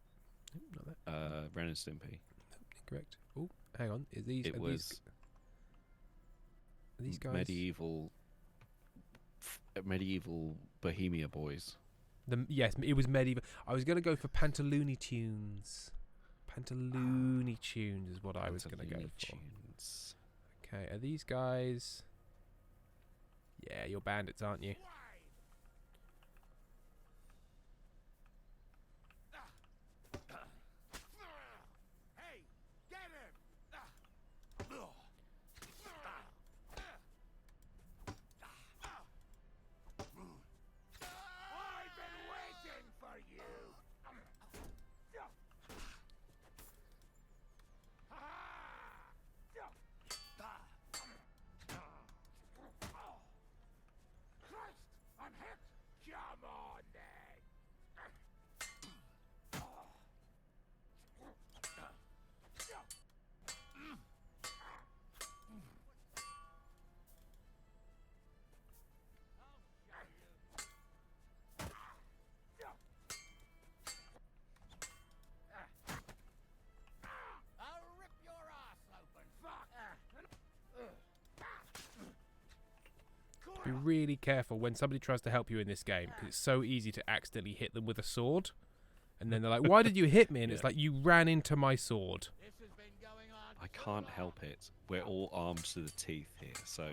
Not that. Ren and Stimpy? No, incorrect. Oh, hang on. These guys? Medieval Bohemia boys. Yes, it was medieval. I was going to go for Pantaloony Tunes. Pantaloony Tunes is what I was going to go for. Tunes. Okay, are these guys... Yeah, you're bandits, aren't you? Hey, get him! I've been waiting for you. Christ, I'm hit. Come on then. Be really careful when somebody tries to help you in this game, because it's so easy to accidentally hit them with a sword. And then they're like, why did you hit me? And it's like, you ran into my sword. I can't help it. We're all armed to the teeth here, so...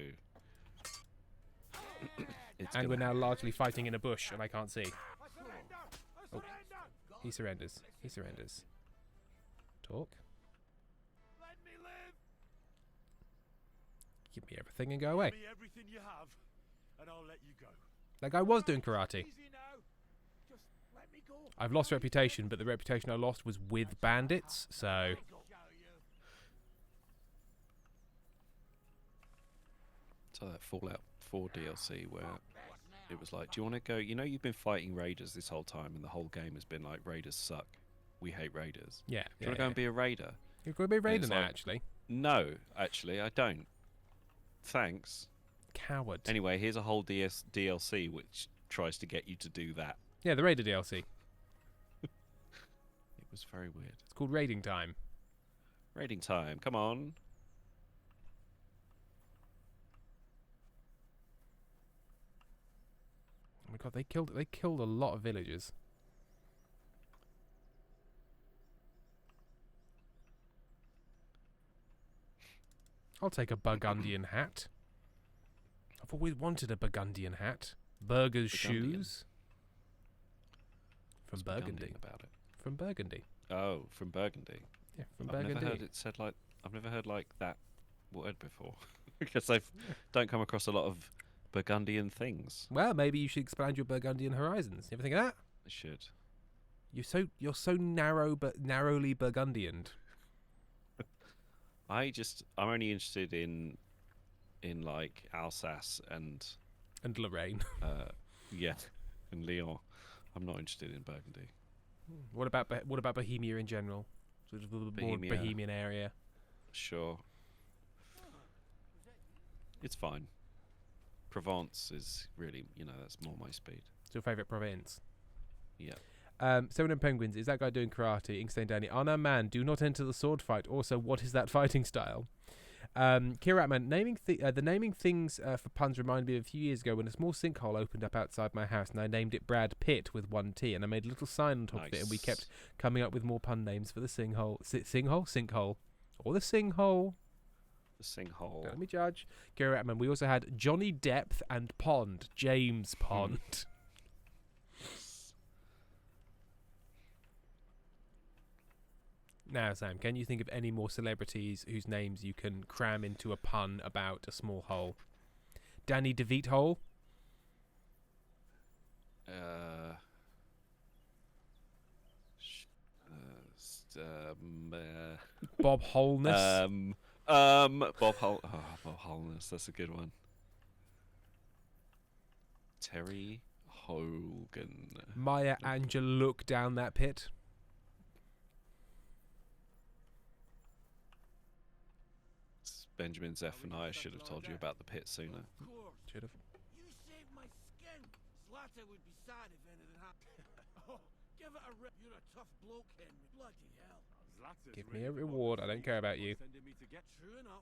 And we're now largely fighting in a bush, and I can't see. Oh, he surrenders. He surrenders. Talk. Give me everything and go away. Give me everything you have, and I'll let you go. That guy was doing karate. I've lost reputation, but the reputation I lost was with bandits, so... So that Fallout 4 DLC where it was like, do you want to go... You know you've been fighting raiders this whole time, and the whole game has been like, raiders suck. We hate raiders. Yeah. Do you want to go and be a raider? You're going to be a raider now, actually. No, actually, I don't. Thanks. Coward. Anyway, here's a whole DLC which tries to get you to do that. Yeah, the Raider DLC. It was very weird. It's called Raiding Time. Raiding Time, come on. Oh my god, they killed a lot of villagers. I'll take a Burgundian hat. I've always wanted a Burgundian hat. Burger's shoes. From Burgundy. About it. From Burgundy. Oh, from Burgundy. Yeah, from Burgundy. Never heard it said like. I've never heard like that word before because I don't come across a lot of Burgundian things. Well, maybe you should expand your Burgundian horizons. You ever think of that? I should. You're so narrow, but narrowly Burgundian. I'm only interested in like Alsace and Lorraine. Yeah, and Lyon. I'm not interested in Burgundy. What about Bohemia in general? Sort of the more Bohemian area. Sure. It's fine. Provence is really, that's more my speed. It's your favourite province? Yeah. Seven and Penguins, is that guy doing karate? Inkstein Danny, Anna man, do not enter the sword fight. Also, what is that fighting style? Kiratman, the naming things for puns remind me of a few years ago when a small sinkhole opened up outside my house and I named it Brad Pitt with one T and I made a little sign on top of it and we kept coming up with more pun names for the sinkhole. Sinkhole? or the sinkhole. The sinkhole. Don't let me judge. Gary Ratman. We also had Johnny Depth and Pond. James Pond. Now, Sam, can you think of any more celebrities whose names you can cram into a pun about a small hole? Danny DeVito hole? Bob Holness? Bob Holness. That's a good one. Terry Hogan. Maya Angelou, look down that pit. Benjamin Zephaniah should have told you about the pit sooner. Should have. You saved my skin. Zlata would be sad if anything happened. Oh, give it a rip. You're a tough bloke, Henry. Bloody hell. Give me a reward. I don't care about you. True enough.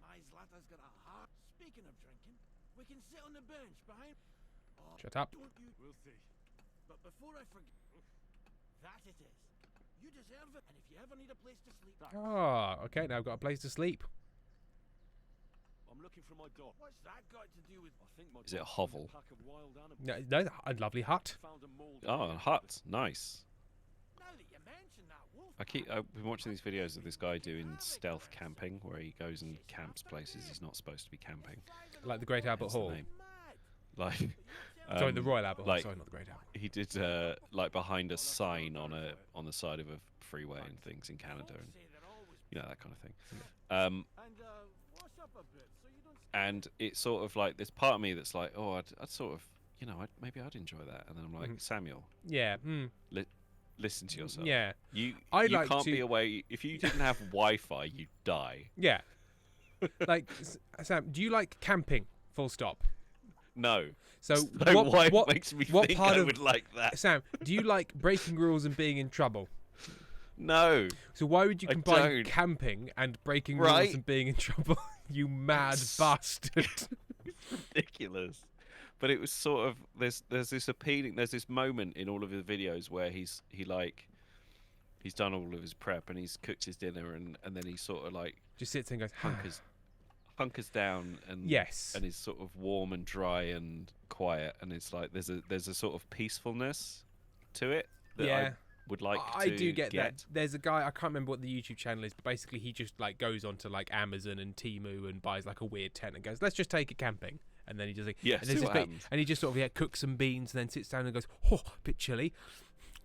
My Zlata's got a heart. Speaking of drinking, we can sit on the bench behind. Oh, Shut up. Don't you? We'll see. But before I forget, that it is. You deserve it. And if you ever need a place to sleep, Oh, okay. Now I've got a place to sleep. I'm looking for my dog. what's that got to do with? I think my Is it a dog's hovel? seen pack of wild animals. No, a lovely hut. Found a mold. Oh, a hut. Nice. Now that you mention that, wolf. I've been watching these videos of this guy doing stealth camping, where he goes and camps places he's not supposed to be camping. Like the Great Albert Hence the Hall. name. Like, Sorry, the Royal Albert Hall. like, Sorry, not the Great Albert. he did like behind a sign on the side of a freeway and things in Canada, and you know, that kind of thing. And wash up a bit so you don't. And it's sort of like there's part of me that's like, oh, I'd sort of, you know, maybe I'd enjoy that, and then I'm like, Samuel, Yeah. listen to yourself. Yeah. You I'd like can't to- be away if you didn't have Wi-Fi, you'd die. Yeah. Like, Sam, do you like camping? Full stop. No. So what makes me what think part I of would like that? Sam, do you like breaking rules and being in trouble? No. So why would you I combine don't. camping and breaking Right. rules and being in trouble? You mad bastard. Ridiculous. But it was sort of there's this appealing. There's this moment in all of the videos where he's done all of his prep and he's cooked his dinner and then he sort of like Just sits and goes, hunkers down and Yes. and is sort of warm and dry and quiet, and it's like there's a sort of peacefulness to it that Yeah. I would like I to do get that. There's a guy, I can't remember what the YouTube channel is, but basically he just like goes onto like Amazon and Temu and buys like a weird tent and goes, let's just take it camping. And then he just like, Yeah, and, there's see this what bit- happens. and he just sort of cooks some beans and then sits down and goes, oh, a bit chilly.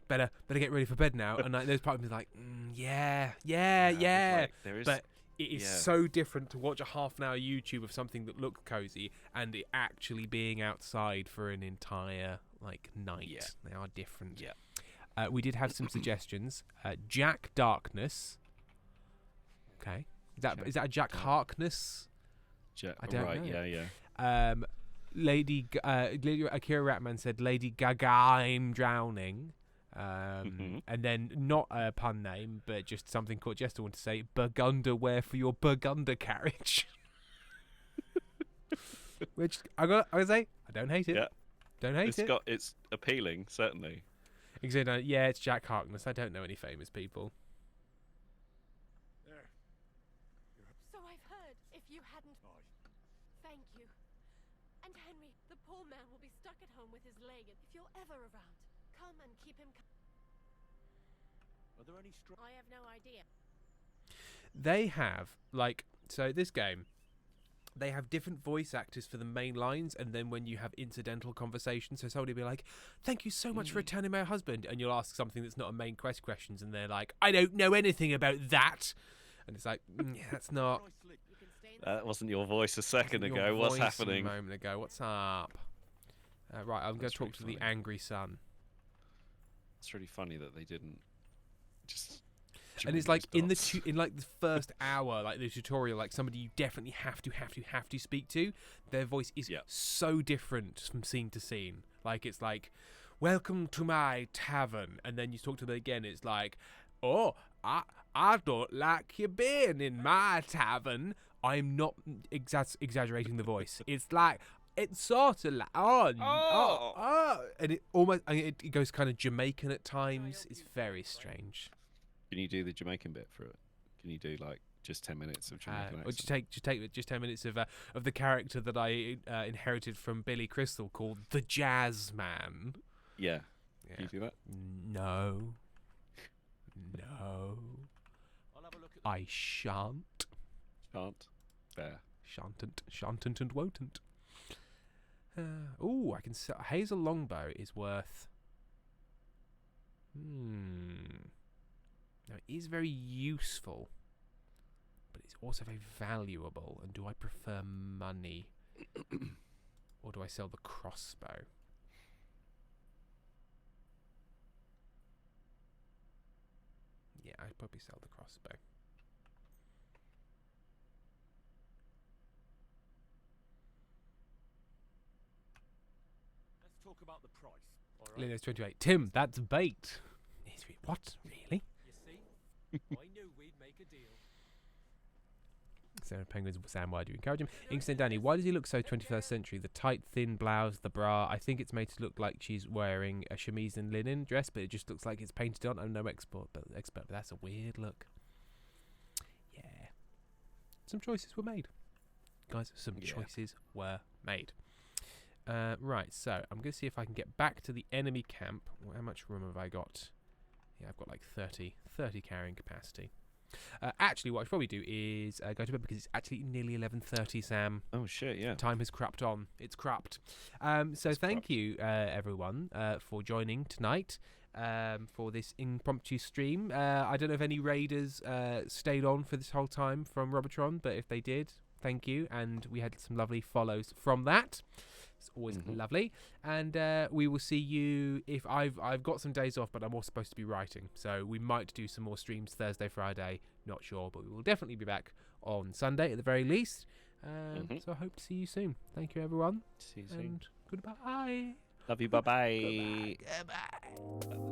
Better get ready for bed now. And like, there's part of me like, yeah. like, there is- But it is yeah. so different to watch a half-an-hour YouTube of something that looks cozy and it actually being outside for an entire like night. Yeah. They are different. Yeah. We did have some suggestions. Jack Darkness. Okay. Is that a Jack Harkness? I don't right, know. yeah. Lady Akira Ratman said Lady Gaga, I'm drowning. And then not a pun name, but just something called Jester wanted to say Burgunder wear for your Burgunder carriage. Which I gotta say, I don't hate it. Yeah. Don't hate it. It's appealing, certainly. Exactly. Yeah, it's Jack Harkness. I don't know any famous people. There. So I've heard. If you hadn't. Thank you. And Henry, the poor man will be stuck at home with his leg. If you're ever around, come and keep him. Are there any I have no idea. They have so this game. They have different voice actors for the main lines, and then when you have incidental conversations, so somebody will be like, "Thank you so much for returning my husband," and you'll ask something that's not a main quest questions, and they're like, "I don't know anything about that," and it's like, yeah, that's not. That wasn't your voice a second your ago. What's voice happening? A moment ago. What's up? Right, I'm going to talk to the angry son. It's really funny that they didn't just. And it's like in the first hour, like the tutorial, like somebody you definitely have to speak to. Their voice is so different from scene to scene. Like it's like, "Welcome to my tavern," and then you talk to them again. It's like, "Oh, I don't like you being in my tavern." I'm not exaggerating the voice. It's like it's sort of like and it almost it goes kind of Jamaican at times. It's very strange. Can you do the Jamaican bit for it? Can you do like just 10 minutes of Jamaican or accent. just take 10 minutes of the character that I inherited from Billy Crystal called the Jazz Man. Yeah. Yeah. Can you do that? No. No. I'll have a look at I shan't. Shan't. Fair. Shan't and won't. I can sell. Hazel Longbow is worth. Now, it is very useful, but it's also very valuable. And do I prefer money? Or do I sell the crossbow? Yeah, I'd probably sell the crossbow. Let's talk about the price. All right. Linus 28. Tim, that's bait. What? Really? You see, I knew we'd make a deal. Sarah Penguins, Sam, why do you encourage him? Inkster Danny, why does he look so 21st century? The tight, thin blouse, the bra. I think it's made to look like she's wearing a chemise and linen dress, but it just looks like it's painted on. I'm no expert, but that's a weird look. Yeah. Some choices were made. Guys, some choices were made. Right, so I'm going to see if I can get back to the enemy camp. How much room have I got? Yeah, I've got like 30 carrying capacity. Actually, what I should probably do is go to bed because it's actually nearly 11:30, Sam. Oh, shit, yeah. Time has crapped on. It's crapped. So thank you, everyone, for joining tonight for this impromptu stream. I don't know if any raiders stayed on for this whole time from Robotron, but if they did, thank you. And we had some lovely follows from that. It's always lovely. And we will see you if I've got some days off, but I'm also supposed to be writing. So we might do some more streams Thursday, Friday. Not sure, but we will definitely be back on Sunday at the very least. So I hope to see you soon. Thank you, everyone. See you soon. And goodbye. Love you. Bye-bye. Goodbye.